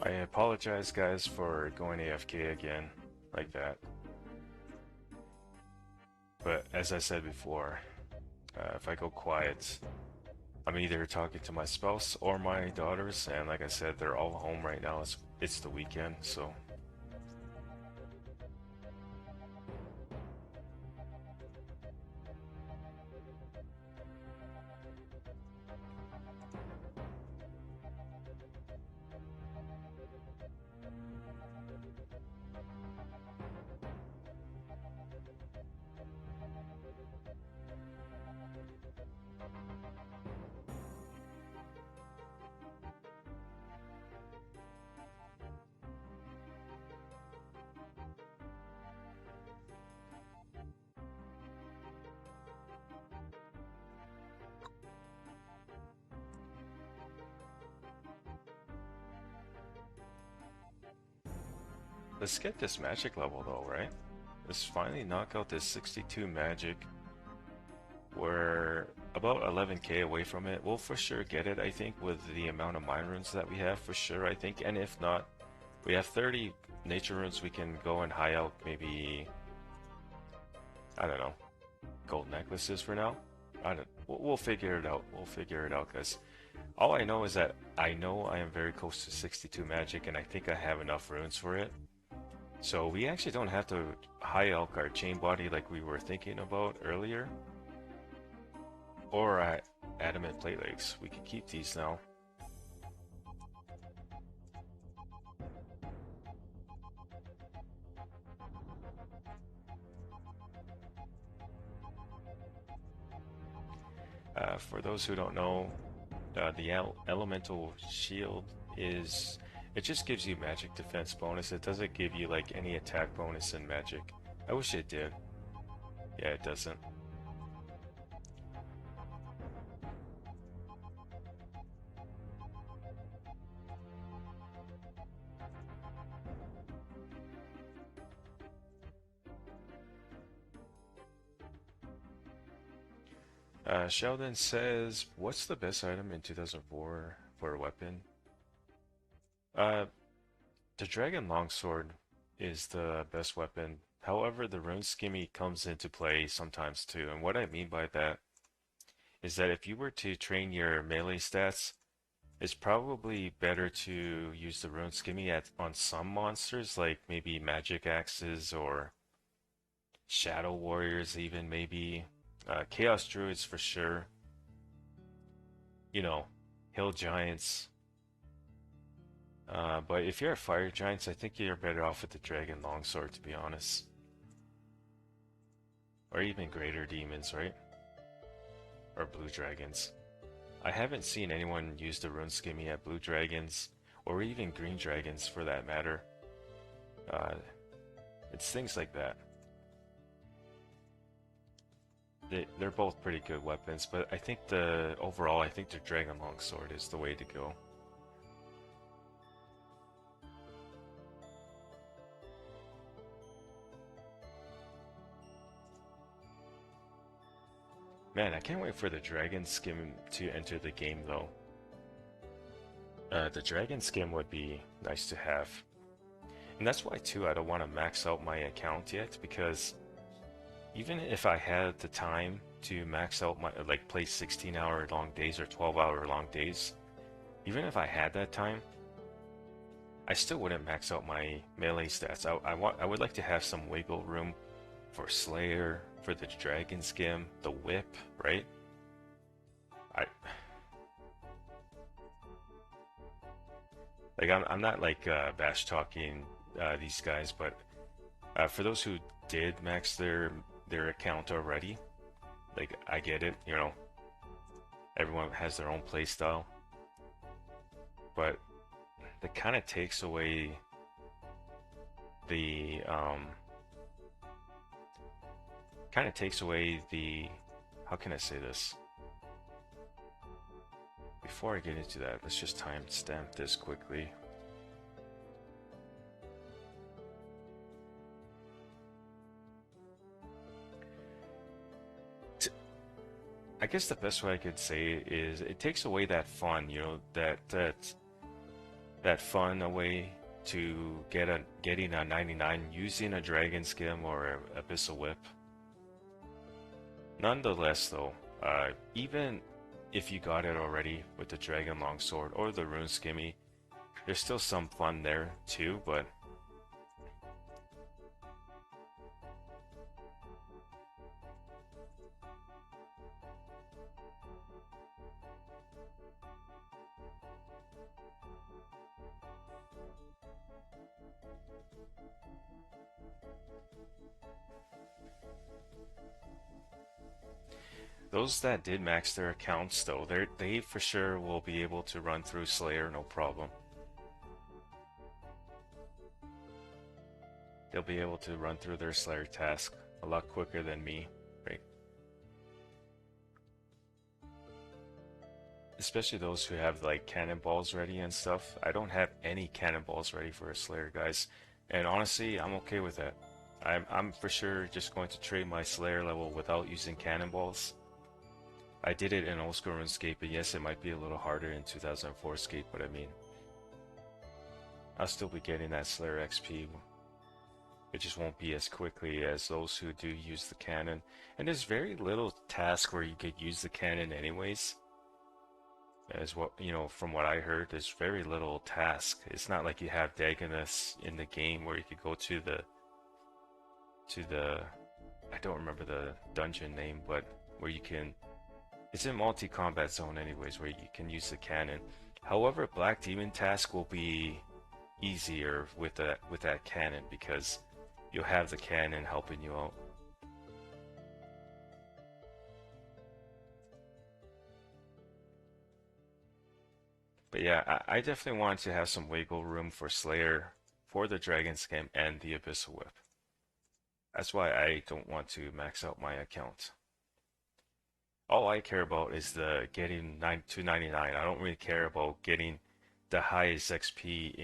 I apologize, guys, for going AFK again like that. But as I said before, if I go quiet, I'm either talking to my spouse or my daughters, and like I said, they're all home right now. It's the weekend, so. Let's get this magic level though, right? Let's finally knock out this 62 magic. We're about 11k away from it. We'll for sure get it, I think, with the amount of mine runes that we have, for sure, I think. And if not, we have 30 nature runes. We can go and high out maybe, I don't know, gold necklaces for now. We'll figure it out. We'll figure it out, guys. All I know is that I know I am very close to 62 magic, and I think I have enough runes for it. So we actually don't have to high elk our chain body like we were thinking about earlier. Or adamant platelegs. We can keep these now. For those who don't know, the elemental shield is, it just gives you magic defense bonus. It doesn't give you like any attack bonus in magic. I wish it did. Yeah, it doesn't. Sheldon says, what's the best item in 2004 for a weapon? The dragon longsword is the best weapon. However, the rune scimmy comes into play sometimes too. And what I mean by that is that if you were to train your melee stats, it's probably better to use the rune scimmy on some monsters, like maybe magic axes or shadow warriors, even maybe. Chaos druids for sure. You know, hill giants. But if you're a fire giants, I think you're better off with the dragon longsword, to be honest. Or even greater demons, right? Or blue dragons. I haven't seen anyone use the rune scimmy at blue dragons, or even green dragons for that matter. It's things like that. They're both pretty good weapons, but I think overall, I think the dragon longsword is the way to go. Man, I can't wait for the dragon skin to enter the game though. The dragon skin would be nice to have. And that's why too I don't want to max out my account yet, because even if I had the time to max out my, like, play 16-hour long days or 12-hour long days, even if I had that time, I still wouldn't max out my melee stats. I would like to have some wiggle room for Slayer, for the dragon skim, the whip, right? I'm not like bash talking these guys, but for those who did max their account already, like, I get it, you know, everyone has their own play style, but that kind of takes away the how can I say this? Before I get into that, let's just timestamp this quickly. I guess the best way I could say is it takes away that fun, you know, that that fun away to getting a 99 using a dragon skim or a abyssal whip. Nonetheless, though, even if you got it already with the dragon longsword or the rune skimmy, there's still some fun there too, but those that did max their accounts, though, they for sure will be able to run through Slayer no problem. They'll be able to run through their Slayer task a lot quicker than me, right? Especially those who have like cannonballs ready and stuff. I don't have any cannonballs ready for a Slayer, guys. And honestly, I'm okay with that. I'm for sure just going to trade my Slayer level without using cannonballs. I did it in old school RuneScape, but yes, it might be a little harder in 2004Scape, but I mean, I'll still be getting that Slayer XP. It just won't be as quickly as those who do use the cannon. And there's very little task where you could use the cannon anyways. As what, you know, from what I heard, there's very little task. It's not like you have Dagonus in the game where you could go to the I don't remember the dungeon name, but where you can, it's in multi-combat zone anyways, where you can use the cannon. However, Black Demon task will be easier with that cannon because you'll have the cannon helping you out. But yeah, I definitely want to have some wiggle room for Slayer, for the Dragon Skim, and the Abyssal Whip. That's why I don't want to max out my account. All I care about is the getting 299. I don't really care about getting the highest XP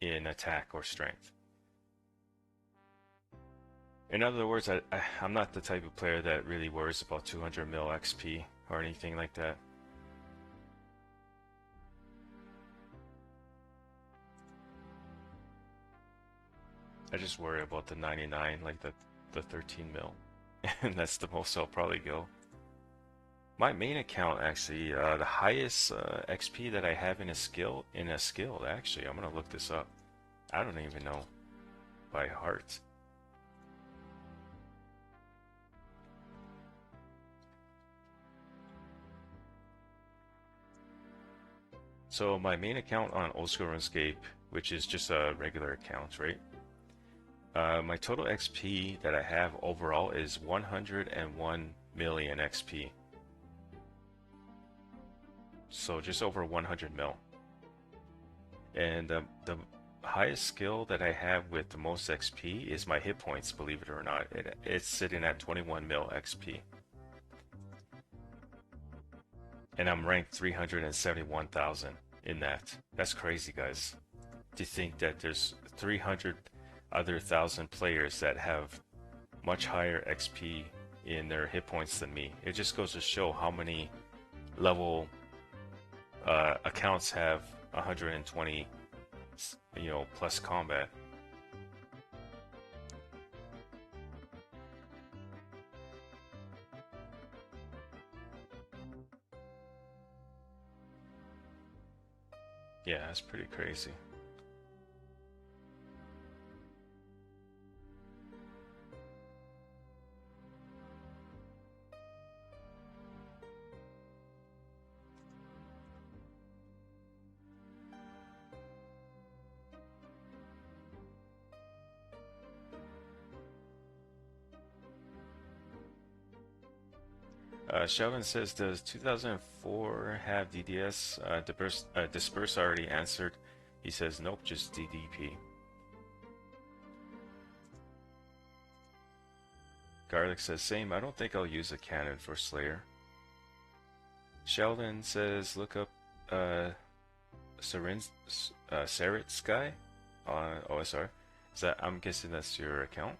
in attack or strength. In other words, I'm not the type of player that really worries about 200 mil XP or anything like that. I just worry about the 99, like the 13 mil. And that's the most I'll probably go. My main account, actually, the highest XP that I have in a skill, actually, I'm gonna look this up. I don't even know by heart. So my main account on Old School RuneScape, which is just a regular account, right? My total XP that I have overall is 101 million XP. So just over 100 mil. And the highest skill that I have with the most XP is my hit points, believe it or not. It's sitting at 21 mil XP. And I'm ranked 371,000 in that. That's crazy, guys. To think that there's 300 other thousand players that have much higher XP in their hit points than me. It just goes to show how many level accounts have 120, you know, plus combat. Yeah, that's pretty crazy. Sheldon says, does 2004 have DDS? Disperse already answered. He says, nope, just DDP. Garlic says, same. I don't think I'll use a cannon for Slayer. Sheldon says, look up Sarit Sky on OSR. Is that, I'm guessing that's your account?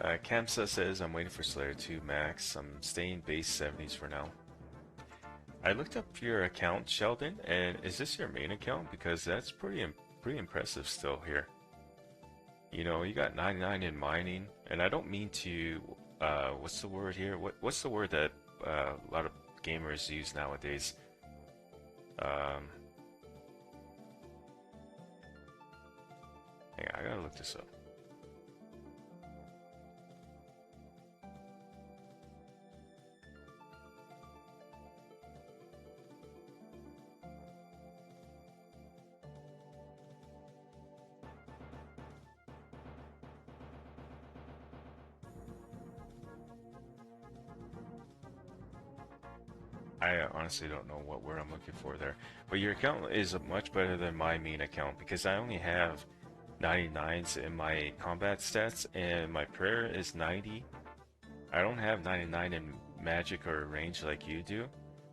Kamsa says, I'm waiting for Slayer 2 max. I'm staying base 70s for now. I looked up your account, Sheldon, and is this your main account? Because that's pretty impressive still here. You know, you got 99 in mining, and I don't mean to, what's the word here? What's the word that a lot of gamers use nowadays? Hang on, I gotta look this up. I honestly don't know what word I'm looking for there. But your account is much better than my main account because I only have 99s in my combat stats and my prayer is 90. I don't have 99 in magic or range like you do,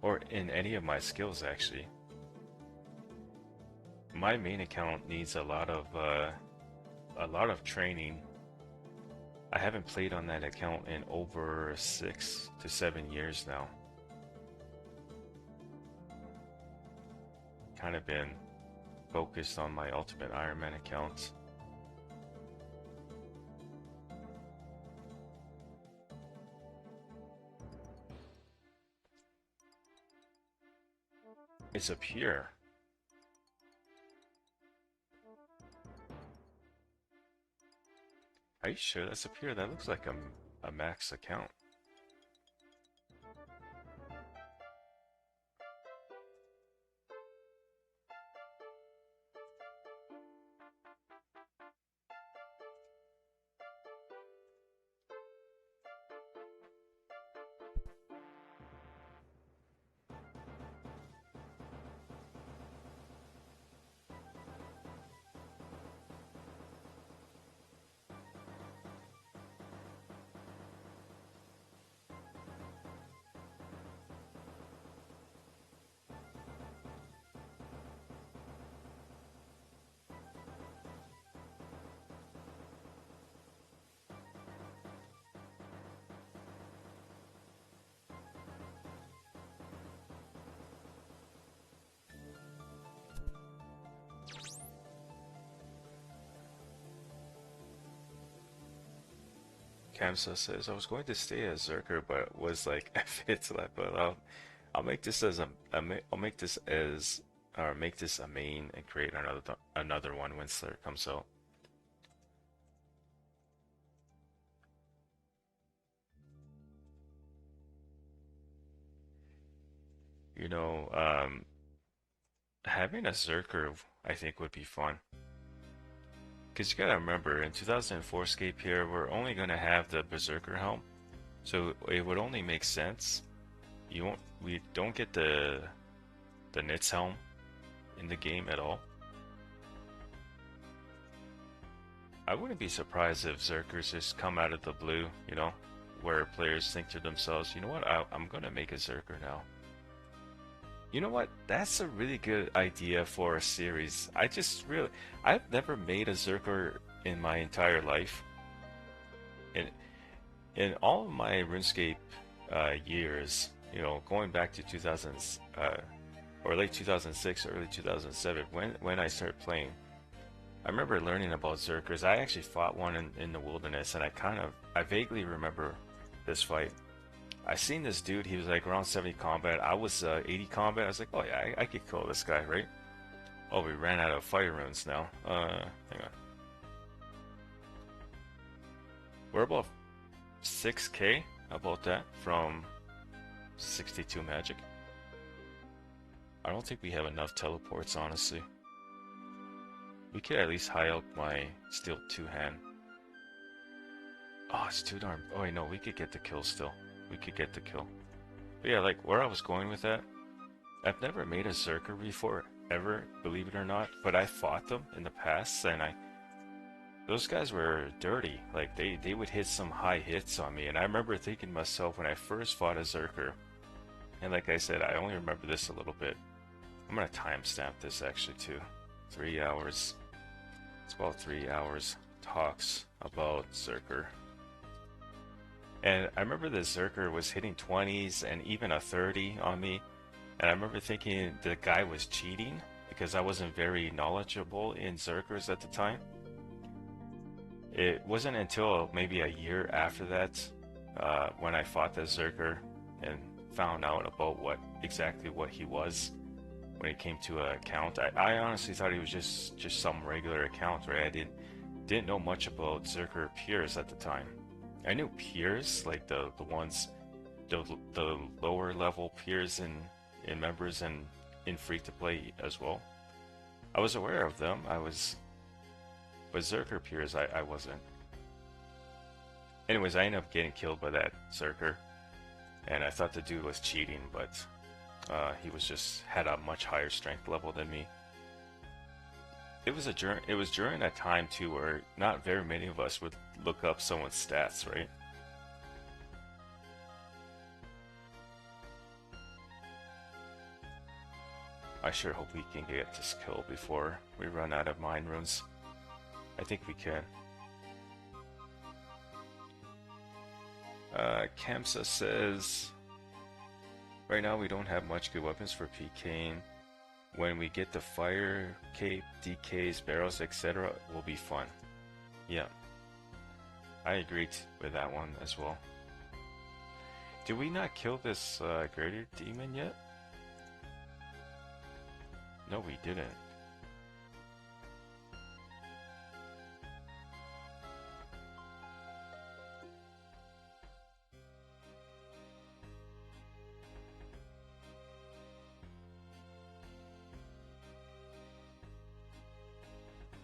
or in any of my skills actually. My main account needs a lot of training. I haven't played on that account in over 6 to 7 years now. Kind of been focused on my Ultimate Iron Man account. It's up here. Are you sure that's up here? That looks like a max account. Kamsa says, I was going to stay as Zerker, but was like, F it, but I'll make this as I'll make this as, or make this a main and create another one when Slayer comes out. You know, having a Zerker, I think, would be fun. Because you gotta remember, in 2004Scape here, we're only gonna have the Berserker helm, so it would only make sense. We don't get the Nitz helm in the game at all. I wouldn't be surprised if Zerkers just come out of the blue, you know, where players think to themselves, you know what, I'm gonna make a Zerker now. You know what? That's a really good idea for a series. I've never made a Zerker in my entire life. In all of my RuneScape years, you know, going back to 2000 or late 2006, early 2007, when I started playing, I remember learning about Zerkers. I actually fought one in the wilderness, and I vaguely remember this fight. I seen this dude, he was like around 70 combat, I was 80 combat, I was like, oh yeah, I could kill this guy, right? Oh, we ran out of fire runes now. Hang on. We're about 6k, how about that, from 62 magic. I don't think we have enough teleports, honestly. We could at least high out my steel 2-hand. Oh, it's too darn. Oh, wait, no, we could get the kill still. We could get the kill. But yeah, like where I was going with that, I've never made a Zerker before, ever, believe it or not, but I fought them in the past, and those guys were dirty. Like they would hit some high hits on me, and I remember thinking to myself when I first fought a Zerker, and like I said, I only remember this a little bit. I'm gonna timestamp this actually too. 3 hours. It's about 3 hours talks about Zerker. And I remember the zerker was hitting 20s and even a 30 on me. And I remember thinking the guy was cheating because I wasn't very knowledgeable in zerkers at the time. It wasn't until maybe a year after that when I fought the zerker and found out about exactly what he was when it came to a account. I honestly thought he was just some regular account, right? I didn't know much about zerker peers at the time. I knew peers like the ones the lower level peers in members and in free to play as well. I was aware of them. But zerker peers I wasn't. Anyways, I ended up getting killed by that zerker, and I thought the dude was cheating, but he was just had a much higher strength level than me. It was during that time too where not very many of us would look up someone's stats, right? I sure hope we can get this kill before we run out of mine runes. I think we can. Kamsa says, right now we don't have much good weapons for PKing. When we get the fire, cape, DKs, barrels, etc., it will be fun. Yeah, I agreed with that one as well. Did we not kill this greater demon yet? No, we didn't.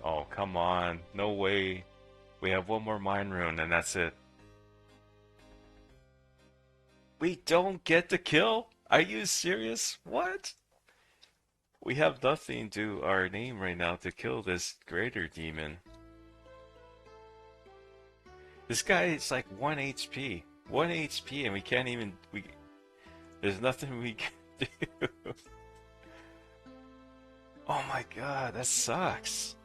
Oh, come on. No way. We have one more mine rune and that's it. We don't get the kill? Are you serious? What? We have nothing to our name right now to kill this greater demon. This guy is like 1 HP. 1 HP and we can't even... There's nothing we can do. Oh my god, that sucks.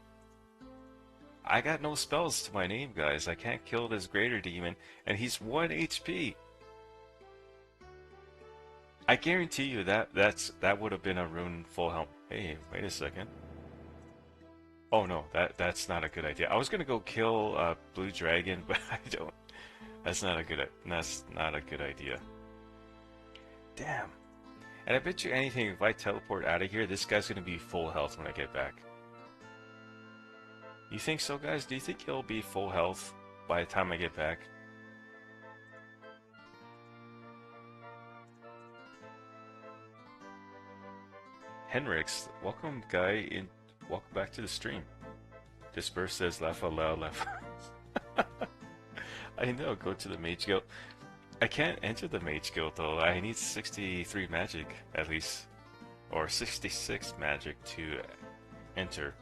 I got no spells to my name, guys. I can't kill this greater demon, and he's 1 HP. I guarantee you that would have been a rune full helm. Hey, wait a second. Oh no, that's not a good idea. I was gonna go kill blue dragon, but I don't. That's not a good idea. Damn. And I bet you anything, if I teleport out of here, this guy's gonna be full health when I get back. You think so, guys? Do you think he'll be full health by the time I get back? Henrix, welcome, guy. Welcome back to the stream. Dispursed says, laugh out loud, laugh. I know. Go to the mage guild. I can't enter the mage guild though. I need 63 magic at least, or 66 magic to enter.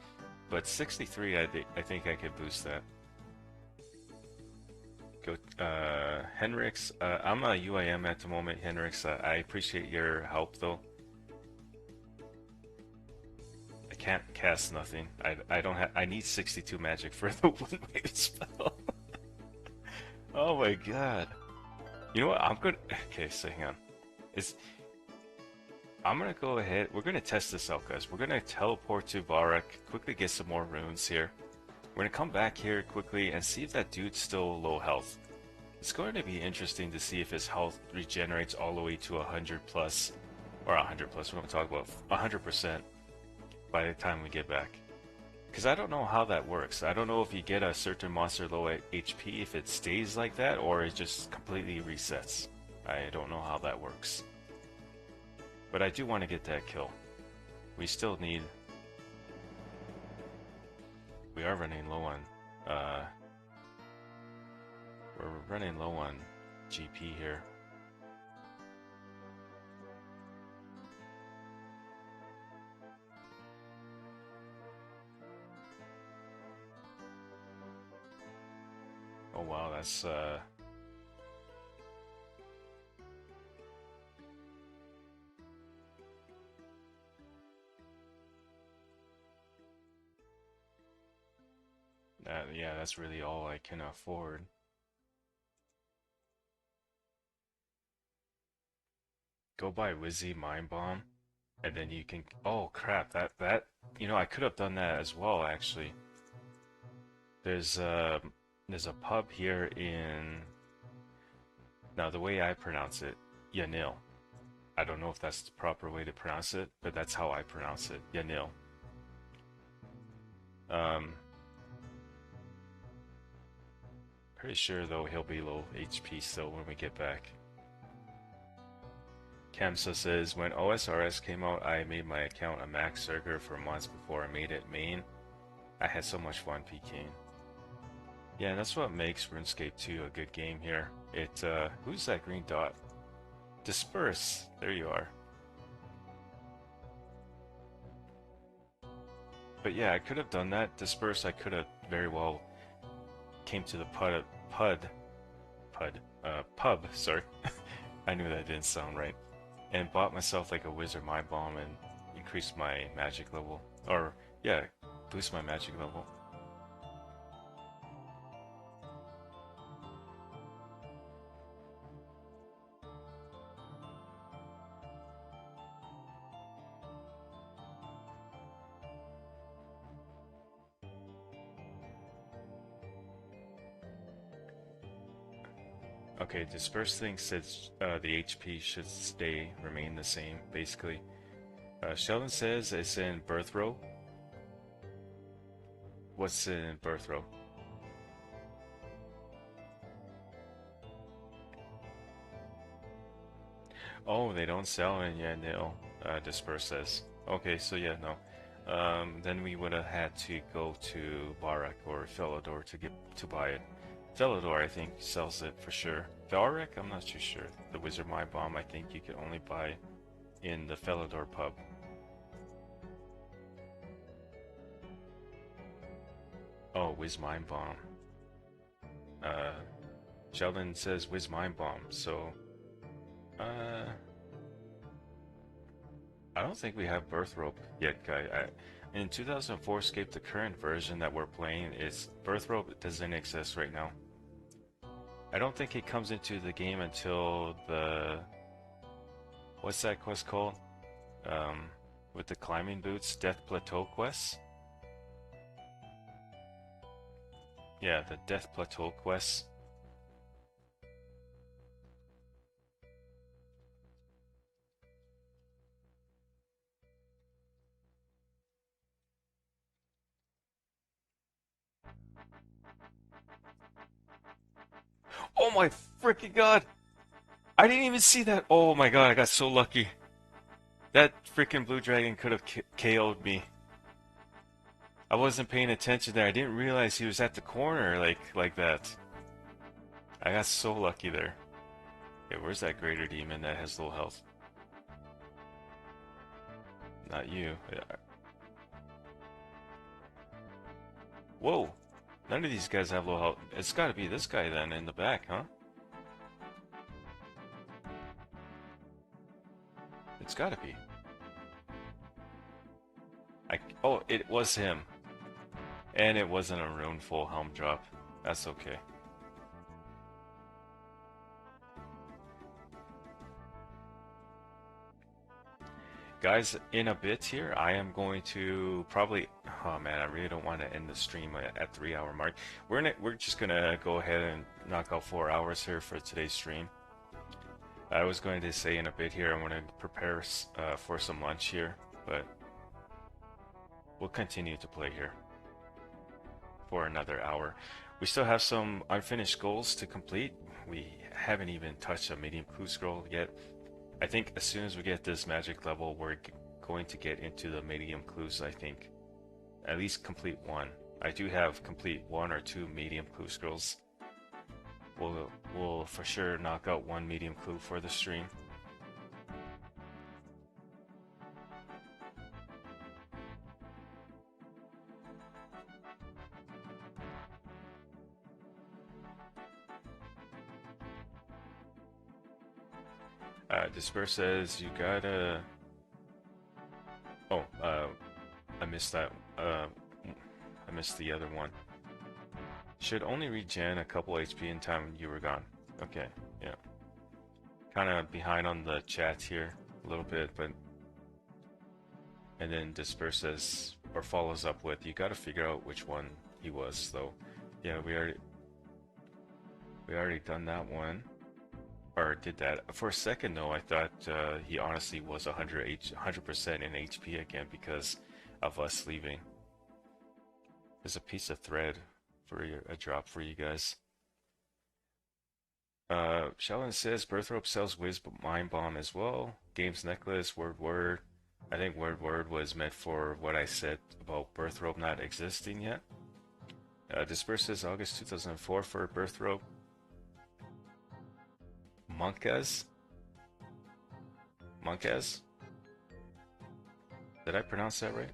But 63, I think I could boost that. Go, Henrix. I'm a UIM at the moment, Henrix. I appreciate your help though. I can't cast nothing. I don't have. I need 62 magic for the one wave spell. Oh my god. You know what? I'm good. Okay, so hang on. I'm gonna go ahead. We're gonna test this out, guys. We're gonna teleport to Varrock, quickly get some more runes here. We're gonna come back here quickly and see if that dude's still low health. It's going to be interesting to see if his health regenerates all the way to 100 plus, or 100 plus. We're gonna talk about 100% by the time we get back. Because I don't know how that works. I don't know if you get a certain monster low at HP, if it stays like that, or it just completely resets. I don't know how that works. But I do want to get that kill. We still need... We are running low on... We're running low on GP here. Oh wow, that's yeah, that's really all I can afford. Go buy Wizzy Mind Bomb, and then you can. Oh crap! You know, I could have done that as well. Actually, there's a there's a pub here in. Now the way I pronounce it, Yanil. I don't know if that's the proper way to pronounce it, but that's how I pronounce it, Yanil. Um, Pretty sure though he'll be low HP still when we get back. Kamsa says, when OSRS came out, I made my account a max zerker for months before I made it main. I had so much fun PKing. Yeah, and that's what makes RuneScape 2 a good game here. Who's that green dot? Disperse. There you are. But yeah, I could have done that. Disperse, I could have very well came to the pub, sorry. I knew that didn't sound right. And bought myself like a wizard mind bomb and increased my magic level. Or, yeah, boost my magic level. Okay, disperse thing says the HP should remain the same, basically. Sheldon says it's in birth row. What's in birth row? Oh, they don't sell it yet, no. Disperse says. Okay, so yeah, no. Then we would have had to go to Barak or Felidor to buy it. Felidor, I think, sells it for sure. Barak, I'm not too sure. The Wizard Mind Bomb, I think you could only buy in the Felidor pub. Oh, Wiz Mind Bomb. Sheldon says Wiz Mind Bomb, so I don't think we have Birth Rope yet, guy. In 2004Scape, the current version that we're playing is Birth Rope doesn't exist right now. I don't think it comes into the game until the what's that quest called? With the climbing boots, Death Plateau quest. Yeah, the Death Plateau quest. Oh my freaking god! I didn't even see that. Oh my god, I got so lucky. That freaking blue dragon could have KO'd me. I wasn't paying attention there. I didn't realize he was at the corner like that. I got so lucky there. Okay, where's that greater demon that has low health? Not you. Whoa! None of these guys have low health. It's gotta be this guy then in the back, huh? It's gotta be. Oh, it was him. And it wasn't a rune full helm drop. That's okay. Guys, in a bit here, I am going to probably. Oh man, I really don't want to end the stream at 3 hour mark. We're just gonna go ahead and knock out 4 hours here for today's stream. I was going to say in a bit here, I want to prepare for some lunch here, but we'll continue to play here for another hour. We still have some unfinished goals to complete. We haven't even touched a medium clue scroll yet. I think as soon as we get this magic level, we're going to get into the medium clues, I think. At least complete one. I do have complete 1 or 2 medium clue scrolls. We'll for sure knock out 1 medium clue for the stream. Disperse says you gotta. Oh, I missed that. I missed the other one. Should only regen a couple HP in time you were gone. Okay, yeah. kind of behind on the chat here a little bit, but and then disperses or follows up with, you got to figure out which one he was though. Yeah, we already done that one, or did that. For a second though, I thought he honestly was 100% in HP again because of us leaving. There's a piece of thread for a drop for you guys. Sheldon says Birthrope sells Wiz Mind Bomb as well. Games Necklace, word. I think word was meant for what I said about Birthrope not existing yet. Disperses August 2004 for Birthrope. Monkaz? Did I pronounce that right?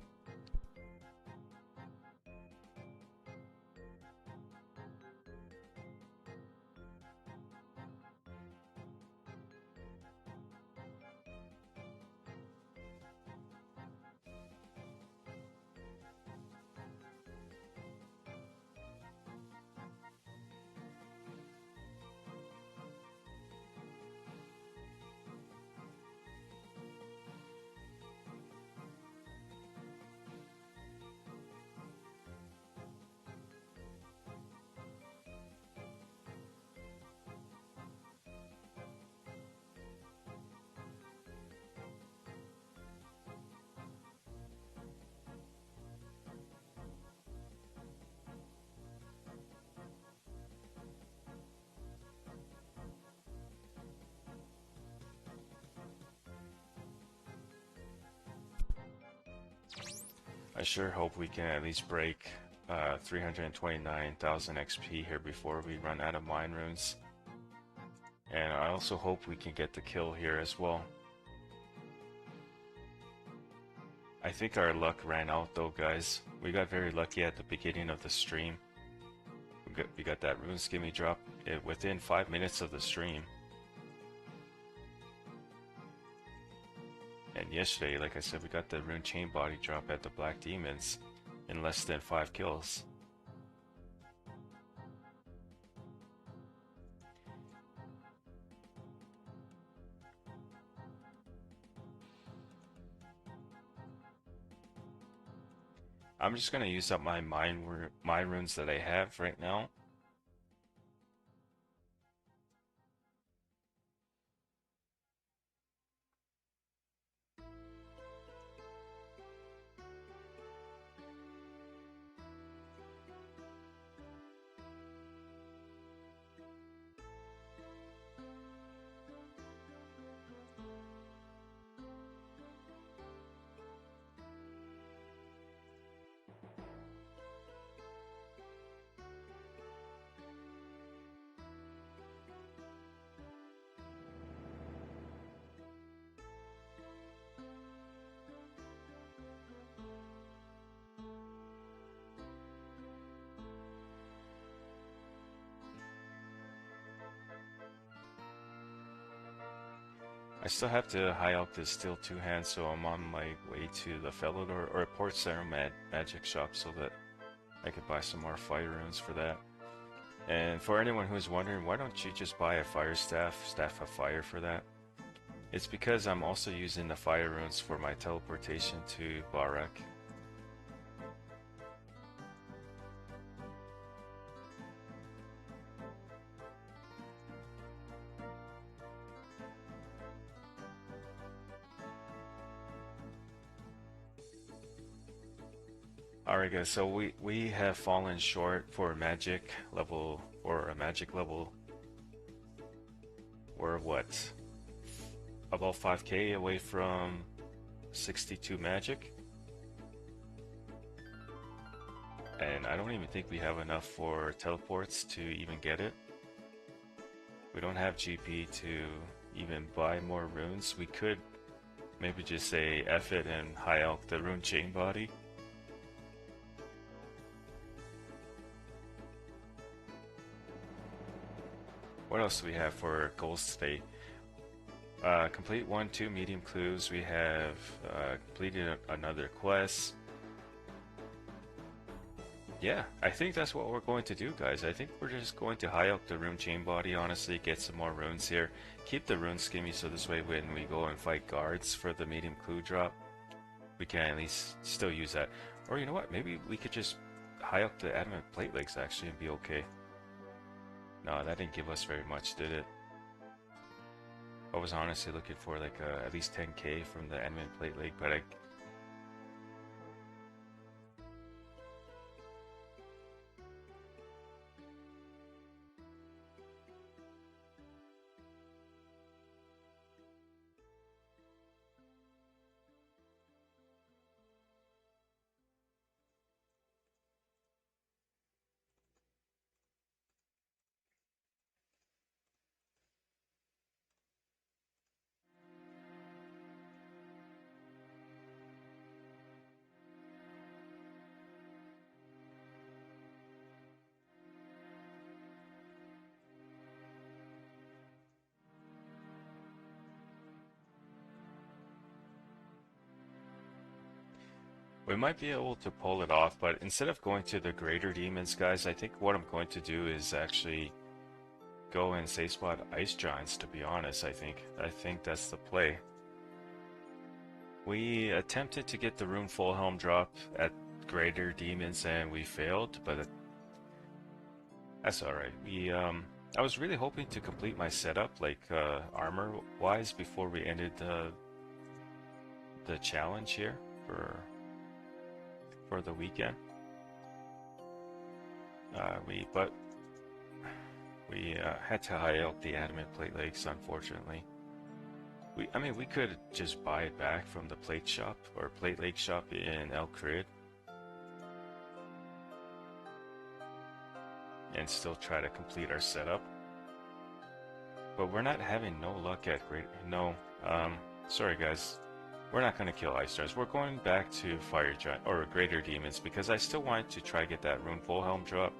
I sure hope we can at least break 329,000 XP here before we run out of mine runes. And I also hope we can get the kill here as well. I think our luck ran out though, guys. We got very lucky at the beginning of the stream. We got that rune scimmy drop within 5 minutes of the stream. And yesterday, like I said, we got the rune chain body drop at the Black Demons in less than 5 kills. I'm just gonna use up my mine runes that I have right now. I still have to high up this steel two-hand, so I'm on my way to the Felidor or Port Sarum magic shop so that I could buy some more fire runes for that. And for anyone who's wondering, why don't you just buy a fire staff of fire for that? It's because I'm also using the fire runes for my teleportation to Barak. Alright guys, so we have fallen short for a magic level, we're what? About 5k away from 62 magic. And I don't even think we have enough for teleports to even get it. We don't have GP to even buy more runes. We could maybe just say F it and high out the rune chain body. What else do we have for goals today? Complete 1-2 medium clues. We have completed another quest. Yeah, I think that's what we're going to do, guys. I think we're just going to high up the rune chain body, honestly, get some more runes here. Keep the rune skimmy so this way when we go and fight guards for the medium clue drop, we can at least still use that. Or you know what, maybe we could just high up the adamant platelegs actually and be okay. No, that didn't give us very much, did it? I was honestly looking for like at least 10k from the adamant plateleg, but we might be able to pull it off. But instead of going to the greater demons, guys, I think what I'm going to do is actually go and safe spot ice giants, to be honest. I think that's the play. We attempted to get the rune full helm drop at greater demons and we failed, but that's alright. I was really hoping to complete my setup, like armor wise, before we ended the challenge here for the weekend. We had to high out the adamant platelegs, unfortunately. I mean, we could just buy it back from the plate shop or plateleg shop in El Creed and still try to complete our setup. But we're not having no luck at sorry guys. We're not going to kill ice stars. We're going back to fire giant or greater demons because I still want to try get that rune full helm drop.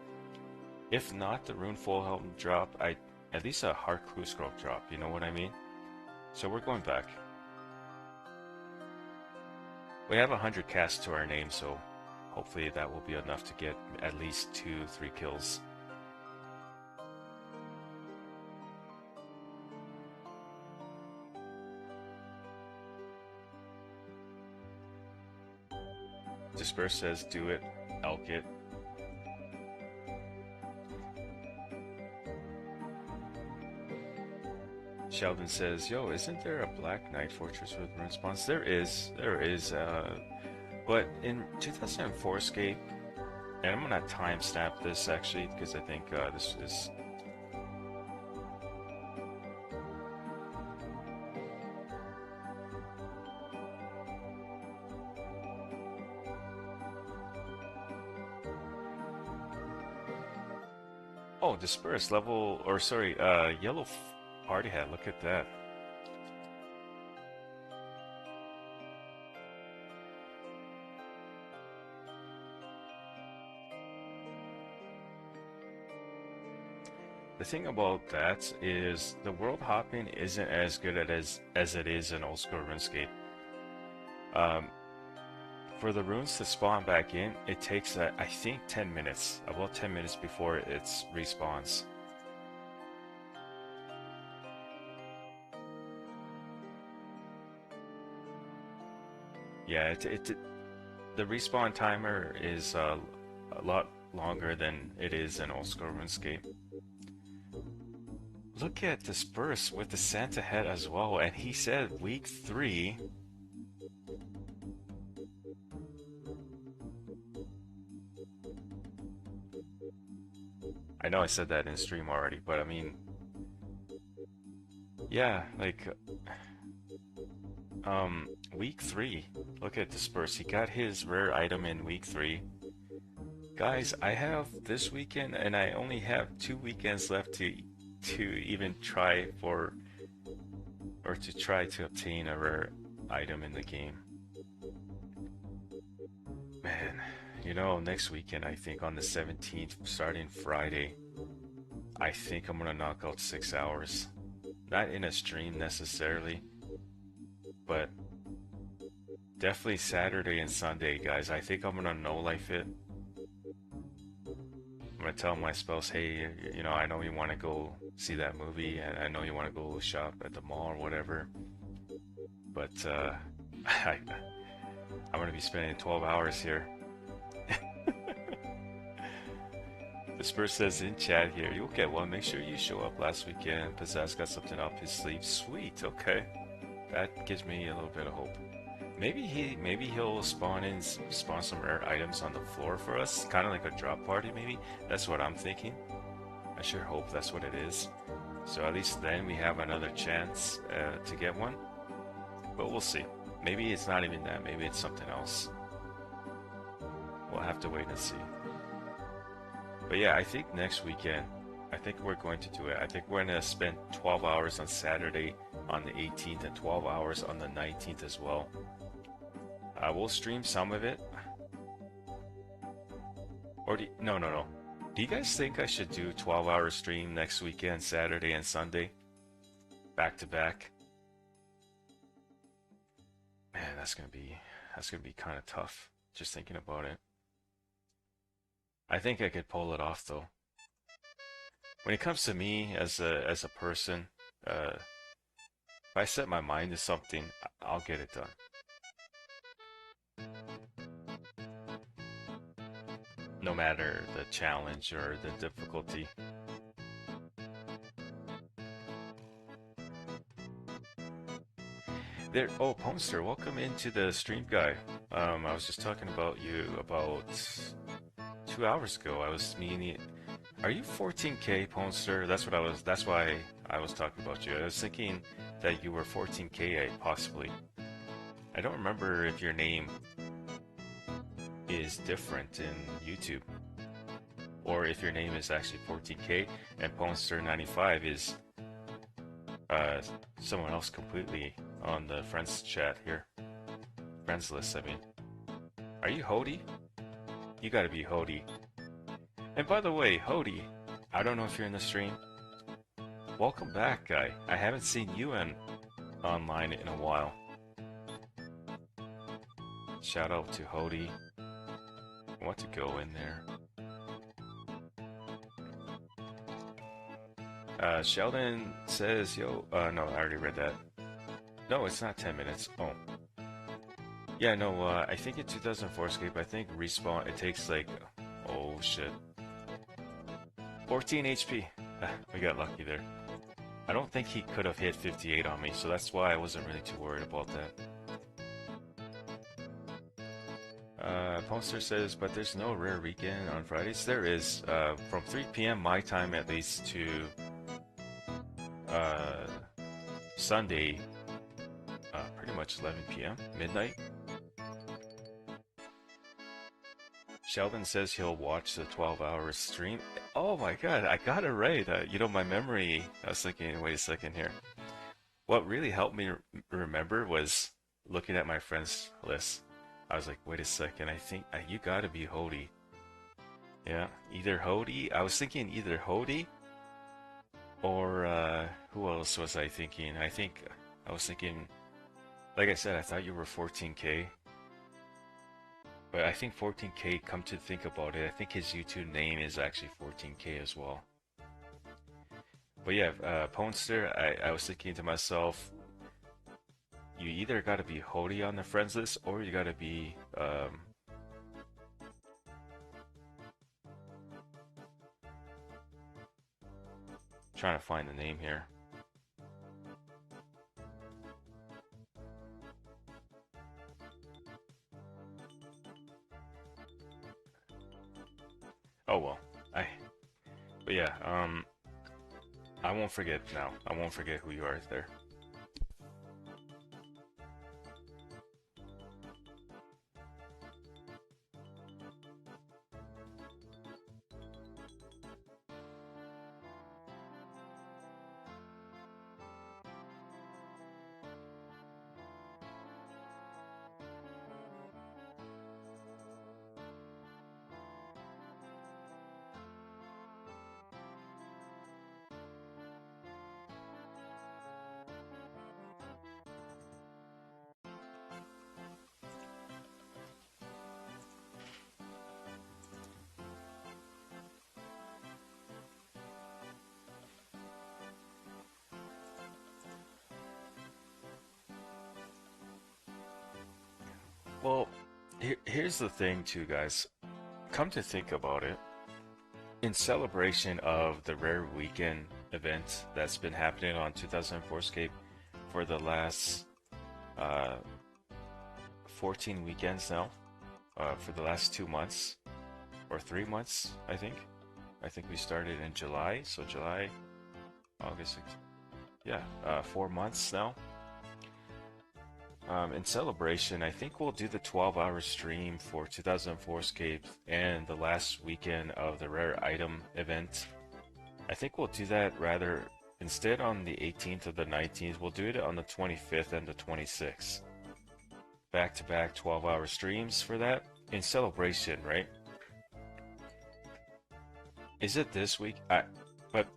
If not the rune full helm drop, at least a heart clue scroll drop, you know what I mean? So we're going back. We have 100 casts to our name, so hopefully that will be enough to get at least 2-3 kills. Dispursed says, do it, elk it. Sheldon says, yo, isn't there a Black Knight Fortress with rune spawns? There is, but in 2004Scape, and I'm gonna timestamp this actually, because I think this is... Oh, dispersed level, or sorry, yellow party hat, look at that. The thing about that is the world hopping isn't as good as it is in old school RuneScape. For the runes to spawn back in, it takes I think 10 minutes, about 10 minutes before it respawns. Yeah, the respawn timer is a lot longer than it is in old school RuneScape. Look at Disperse with the Santa head as well, and he said week 3. I know I said that in stream already, but I mean, yeah, like, week 3. Look at Disperse. He got his rare item in week 3. Guys, I have this weekend, and I only have 2 weekends left to even try for, or to try to obtain a rare item in the game. Man, you know, next weekend, I think on the 17th, starting Friday, I think I'm gonna knock out 6 hours. Not in a stream necessarily, but definitely Saturday and Sunday, guys. I think I'm gonna no life it. I'm gonna tell my spouse, hey, you know, I know you want to go see that movie, and I know you want to go shop at the mall or whatever, but I'm gonna be spending 12 hours here. Dispursed says in chat here, you'll get one. Make sure you show up last weekend. Pizzazz got something up his sleeve. Sweet, okay. That gives me a little bit of hope. Maybe he'll spawn some rare items on the floor for us, kind of like a drop party. Maybe that's what I'm thinking. I sure hope that's what it is. So at least then we have another chance to get one. But we'll see. Maybe it's not even that. Maybe it's something else. We'll have to wait and see. But yeah, I think next weekend, I think we're going to do it. I think we're going to spend 12 hours on Saturday on the 18th and 12 hours on the 19th as well. We'll stream some of it. Or no. Do you guys think I should do 12-hour stream next weekend, Saturday and Sunday? Back to back? Man, that's gonna be kind of tough, just thinking about it. I think I could pull it off though. When it comes to me as a person, if I set my mind to something, I'll get it done. No matter the challenge or the difficulty. There, oh, Pomster, welcome into the stream, guy. I was just talking about you about 2 hours ago. I was meaning, are you 14K, Pomster? That's why I was talking about you. I was thinking that you were 14K, possibly. I don't remember if your name is different in YouTube, or if your name is actually 14K and Pomster95 is someone else completely on the friends chat here. Friends list, I mean. Are you Hody? You gotta be Hody. And by the way, Hody, I don't know if you're in the stream. Welcome back, guy. I haven't seen you online in a while. Shout out to Hody. I want to go in there. Sheldon says, yo, no, I already read that. No, it's not 10 minutes. Oh. Yeah, no, I think in 2004Scape, I think respawn, it takes like, oh shit. 14 HP. We got lucky there. I don't think he could have hit 58 on me, so that's why I wasn't really too worried about that. Poster says, but there's no rare weekend on Fridays. There is, from 3 p.m. my time at least to Sunday, pretty much 11 p.m. midnight. Sheldon says he'll watch the 12-hour stream. Oh my god, I got it right. You know, my memory, I was thinking, wait a second here. What really helped me remember was looking at my friends list. I was like, wait a second, I think you gotta be Hody. Yeah, either Hody. I was thinking either Hody or who else was I thinking? I was thinking, like I said, I thought you were 14K. But I think 14K, come to think about it, I think his YouTube name is actually 14K as well. But yeah, Ponster, I was thinking to myself, you either gotta be Hody on the friends list, or you gotta be, trying to find the name here. Oh well, but yeah, I won't forget now. I won't forget who you are there. Here's the thing too, guys. Come to think about it, in celebration of the Rare Weekend event that's been happening on 2004Scape for the last uh, 14 weekends now, for the last 2 months or 3 months, I think. I think we started in July, so July, August, yeah, 4 months now. In celebration, I think we'll do the 12-hour stream for 2004Scape and the last weekend of the rare item event. I think we'll do that rather instead on the 18th or the 19th. We'll do it on the 25th and the 26th. Back-to-back 12-hour streams for that in celebration, right? Is it this week? But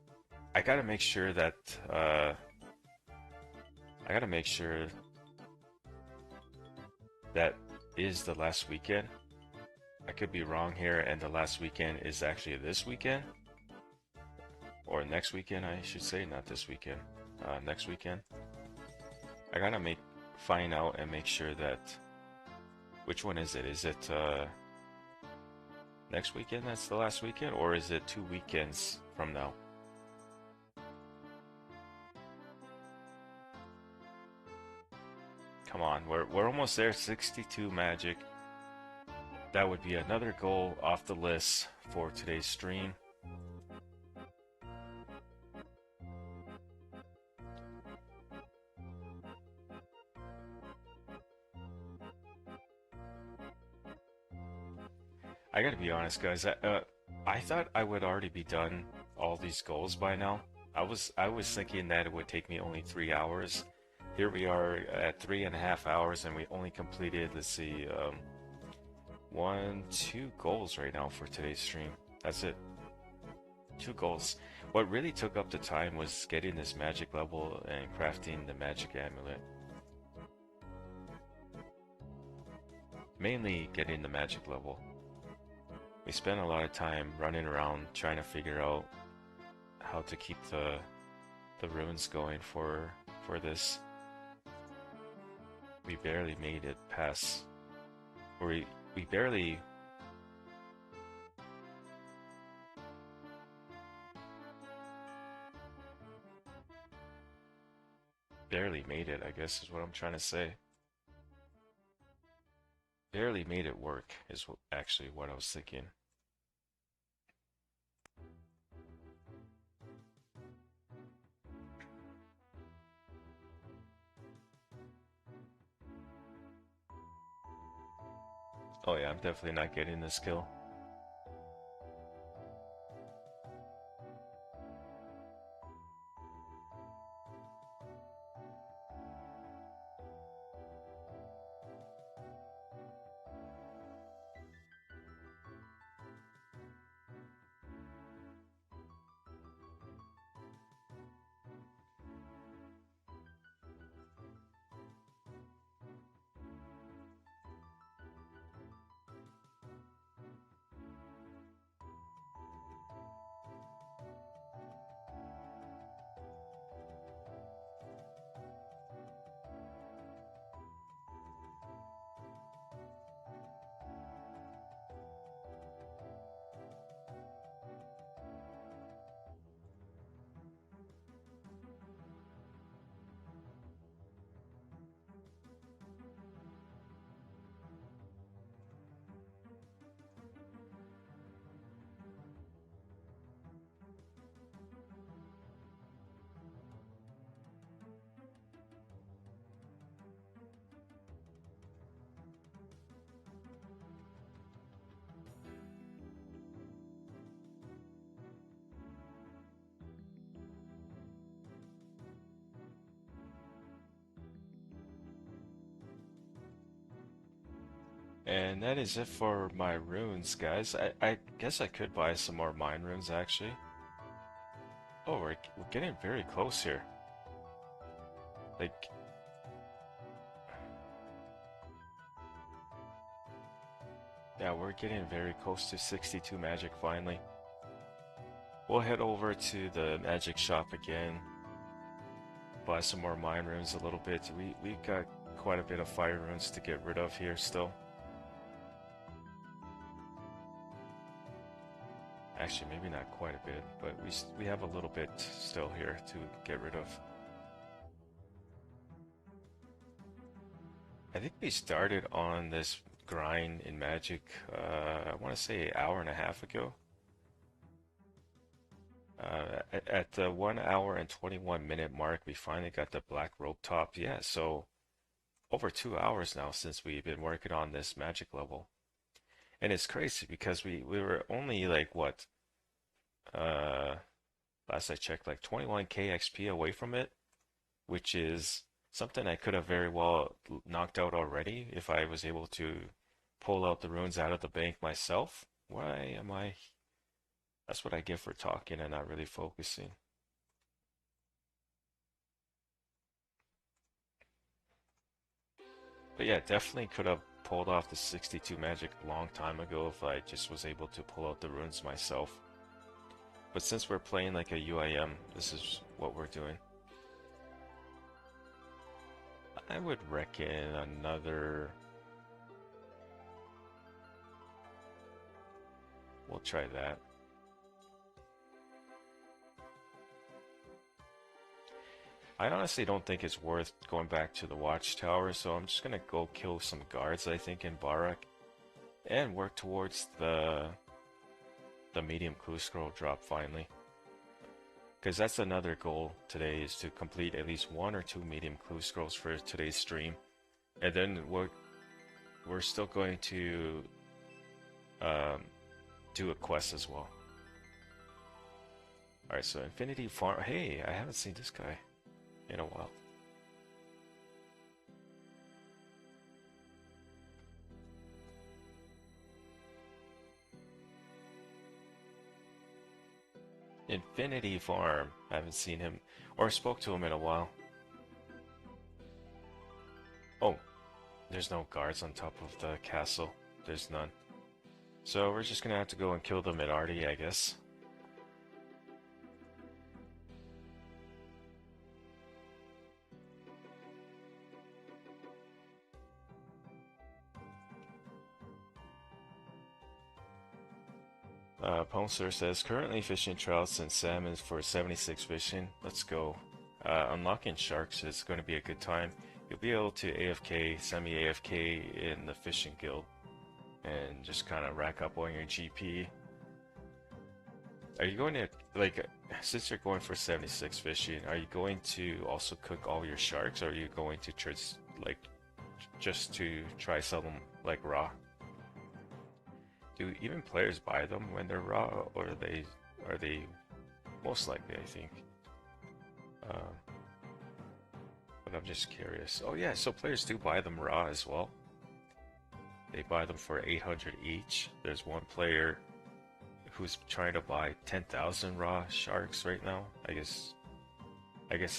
I gotta make sure that that is the last weekend. I could be wrong here, and the last weekend is actually this weekend. Or next weekend, I should say, not this weekend. Next weekend. I gotta find out and make sure that... Which one is it? Is it next weekend that's the last weekend? Or is it 2 weekends from now? Come on, we're almost there. 62 magic. That would be another goal off the list for today's stream. I gotta be honest, guys. I thought I would already be done all these goals by now. I was thinking that it would take me only 3 hours. Here we are at 3.5 hours, and we only completed, let's see, 2 goals right now for today's stream. That's it. 2 goals. What really took up the time was getting this magic level and crafting the magic amulet. Mainly getting the magic level. We spent a lot of time running around trying to figure out how to keep the runes going for this. We barely made it past, or we barely made it, I guess is what I'm trying to say. Barely made it work is actually what I was thinking. Oh yeah, I'm definitely not getting this kill. And that is it for my runes, guys. I guess I could buy some more mine runes, actually. Oh, we're getting very close here. Like... Yeah, we're getting very close to 62 magic finally. We'll head over to the magic shop again. Buy some more mine runes a little bit. We've got quite a bit of fire runes to get rid of here still. Actually, maybe not quite a bit, but we have a little bit still here to get rid of. I think we started on this grind in Magic, I want to say an hour and a half ago. At the 1 hour and 21-minute mark, we finally got the black robe top. Yeah, so over 2 hours now since we've been working on this magic level. And it's crazy because we were only like what, uh, last I checked, like 21k XP away from it, which is something I could have very well knocked out already if I was able to pull out the runes out of the bank myself. Why am I? That's what I get for talking and not really focusing. But yeah, definitely could have pulled off the 62 magic a long time ago if I just was able to pull out the runes myself. But since we're playing like a UIM, this is what we're doing. I would reckon another... We'll try that. I honestly don't think it's worth going back to the watchtower, so I'm just gonna go kill some guards, I think, in Barak, and work towards the medium clue scroll drop finally. Because that's another goal today, is to complete at least 1 or 2 medium clue scrolls for today's stream. And then we're still going to do a quest as well. Alright, so Infinity Farm. Hey, I haven't seen this guy in a while. Infinity Farm. I haven't seen him or spoke to him in a while. Oh, there's no guards on top of the castle. There's none. So we're just gonna have to go and kill them at Ardy, I guess. Poncer says, currently fishing trouts and salmon for 76 fishing. Let's go. Unlocking sharks is going to be a good time. You'll be able to AFK, semi-AFK in the fishing guild and just kind of rack up on your GP. Are you going to, like, since you're going for 76 fishing, are you going to also cook all your sharks, or are you going to just to try sell them like raw? Do even players buy them when they're raw, or are they most likely, I think. But I'm just curious. Oh yeah, so players do buy them raw as well. They buy them for 800 each. There's one player who's trying to buy 10,000 raw sharks right now. I guess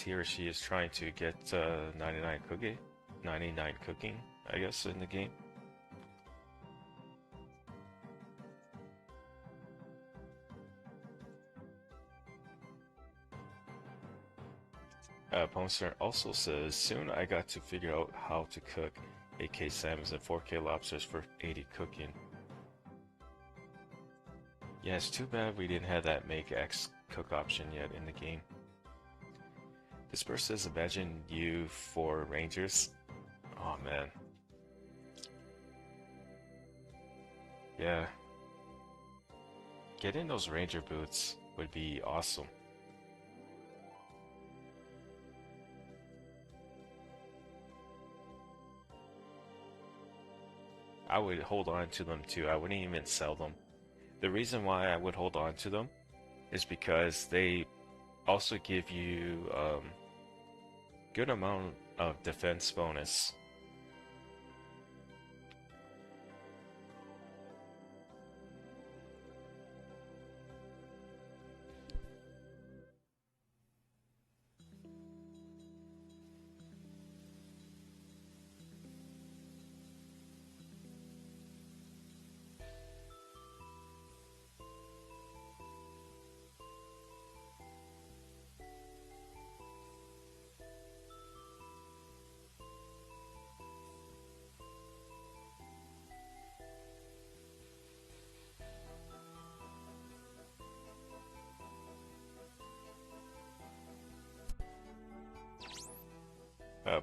he or she is trying to get 99 cooking, I guess, in the game. Poncer also says, soon I got to figure out how to cook 8K salmons and 4K lobsters for 80 cooking. Yeah, it's too bad we didn't have that make X cook option yet in the game. Dispursed says, imagine you for rangers. Oh man. Yeah. Getting those ranger boots would be awesome. I would hold on to them too. I wouldn't even sell them. The reason why I would hold on to them is because they also give you good amount of defense bonus.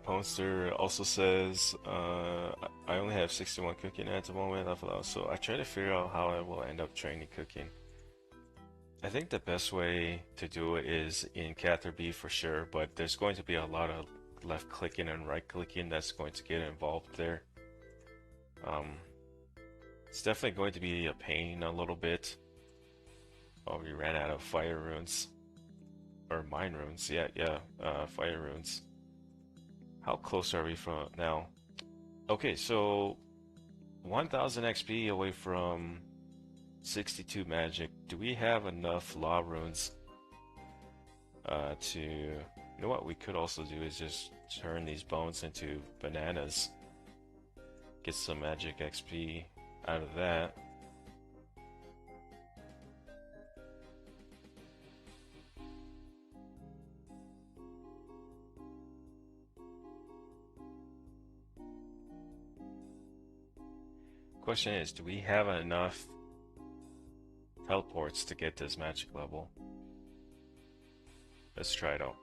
Ponster also says, I only have 61 cooking at the moment, so I try to figure out how I will end up training cooking. I think the best way to do it is in Cather B for sure, but there's going to be a lot of left clicking and right clicking that's going to get involved there. It's definitely going to be a pain a little bit. Oh, we ran out of fire runes. Or mine runes, yeah, fire runes. How close are we from now? Okay, so 1000 XP away from 62 magic. Do we have enough law runes to... You know what we could also do is just turn these bones into bananas. Get some magic XP out of that. Question is, do we have enough teleports to get this magic level? Let's try it out.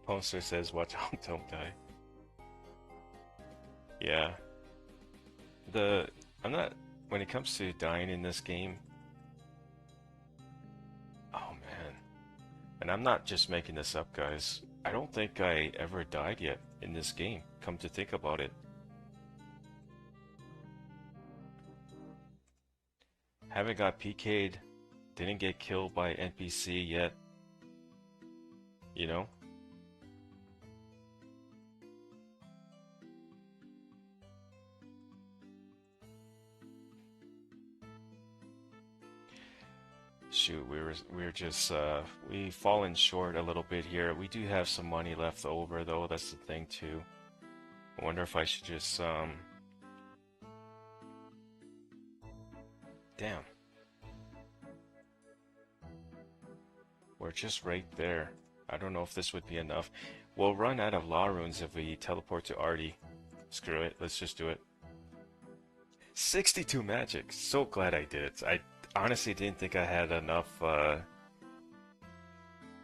Poster says, watch out, don't die. Yeah. I'm not, when it comes to dying in this game, oh man. And I'm not just making this up, guys. I don't think I ever died yet in this game, come to think about it. Haven't got PK'd, didn't get killed by NPC yet. You know? Shoot, we're just we've fallen short a little bit here. We do have some money left over though, that's the thing too. I wonder if I should just damn. We're just right there. I don't know if this would be enough. We'll run out of law runes if we teleport to Ardy. Screw it, let's just do it. 62 magic. So glad I did it. I honestly didn't think I had enough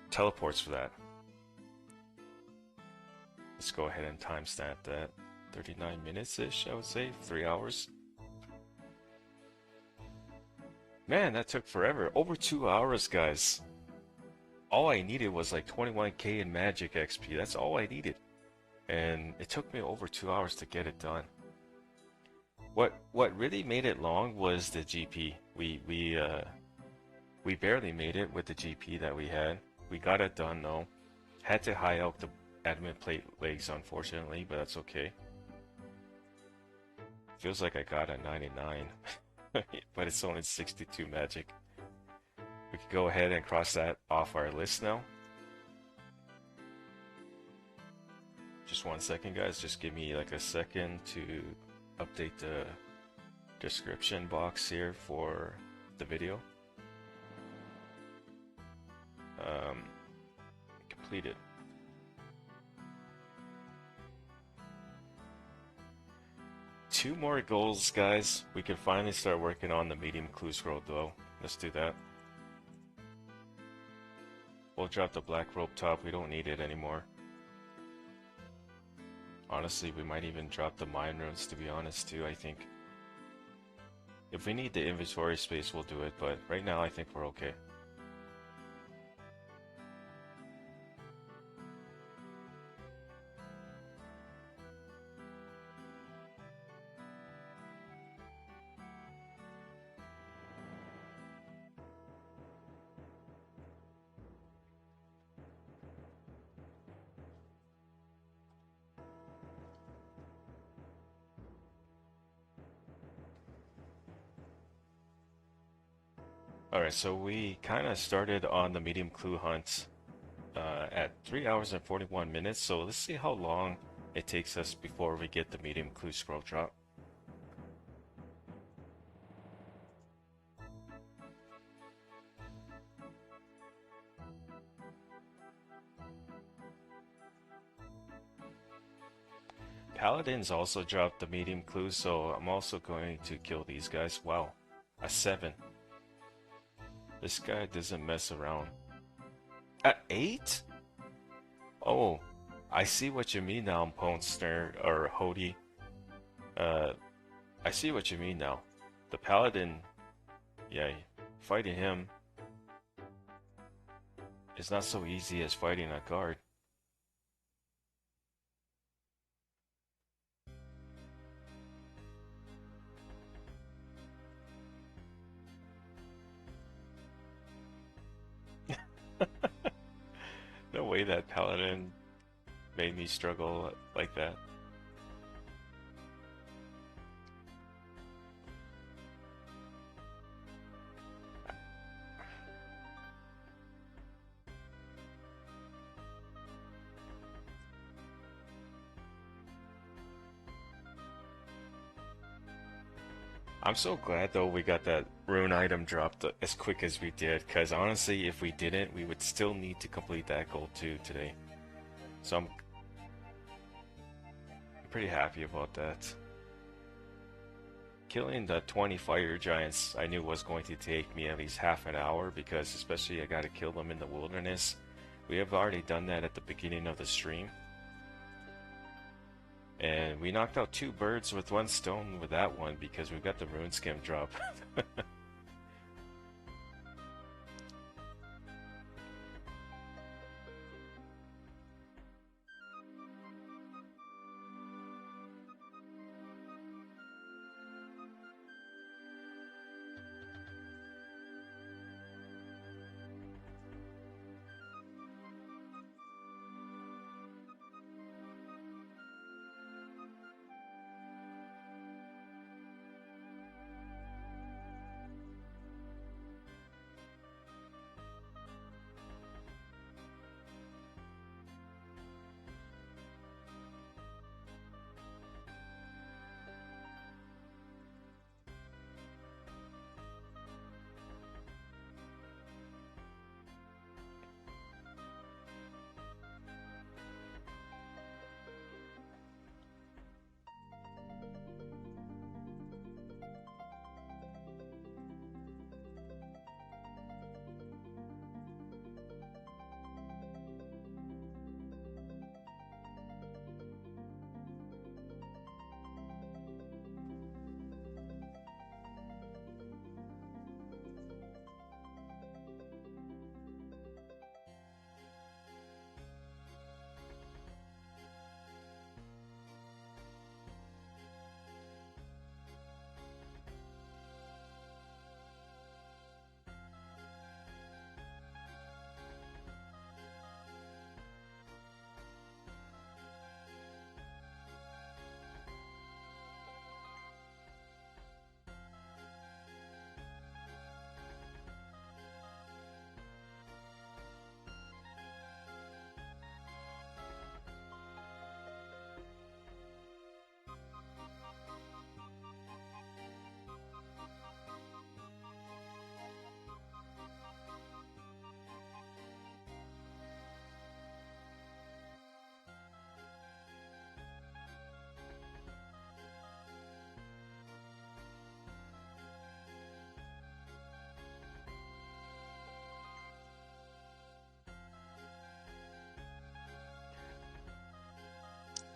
teleports for that. Let's go ahead and timestamp that. 39 minutes-ish, I would say. 3 hours. Man, that took forever. Over 2 hours, guys. All I needed was like 21k in magic XP. That's all I needed. And it took me over 2 hours to get it done. What really made it long was the GP. We barely made it with the GP that we had. We got it done though. Had to high out the admin plate legs unfortunately, but that's okay. Feels like I got a 99, but it's only 62 magic. We could go ahead and cross that off our list now. Just 1 second, guys. Just give me like a second to update the description box here for the video. Completed. Two more goals, guys. We can finally start working on the medium clue scroll though. Let's do that. We'll drop the black rope top. We don't need it anymore. Honestly, we might even drop the mine runes, to be honest, too, I think. If we need the inventory space, we'll do it, but right now I think we're okay. Alright, so we kind of started on the medium clue hunt at 3 hours and 41 minutes, so let's see how long it takes us before we get the medium clue scroll drop. Paladins also dropped the medium clues, so I'm also going to kill these guys. Wow, a 7. This guy doesn't mess around. At 8? Oh, I see what you mean now, Ponster or Hody. Uh, I see what you mean now. The paladin, yeah, fighting him is not so easy as fighting a guard. No way that paladin made me struggle like that. I'm so glad though we got that rune item dropped as quick as we did, because honestly, if we didn't, we would still need to complete that goal too today. So I'm pretty happy about that. Killing the 20 fire giants I knew was going to take me at least half an hour, because especially I gotta kill them in the wilderness. We have already done that at the beginning of the stream. And we knocked out 2 birds with 1 stone with that one because we got the rune skim drop.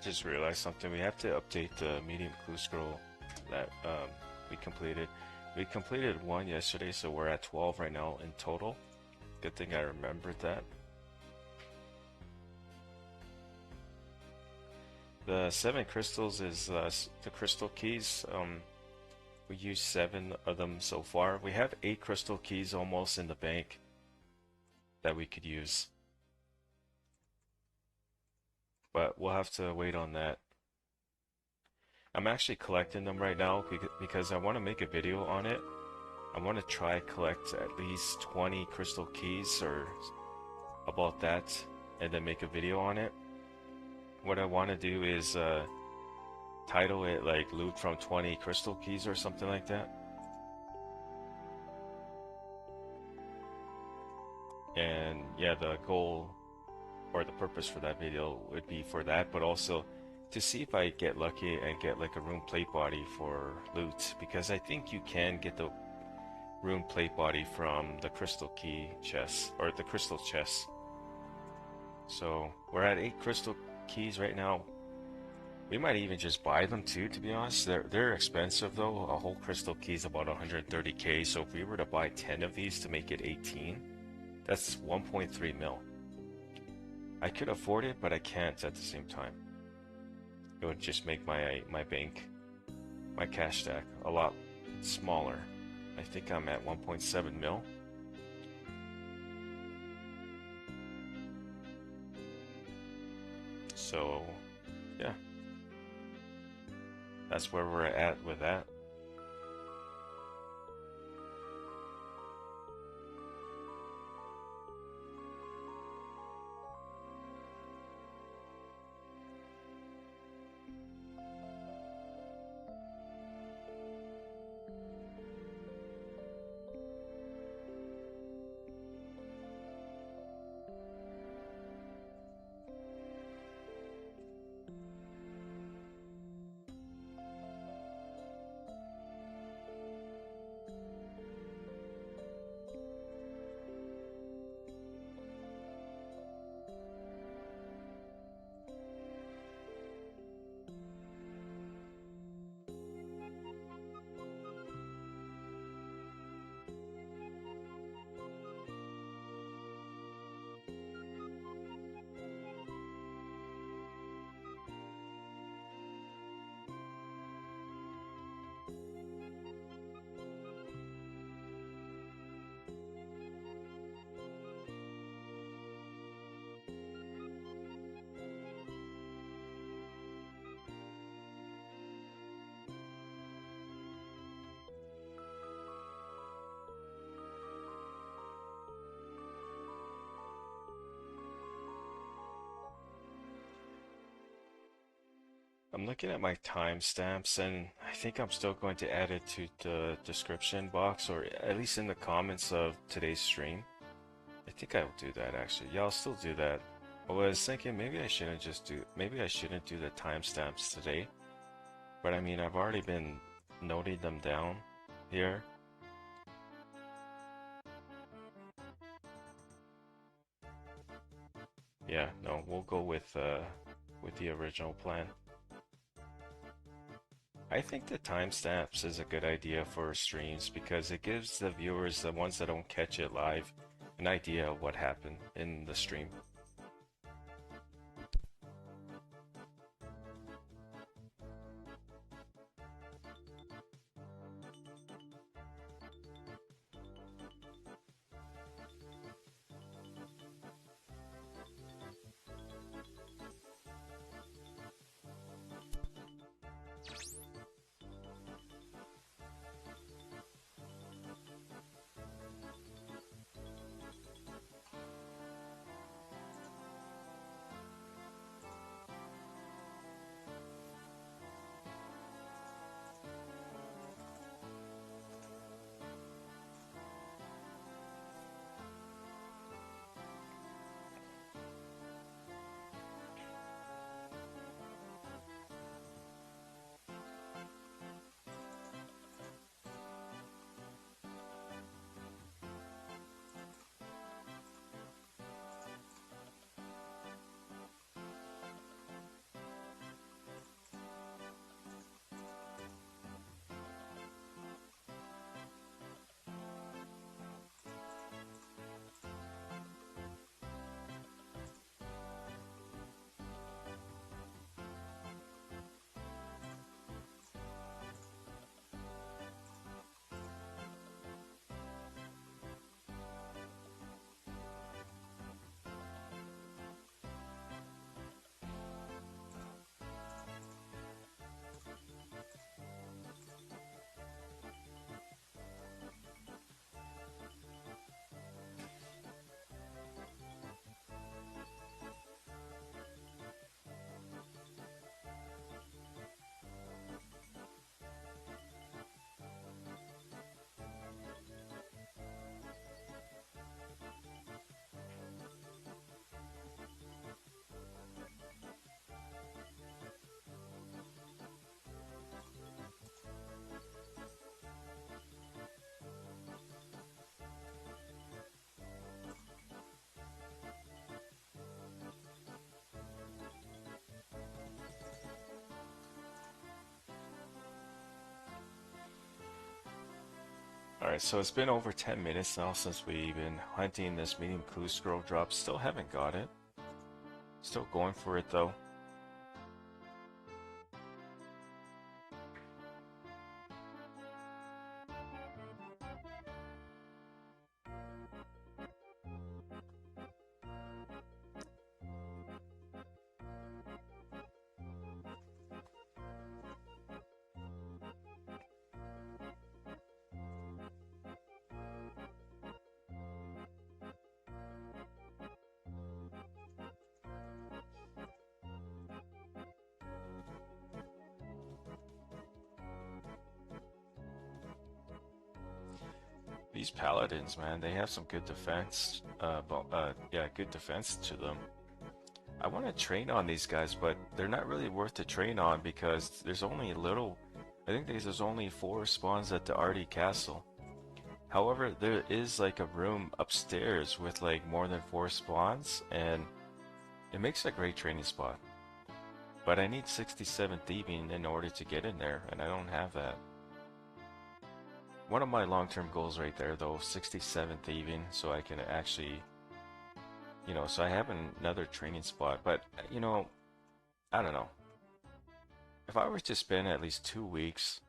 Just realized something. We have to update the medium clue scroll that we completed. We completed 1 yesterday, so we're at 12 right now in total. Good thing I remembered that. The 7 crystals is the crystal keys. We used 7 of them so far. We have 8 crystal keys almost in the bank that we could use. But we'll have to wait on that. I'm actually collecting them right now because I want to make a video on it. I want to try collect at least 20 crystal keys or about that, and then make a video on it. What I want to do is title it like loot from 20 crystal keys or something like that. And yeah, the goal or the purpose for that video would be for that, but also to see if I get lucky and get like a rune plate body for loot, because I think you can get the rune plate body from the crystal key chest, or the crystal chest. So we're at 8 crystal keys right now. We might even just buy them too, to be honest. They're expensive though. A whole crystal key is about 130k. So if we were to buy 10 of these to make it 18, that's 1.3 mil. I could afford it, but I can't at the same time. It would just make my bank, my cash stack, a lot smaller. I think I'm at 1.7 mil. So, yeah. That's where we're at with that. I'm looking at my timestamps, and I think I'm still going to add it to the description box, or at least in the comments of today's stream. I think I will do that actually. Yeah, I'll still do that. I was thinking maybe I shouldn't do the timestamps today. But I mean, I've already been noting them down here. Yeah, no, we'll go with the original plan. I think the timestamps is a good idea for streams because it gives the viewers, the ones that don't catch it live, an idea of what happened in the stream. Alright, so it's been over 10 minutes now since we've been hunting this medium clue scroll drop. Still haven't got it. Still going for it though. These paladins, man, they have some good defense. Yeah, good defense to them. I want to train on these guys, but they're not really worth to train on because there's only a little. I think there's only 4 spawns at the Ardy castle. However, there is like a room upstairs with like more than 4 spawns, and it makes a great training spot. But I need 67 thieving in order to get in there, and I don't have that. One of my long-term goals right there though, 67 thieving, so I can actually, so I have another training spot. But I don't know, if I were to spend at least 2 weeks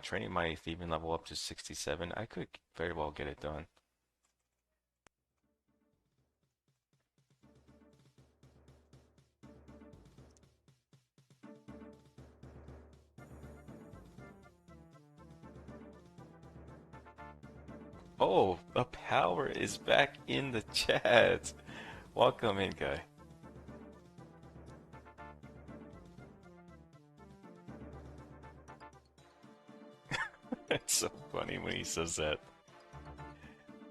training my thieving level up to 67, I could very well get it done. Oh, the power is back in the chat. Welcome in, guy. It's so funny when he says that.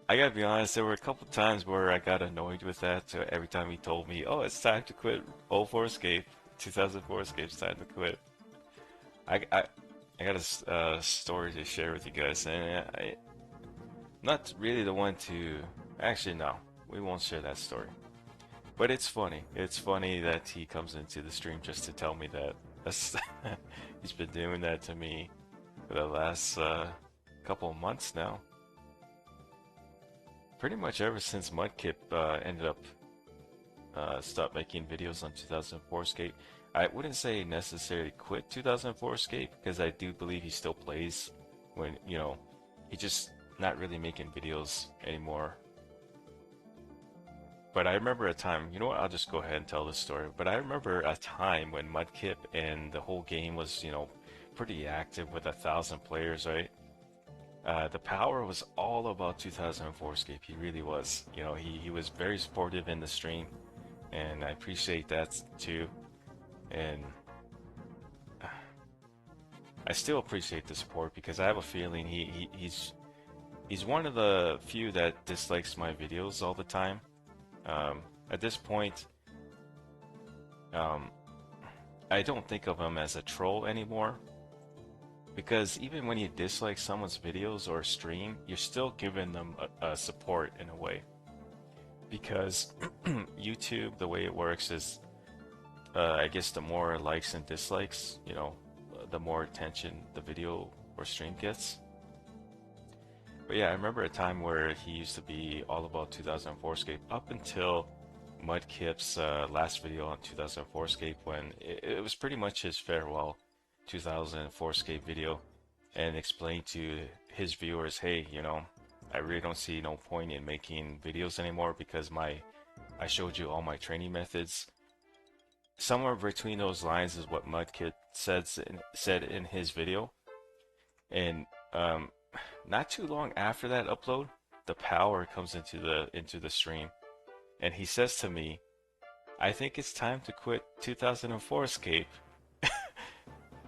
I gotta be honest, there were a couple times where I got annoyed with that. So every time he told me, "Oh, it's time to quit 04Scape, 2004Scape's time to quit." I got a story to share with you guys, and I'm not really the one to. Actually, no, we won't share that story. But it's funny. It's funny that he comes into the stream just to tell me that. He's been doing that to me for the last couple of months now. Pretty much ever since Mudkip ended up stopped making videos on 2004Scape. I wouldn't say necessarily quit 2004Scape because I do believe he still plays when, he just not really making videos anymore. But I remember a time, you know what, I'll just go ahead and tell this story. But I remember a time when Mudkip and the whole game was, pretty active with 1,000 players, right? The power was all about 2004Scape. He really was. He was very supportive in the stream, and I appreciate that too. And I still appreciate the support because I have a feeling he's one of the few that dislikes my videos all the time. At this point, I don't think of him as a troll anymore, because even when you dislike someone's videos or stream, you're still giving them a support in a way. Because YouTube, the way it works is, I guess the more likes and dislikes, the more attention the video or stream gets. But yeah, I remember a time where he used to be all about 2004Scape up until Mudkip's last video on 2004Scape, when it was pretty much his farewell 2004Scape video, and explained to his viewers, hey, I really don't see no point in making videos anymore because I showed you all my training methods. Somewhere between those lines is what Mudkip said in his video. And not too long after that upload, the power comes into the stream, and he says to me, "I think it's time to quit 2004Scape."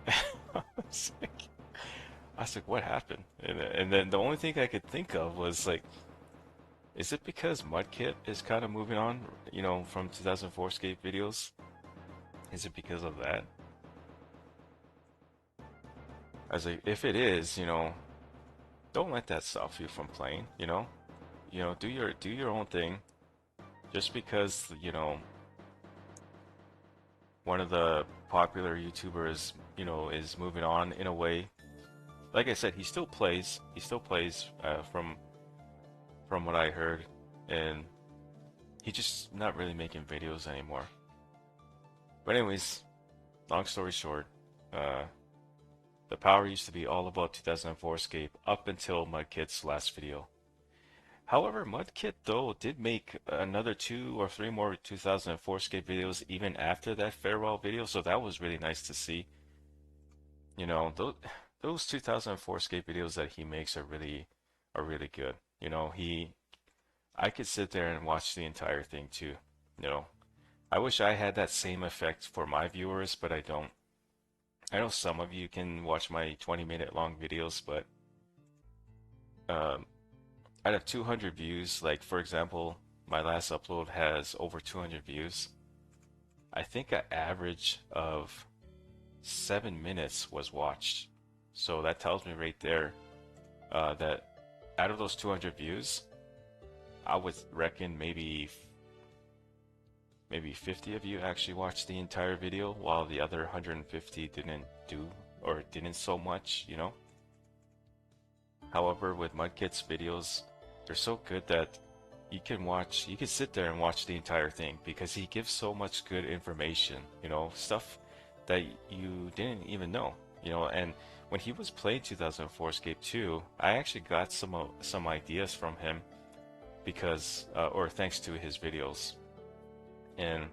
I was like, what happened? And then the only thing I could think of was like, is it because Mudkip is kind of moving on, from 2004Scape videos? Is it because of that? I was like, if it is, don't let that stop you from playing. Do your own thing. Just because one of the popular YouTubers, is moving on in a way, like I said, he still plays. He still plays from what I heard, and he's just not really making videos anymore. But anyways, long story short, uh, the power used to be all about 2004Scape up until Mudkit's last video. However, Mudkit though did make another 2 or 3 more 2004Scape videos even after that farewell video, so that was really nice to see. You know, those 2004Scape videos that he makes are really good. You know, I could sit there and watch the entire thing too. You know, I wish I had that same effect for my viewers, but I don't. I know some of you can watch my 20-minute long videos, but um, out of 200 views, like for example, my last upload has over 200 views. I think an average of 7 minutes was watched. So that tells me right there that out of those 200 views, I would reckon maybe 50 of you actually watched the entire video, while the other 150 didn't do or didn't so much, you know. However, with Mudkit's videos, they're so good that you can sit there and watch the entire thing because he gives so much good information, you know, stuff that you didn't even know, you know. And when he was playing 2004Scape 2, I actually got some ideas from him because or thanks to his videos, and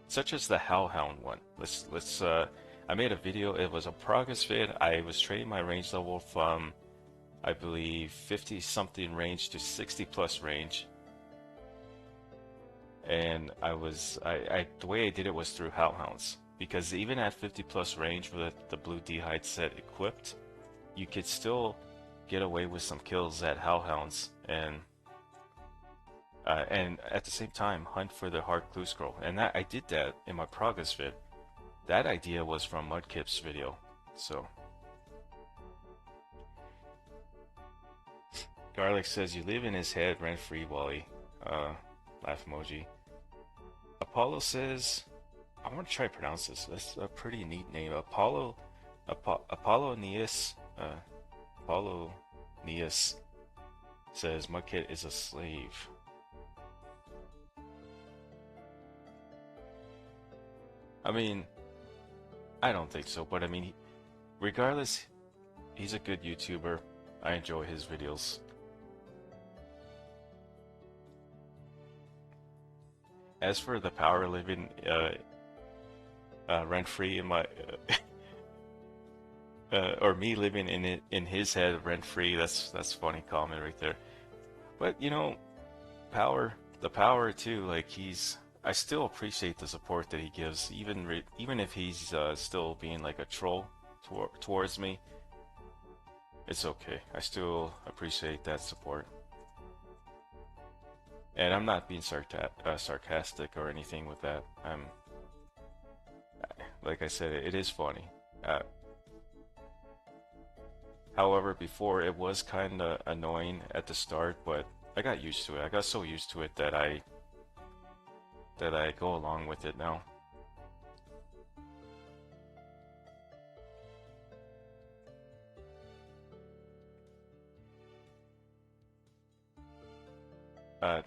such as the Hellhound one. Let's I made a video. It was a progress vid. I was trading my range level from, I believe, 50 something range to 60 plus range, and the way I did it was through Hellhounds, because even at 50 plus range with the blue D'hide set equipped, you could still get away with some kills at Hellhounds, and at the same time hunt for the hard clue scroll. And I did that in my progress vid. That idea was from Mudkip's video. So Garlic says you live in his head rent free, Wally. Laugh emoji. Apollo says, I want to try to pronounce this. That's a pretty neat name. Apollonius says Mudkit is a slave. I mean, I don't think so, but I mean, regardless, he's a good YouTuber. I enjoy his videos. As for the power living rent-free in my or me living in his head rent-free, that's funny comment right there. But you know, the power too, like I still appreciate the support that he gives, even if he's still being like a troll towards me. It's okay. I still appreciate that support. And I'm not being sarcastic or anything with that. Like I said, it is funny. However, before it was kind of annoying at the start, but I got used to it. I got so used to it that I go along with it now.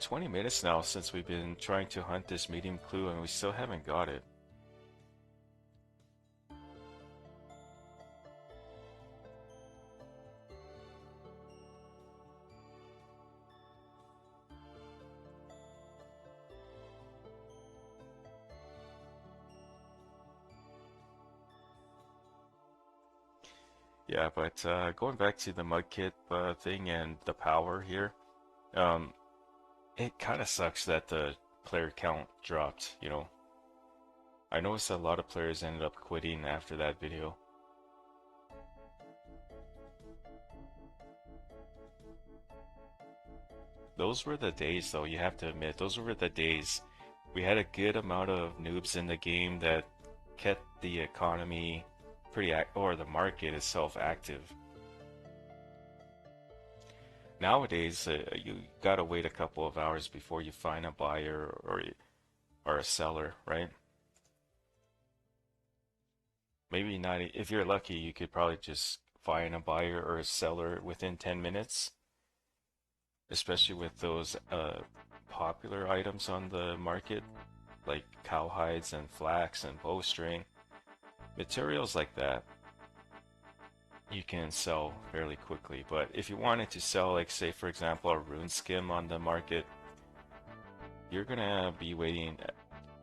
20 minutes now since we've been trying to hunt this medium clue and we still haven't got it. Yeah, but going back to the Mudkit thing and the power here, it kind of sucks that the player count dropped, you know. I noticed a lot of players ended up quitting after that video. Those were the days, though, you have to admit, those were the days. We had a good amount of noobs in the game that kept the economy or the market itself active. Nowadays, you gotta wait a couple of hours before you find a buyer or a seller, right? Maybe not. If you're lucky, you could probably just find a buyer or a seller within 10 minutes, especially with those popular items on the market like cowhides and flax and bowstring. Materials like that you can sell fairly quickly, but if you wanted to sell, like say for example a rune skim on the market, you're gonna be waiting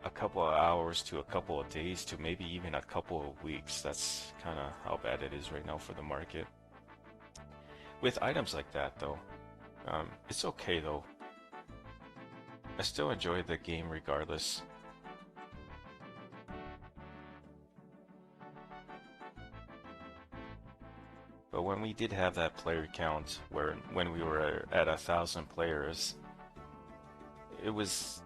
a couple of hours to a couple of days to maybe even a couple of weeks. That's kind of how bad it is right now for the market. With items like that though, it's okay though. I still enjoy the game regardless. But when we did have that player count, when we were at 1,000 players, it was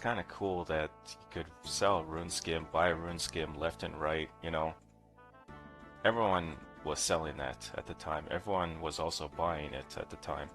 kind of cool that you could sell rune skim, buy rune skim left and right. You know, everyone was selling that at the time. Everyone was also buying it at the time.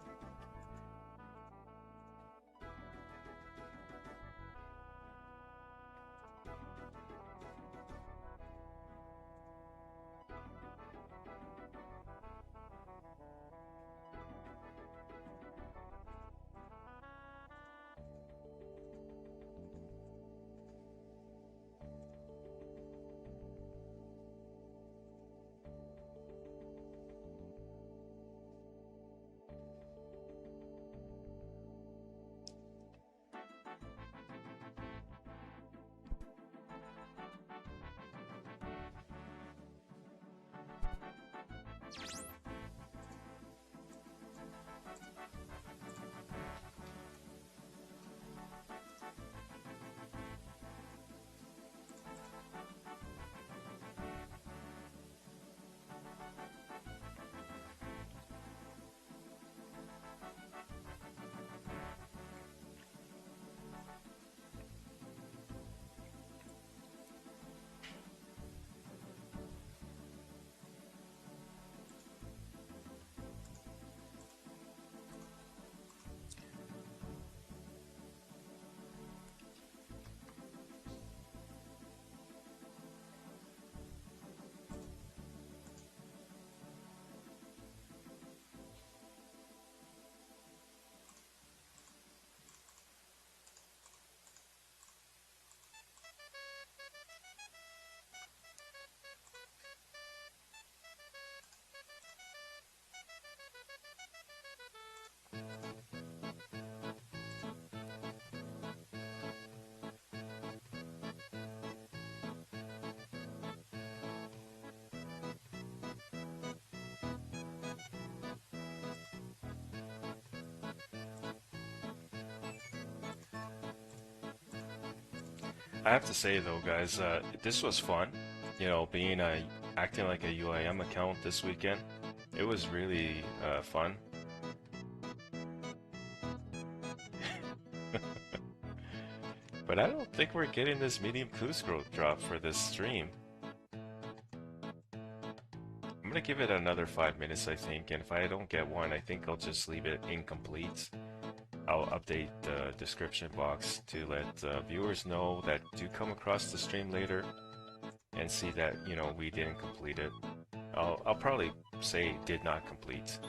I have to say though, guys, this was fun. You know, being a acting like a UIM account this weekend, it was really fun. But I don't think we're getting this medium clue scroll drop for this stream. I'm gonna give it another 5 minutes, I think, and if I don't get one, I think I'll just leave it incomplete. I'll update the description box to let viewers know that do come across the stream later and see that, you know, we didn't complete it. I'll probably say did not complete.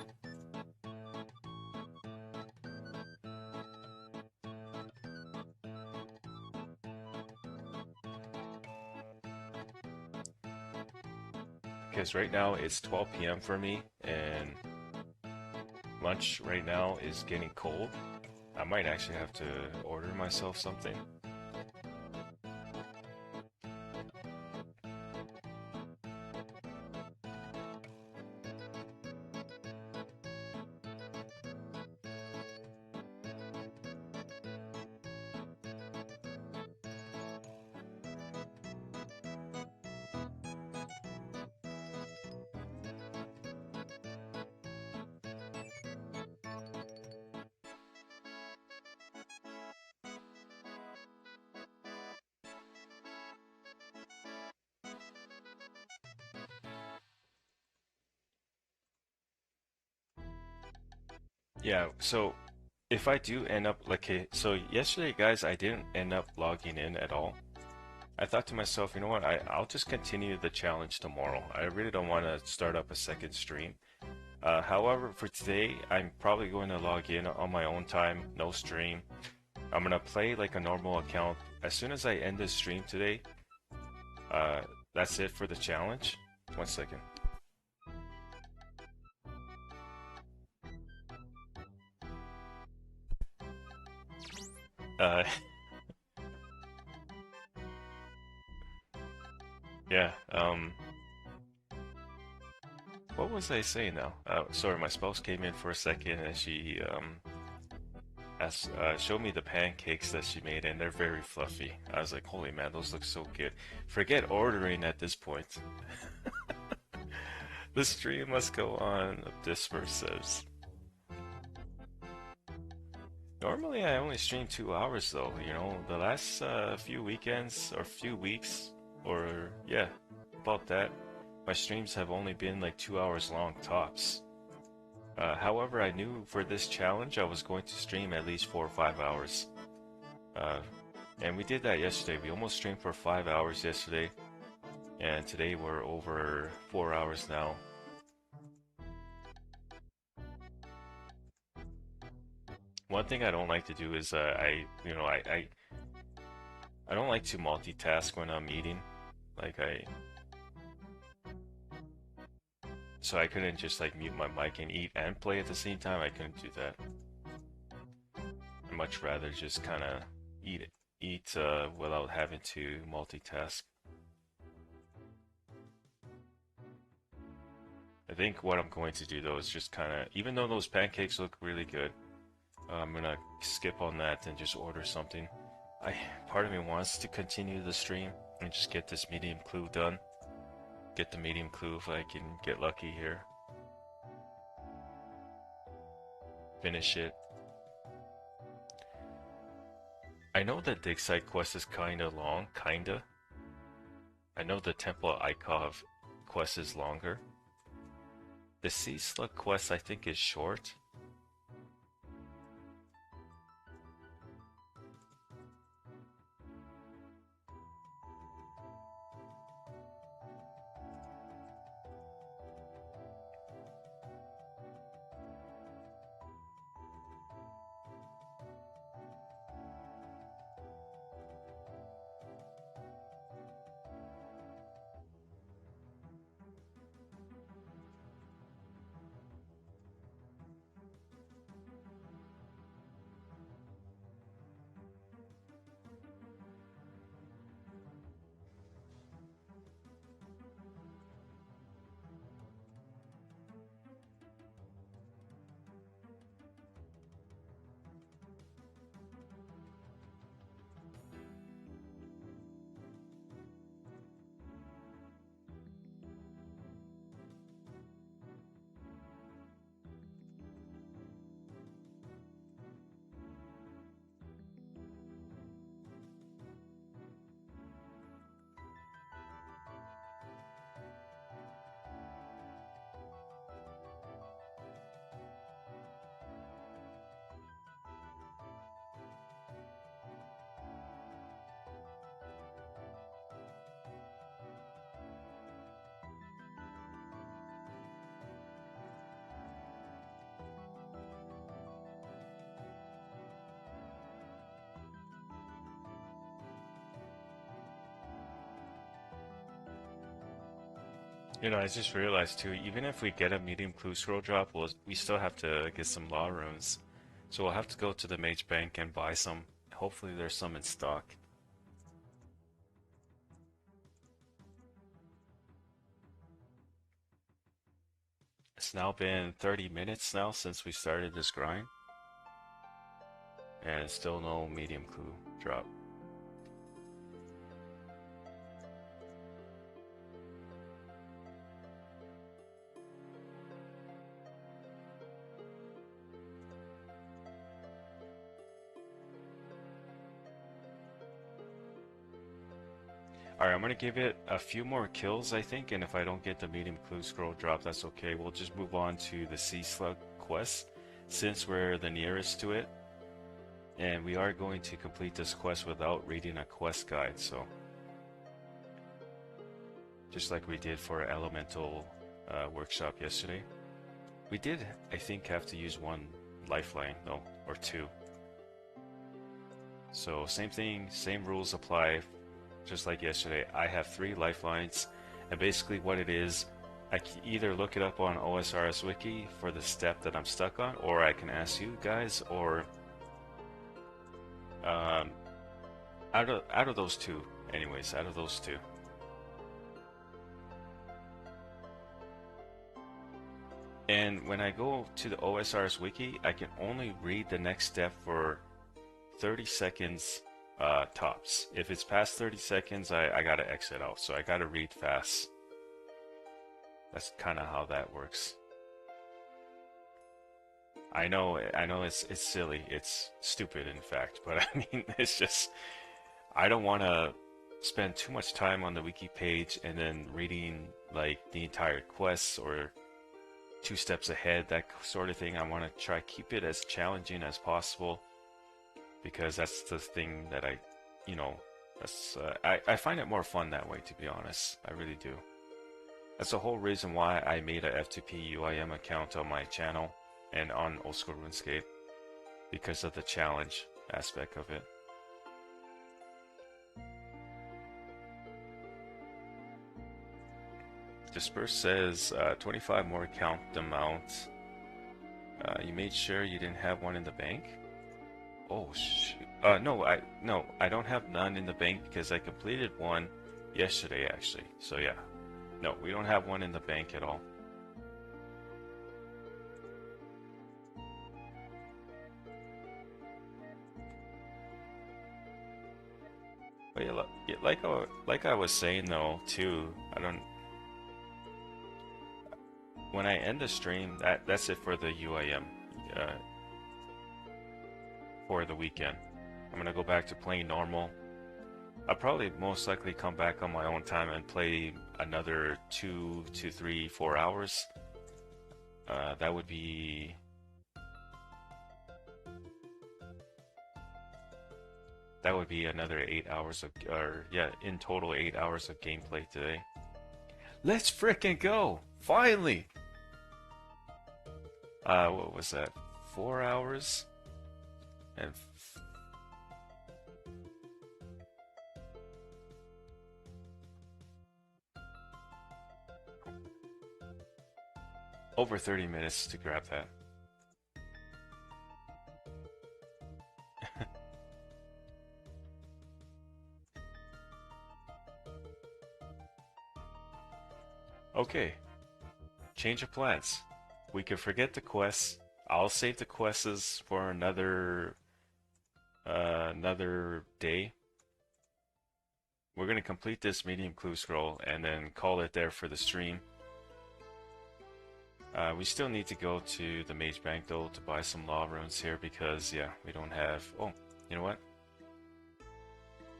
Because right now it's 12 p.m. for me and lunch right now is getting cold. I might actually have to order myself something. Yeah, so if I do end up like so yesterday guys I didn't end up logging in at all. I thought to myself, you know what, I'll just continue the challenge tomorrow. I really don't want to start up a second stream. However, for today, I'm probably going to log in on my own time, no stream. I'm gonna play like a normal account. As soon as I end this stream today, that's it for the challenge. 1 second. Uh, yeah, what was I saying now? Sorry, my spouse came in for a second and she showed me the pancakes that she made, and they're very fluffy. I was like, holy man, those look so good. Forget ordering at this point. The stream must go on, Dispursed says. Normally I only stream 2 hours though, you know, the last few weekends or few weeks, or yeah, about that, my streams have only been like 2 hours long tops. However, I knew for this challenge I was going to stream at least 4 or 5 hours. And we did that yesterday. We almost streamed for 5 hours yesterday, and today we're over 4 hours now. One thing I don't like to do is I don't like to multitask when I'm eating. So I couldn't just like mute my mic and eat and play at the same time. I couldn't do that. I'd much rather just kind of eat without having to multitask. I think what I'm going to do though is just kind of, even though those pancakes look really good, I'm gonna skip on that and just order something. Part of me wants to continue the stream and just get this medium clue done. Get the medium clue if I can get lucky here. Finish it. I know the dig site quest is kinda long, kinda. I know the Temple Ikov quest is longer. The Sea Slug quest I think is short. You know, I just realized too, even if we get a medium clue scroll drop, we still have to get some law runes. So we'll have to go to the mage bank and buy some. Hopefully there's some in stock. It's now been 30 minutes now since we started this grind. And still no medium clue drop. Alright, I'm gonna give it a few more kills, I think, and if I don't get the medium clue scroll drop, that's okay. We'll just move on to the Sea Slug quest, since we're the nearest to it. And we are going to complete this quest without reading a quest guide, so just like we did for elemental workshop yesterday. We did, I think, have to use one lifeline though, or two. So same thing, same rules apply, just like yesterday. I have 3 lifelines, and basically what it is, I can either look it up on OSRS Wiki for the step that I'm stuck on, or I can ask you guys, or out of those two, anyways, out of those two. And when I go to the OSRS Wiki, I can only read the next step for 30 seconds tops. If it's past 30 seconds, I gotta exit out, so I gotta read fast. That's kind of how that works. I know it's silly, it's stupid in fact, but I mean, it's just, I don't want to spend too much time on the wiki page and then reading like the entire quests or 2 steps ahead, that sort of thing. I want to try keep it as challenging as possible, because that's the thing that that's I find it more fun that way, to be honest. I really do. That's the whole reason why I made a F2P UIM account on my channel and on Old School RuneScape, because of the challenge aspect of it. Dispursed says 25 more, count them out. You made sure you didn't have one in the bank? Oh shoot. No, I don't have none in the bank because I completed one yesterday actually. So yeah. No, we don't have one in the bank at all. But yeah, like I was saying though too, when I end the stream, that's it for the UIM for the weekend. I'm gonna go back to playing normal. I'll probably most likely come back on my own time and play another 2 to 3, 4 hours. That would be another 8 hours of, or yeah, in total 8 hours of gameplay today. Let's frickin' go! Finally! What was that? 4 hours? And over 30 minutes to grab that. Okay, change of plans. We can forget the quests. I'll save the quests for another day. We're gonna complete this medium clue scroll and then call it there for the stream. We still need to go to the mage bank though to buy some law runes here, because yeah, we don't have. Oh, you know what?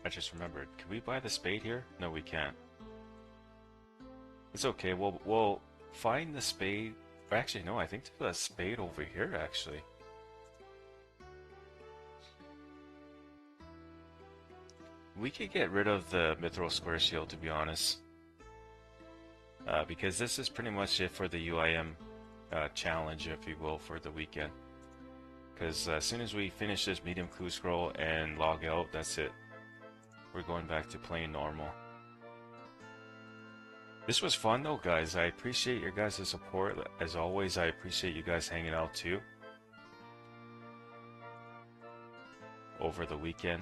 I just remembered. Can we buy the spade here? No, we can't. It's okay. We'll find the spade. Or actually, no. I think there's a spade over here. Actually, we could get rid of the mithril square shield, to be honest, because this is pretty much it for the UIM challenge, if you will, for the weekend. Because as soon as we finish this medium clue scroll and log out, that's it. We're going back to playing normal. This was fun though, guys. I appreciate your guys' support. As always, I appreciate you guys hanging out too over the weekend.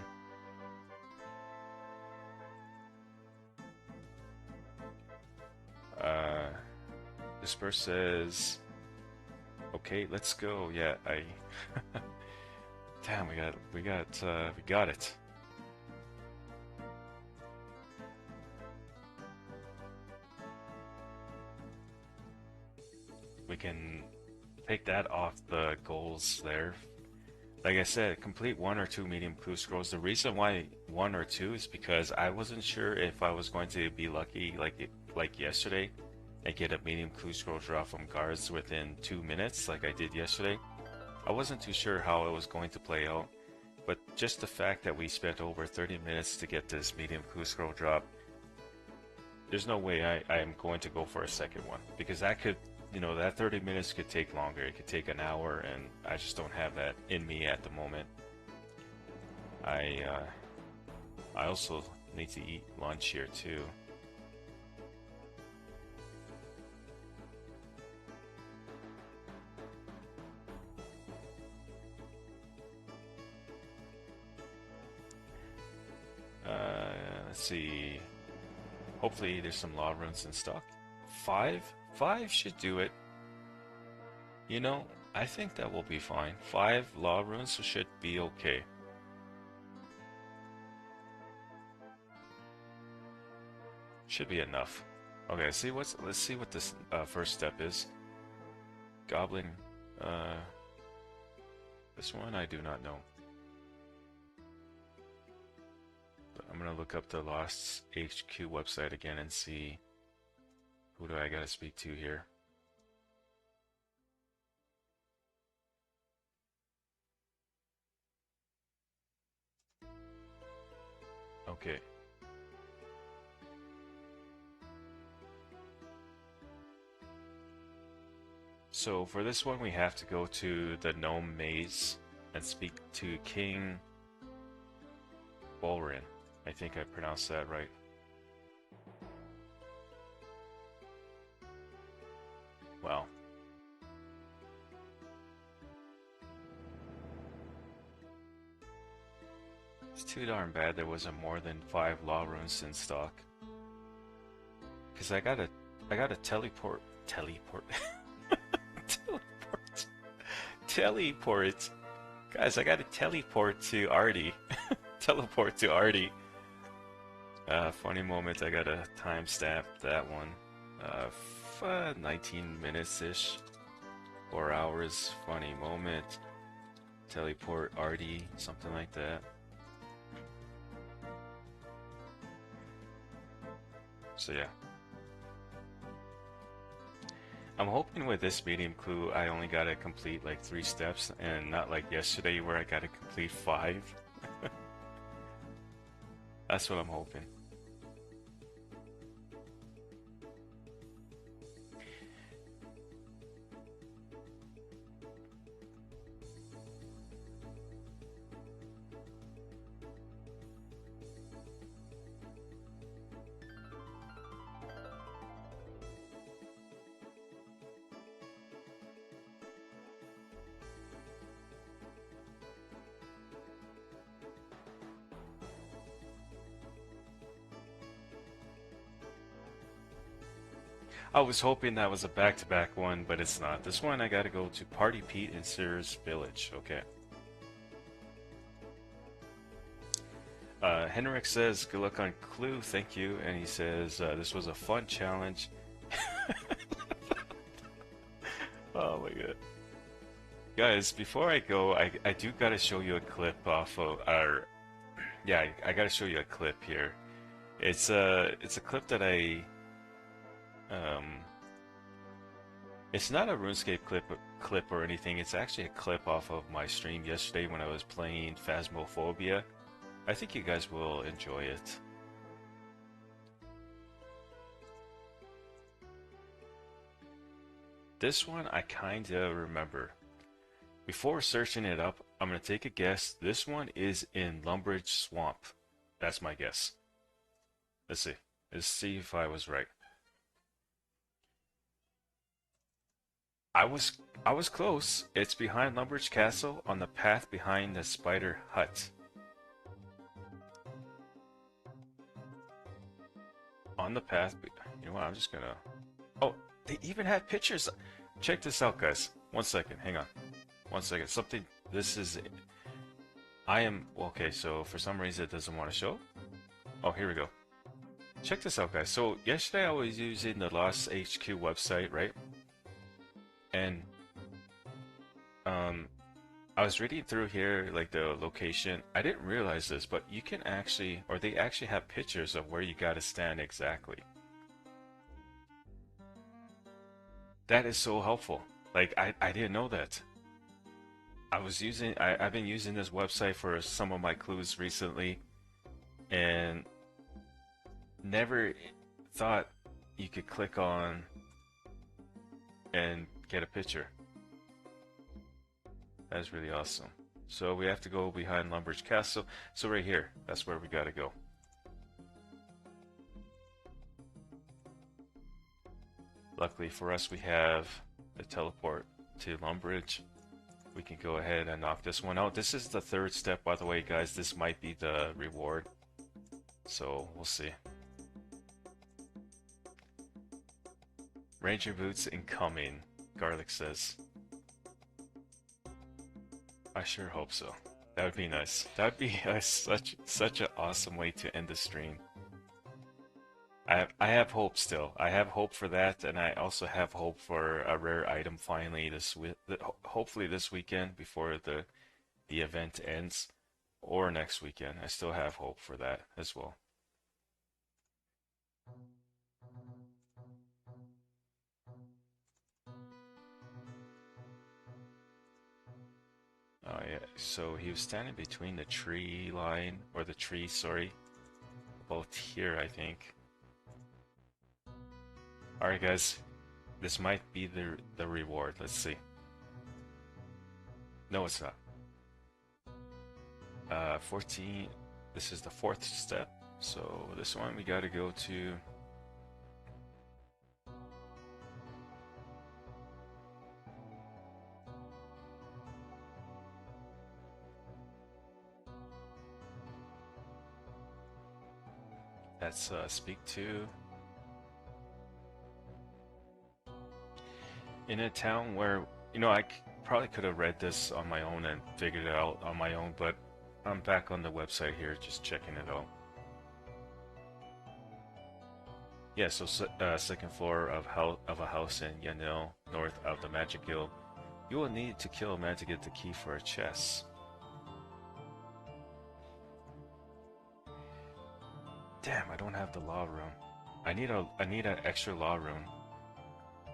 Dispursed says, okay, let's go. Yeah, damn, we got it. We can take that off the goals there. Like I said, complete 1 or 2 medium clue scrolls. The reason why 1 or 2 is because I wasn't sure if I was going to be lucky like yesterday and get a medium clue scroll drop from guards within 2 minutes like I did yesterday. I wasn't too sure how it was going to play out, but just the fact that we spent over 30 minutes to get this medium clue scroll drop there's no way I am going to go for a second one, because that could, you know, that 30 minutes could take longer. It could take an hour, and I just don't have that in me at the moment. I also need to eat lunch here too. Let's see. Hopefully there's some law runes in stock. 5 should do it. You know, I think that will be fine. 5 law runes should be okay. Should be enough. Okay, let's see what this first step is. Goblin. This one I do not know. But I'm gonna look up the Lost HQ website again and see who do I gotta speak to here. Okay. So for this one, we have to go to the gnome maze and speak to King Bolrin. I think I pronounced that right. Wow. It's too darn bad there wasn't more than 5 law runes in stock. Cause I gotta teleport. Teleport. Guys, I gotta teleport to Ardy. Teleport to Ardy. Funny moment, I gotta timestamp that one. 19 minutes-ish. 4 hours, funny moment. Teleport Ardy, something like that. So yeah. I'm hoping with this medium clue I only gotta complete like 3 steps and not like yesterday where I gotta complete 5. That's what I'm hoping. I was hoping that was a back-to-back one, but it's not. This one I gotta go to Party Pete in Sir's village. Okay. Henrik says, good luck on Clue, thank you. And he says, this was a fun challenge. Oh my god. Guys, before I go, I do gotta show you a clip off of our... Yeah, I gotta show you a clip here. It's a clip that it's not a RuneScape clip or anything. It's actually a clip off of my stream yesterday when I was playing Phasmophobia. I think you guys will enjoy it. This one I kinda remember. Before searching it up, I'm gonna take a guess. This one is in Lumbridge Swamp. That's my guess. Let's see. Let's see if I was right. I was close. It's behind Lumbridge Castle on the path behind the spider hut. On the path, you know what, I'm just gonna... Oh, they even have pictures. Check this out, guys. 1 second, hang on. 1 second, something, this is... I am, okay, so for some reason it doesn't want to show. Oh, here we go. Check this out, guys. So yesterday I was using the Lost HQ website, right? And I was reading through here, like the location. I didn't realize this, but you can actually, or they actually have pictures of where you gotta stand exactly. That is so helpful. Like I didn't know that. I've been using this website for some of my clues recently, and never thought you could click on and get a picture. That's really awesome. So we have to go behind Lumbridge Castle. So right here, that's where we gotta go. Luckily for us, we have the teleport to Lumbridge. We can go ahead and knock this one out. This is the third step, by the way, guys. This might be the reward. So we'll see. Ranger boots incoming, Garlic says. I sure hope so. That would be nice. That would be such an awesome way to end the stream. I have hope still. I have hope for that, and I also have hope for a rare item finally hopefully this weekend before the event ends, or next weekend. I still have hope for that as well. Oh yeah, so he was standing between the tree line, or the tree, sorry. About here, I think. Alright guys, this might be the reward. Let's see. No, it's not. 14, this is the fourth step. So this one we gotta go to... Let's speak to... In a town where, you know, I probably could have read this on my own and figured it out on my own, but I'm back on the website here just checking it out. Yeah, so second floor of a house in Yanil, north of the Magic Guild. You will need to kill a man to get the key for a chest. Damn, I don't have the law rune. I need an extra law rune.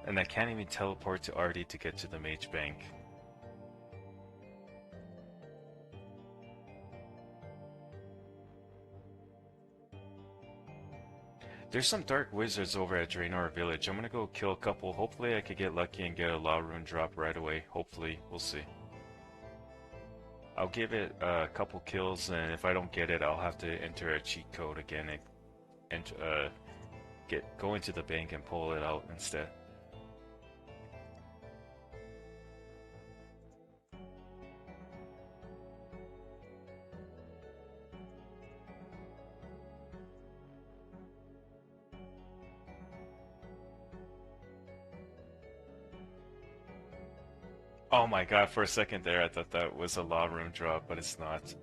And I can't even teleport to Ardy to get to the mage bank. There's some dark wizards over at Draenor Village. I'm gonna go kill a couple. Hopefully I could get lucky and get a law rune drop right away. Hopefully, we'll see. I'll give it a couple kills, and if I don't get it, I'll have to enter a cheat code again and go into the bank and pull it out instead. Oh my god, for a second there I thought that was a law rune drop, but it's not.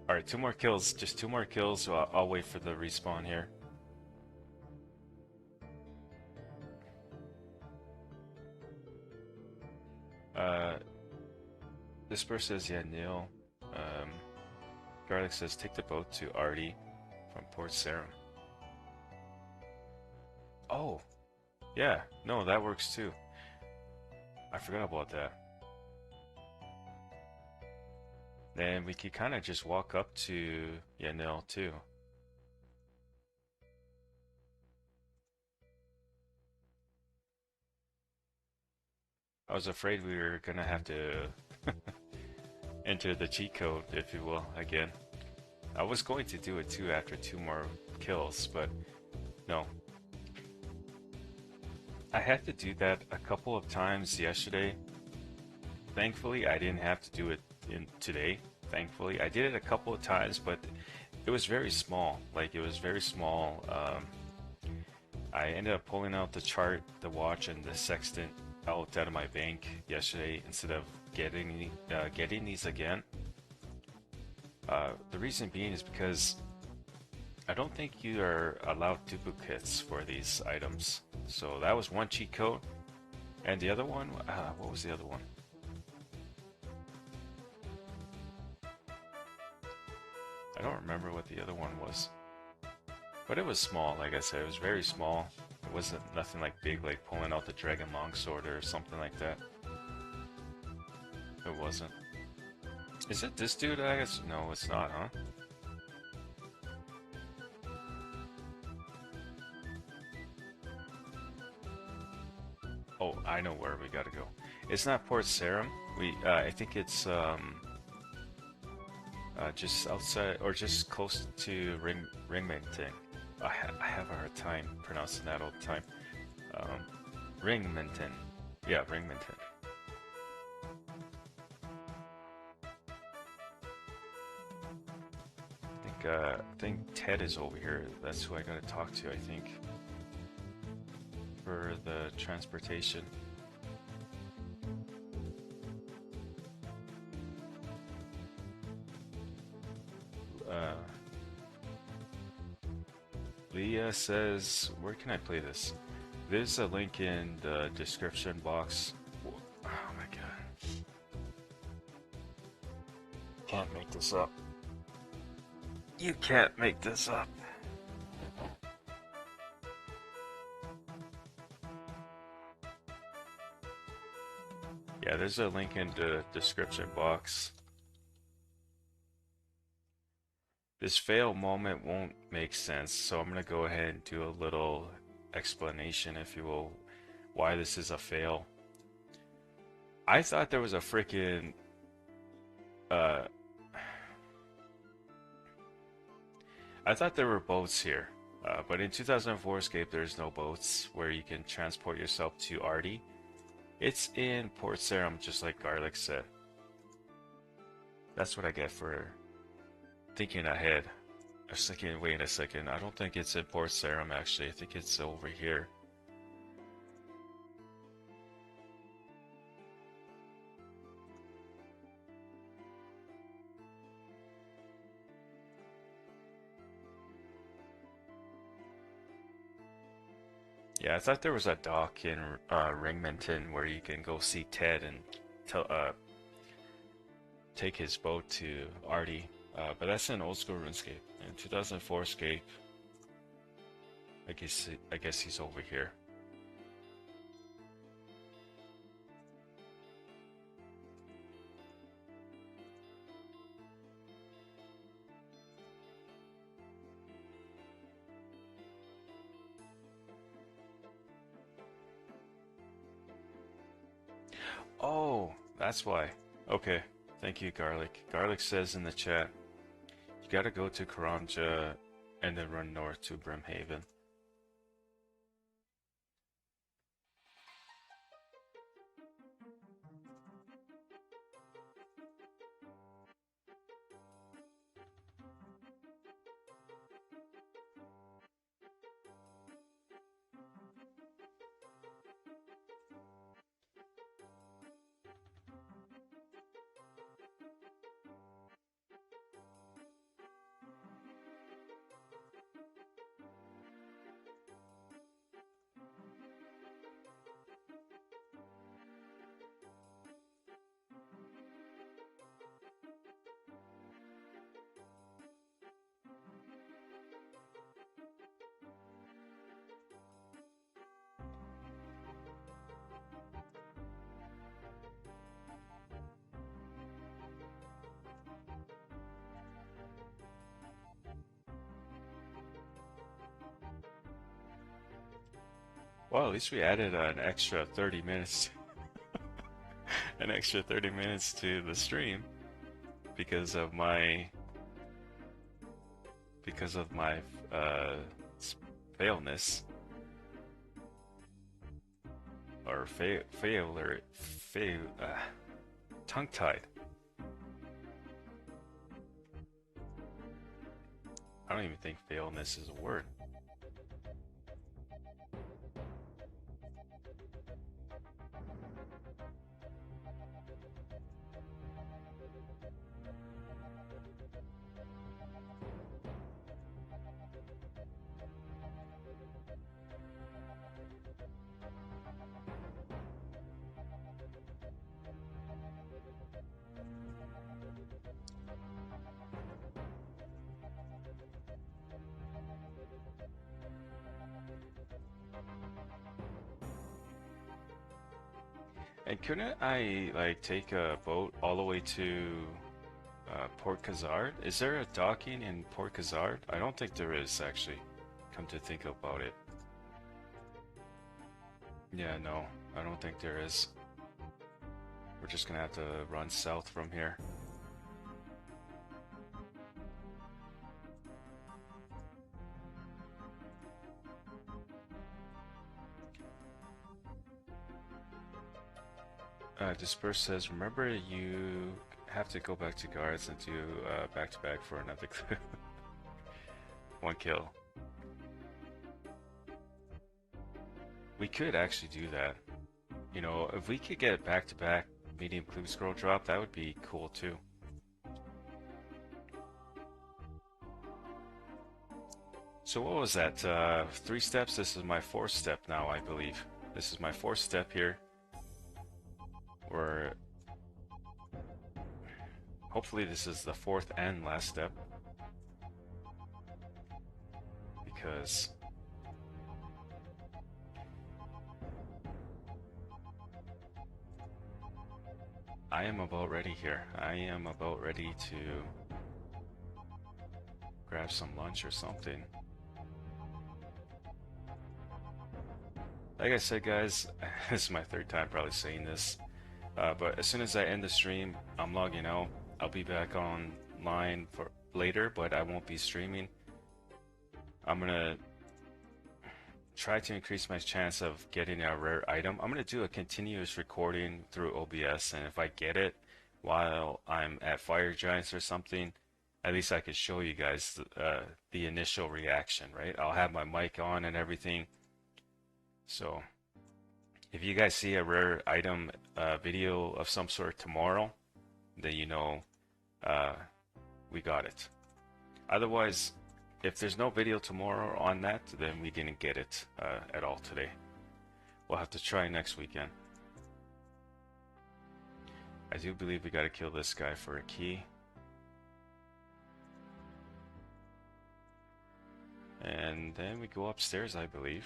Alright, 2 more kills, just 2 more kills, so I'll wait for the respawn here. Dispursed says, yeah, Neil. Garlic says, take the boat to Ardy from Port Sarum. Oh, yeah, no, that works too. I forgot about that. Then we could kind of just walk up to Yanil too. I was afraid we were gonna have to enter the cheat code, if you will, again. I was going to do it too after 2 more kills, but no. I had to do that a couple of times yesterday. Thankfully, I didn't have to do it today. Thankfully, I did it a couple of times, but it was very small. Like, it was very small. I ended up pulling out the chart, the watch, and the sextant out of my bank yesterday instead of getting these again. The reason being is because I don't think you are allowed duplicates for these items. So that was one cheat code, and the other one, what was the other one? I don't remember what the other one was, but it was small. Like I said, it was very small. It wasn't nothing like big, like pulling out the dragon longsword or something like that. It wasn't. Is it this dude? I guess no, it's not, huh? Oh, I know where we gotta go. It's not Port Sarim. I think it's just outside or just close to Ringmenton. I have a hard time pronouncing that all the time. Ringmenton. Yeah, Ringmenton. I think Ted is over here. That's who I gotta talk to, I think, for the transportation. Leah says, where can I play this? There's a link in the description box. Oh my god. Can't make this up. You can't make this up. Yeah, there's a link in the description box. This fail moment won't make sense, so I'm gonna go ahead and do a little explanation, if you will, why this is a fail. I thought there was a freaking I thought there were boats here, but in 2004Scape there's no boats where you can transport yourself to Ardy. It's in Port Sarim, just like Garlic said. That's what I get for thinking ahead. I was thinking, wait a second, I don't think it's in Port Sarim actually, I think it's over here. Yeah, I thought there was a dock in Ringmenton where you can go see Ted and take his boat to Ardy. But that's an old school RuneScape. In 2004Scape, I guess he's over here. Oh, that's why. Okay, thank you, Garlic. Garlic says in the chat, you gotta go to Karamja and then run north to Brimhaven. Well, at least we added an extra 30 minutes. An extra 30 minutes to the stream because of my failness or tongue-tied. I don't even think failness is a word. And couldn't I like take a boat all the way to Port Khazard? Is there a docking in Port Khazard? I don't think there is actually. Come to think about it. Yeah, no. I don't think there is. We're just gonna have to run south from here. Disperse says, remember you have to go back to guards and do back-to-back for another clue. One kill. We could actually do that. You know, if we could get back-to-back medium clue scroll drop, that would be cool too. So what was that? 3 steps? This is my 4th step now, I believe. This is my 4th step here. Where hopefully this is the 4th and last step. Because I am about ready here. I am about ready to grab some lunch or something. Like I said, guys, this is my 3rd time probably saying this, but as soon as I end the stream, I'm logging out. I'll be back online for later, but I won't be streaming. I'm gonna try to increase my chance of getting a rare item. I'm gonna do a continuous recording through OBS, and if I get it while I'm at Fire Giants or something, at least I could show you guys the initial reaction, right? I'll have my mic on and everything. So if you guys see a rare item video of some sort tomorrow, then you know we got it. Otherwise, if there's no video tomorrow on that, then we didn't get it at all today. We'll have to try next weekend. I do believe we gotta kill this guy for a key. And then we go upstairs, I believe.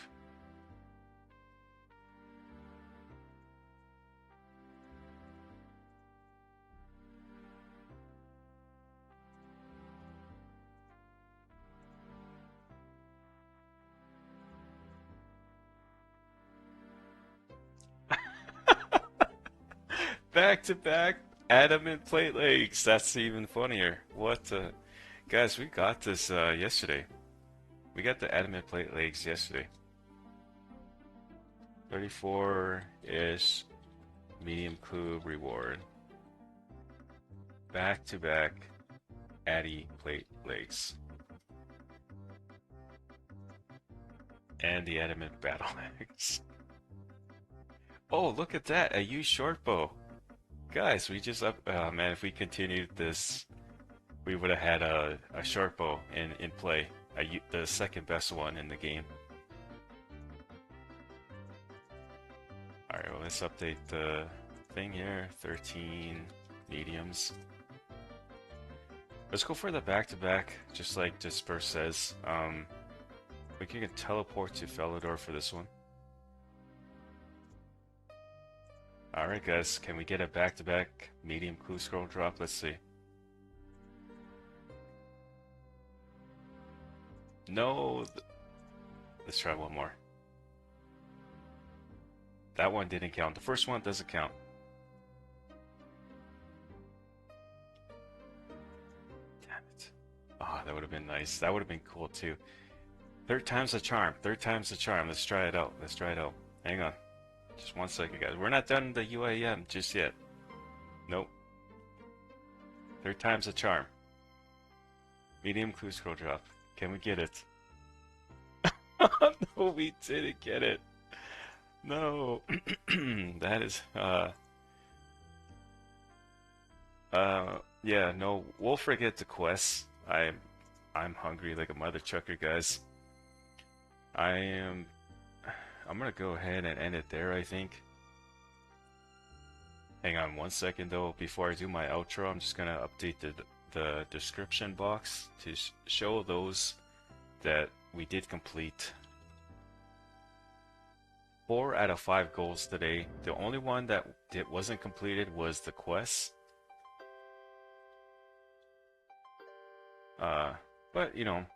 Back to back adamant plate legs. That's even funnier. What guys, we got this yesterday. We got the adamant plate legs yesterday. 34-ish medium clue reward. Back to back addy plate legs. And the adamant battle legs. Oh, look at that, a used short bow. Guys, we just up. Oh man, if we continued this, we would have had a short bow in play, the 2nd best one in the game. All right, well, let's update the thing here. 13 mediums. Let's go for the back-to-back, just like Disperse says. We can teleport to Felidor for this one. Alright guys, can we get a back-to-back medium clue scroll drop? Let's see. No! Let's try one more. That one didn't count. The first one doesn't count. Damn it. Ah, oh, that would have been nice. That would have been cool too. 3rd time's the charm. 3rd time's the charm. Let's try it out. Let's try it out. Hang on. Just 1 second, guys. We're not done the UIM just yet. Nope. 3rd time's a charm. Medium clue scroll drop. Can we get it? No, we didn't get it. No. That is yeah, no, we'll forget the quests. I'm hungry like a mother chucker, guys. I'm gonna go ahead and end it there, I think. Hang on 1 second though, before I do my outro, I'm just gonna update the description box to show those that we did complete. 4 out of 5 goals today. The only one that wasn't completed was the quest. But you know,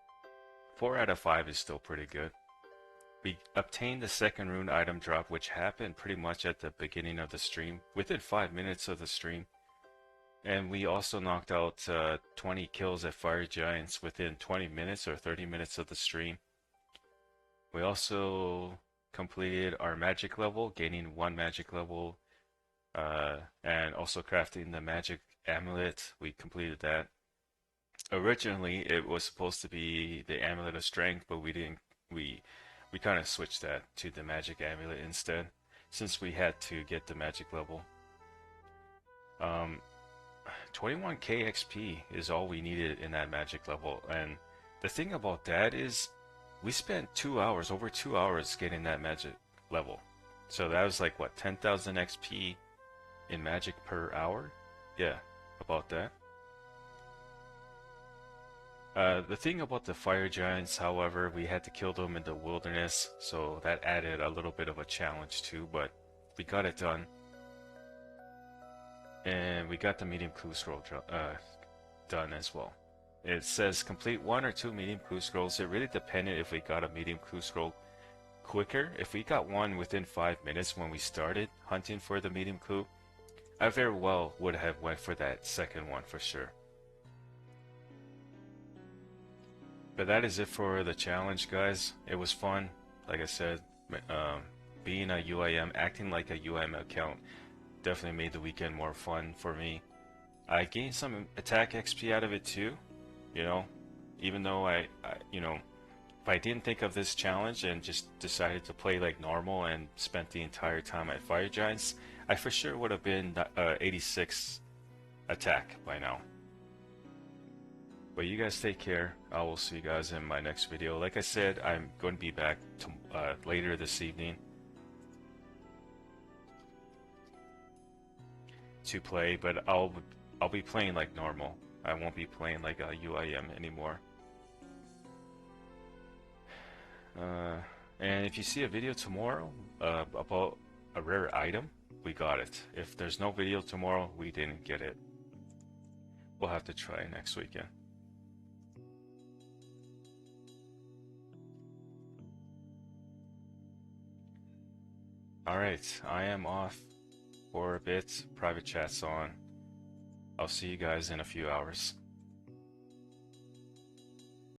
4 out of 5 is still pretty good. We obtained the second rune item drop, which happened pretty much at the beginning of the stream, within 5 minutes of the stream. And we also knocked out 20 kills at fire giants within 20 minutes or 30 minutes of the stream. We also completed our magic level, gaining 1 magic level, and also crafting the magic amulet. We completed that. Originally, it was supposed to be the amulet of strength, but we didn't. We kind of switched that to the magic amulet instead, since we had to get the magic level. 21k XP is all we needed in that magic level, and the thing about that is we spent 2 hours, over 2 hours getting that magic level. So that was like what, 10,000 XP in magic per hour? Yeah, about that. The thing about the fire giants, however, we had to kill them in the wilderness, so that added a little bit of a challenge too, but we got it done. And we got the medium clue scroll done as well. It says complete 1 or 2 medium clue scrolls. It really depended if we got a medium clue scroll quicker. If we got one within 5 minutes when we started hunting for the medium clue, I very well would have went for that second one for sure. But that is it for the challenge, guys. It was fun. Like I said, being a UIM, acting like a UIM account definitely made the weekend more fun for me. I gained some attack XP out of it too, you know, even though you know, if I didn't think of this challenge and just decided to play like normal and spent the entire time at fire giants, I for sure would have been 86 attack by now. But you guys take care. I will see you guys in my next video. Like I said, I'm going to be back later this evening to play, but I'll be playing like normal. I won't be playing like a UIM anymore. And if you see a video tomorrow about a rare item, we got it. If there's no video tomorrow, we didn't get it. We'll have to try next weekend. Alright, I am off for a bit. Private chat's on. I'll see you guys in a few hours.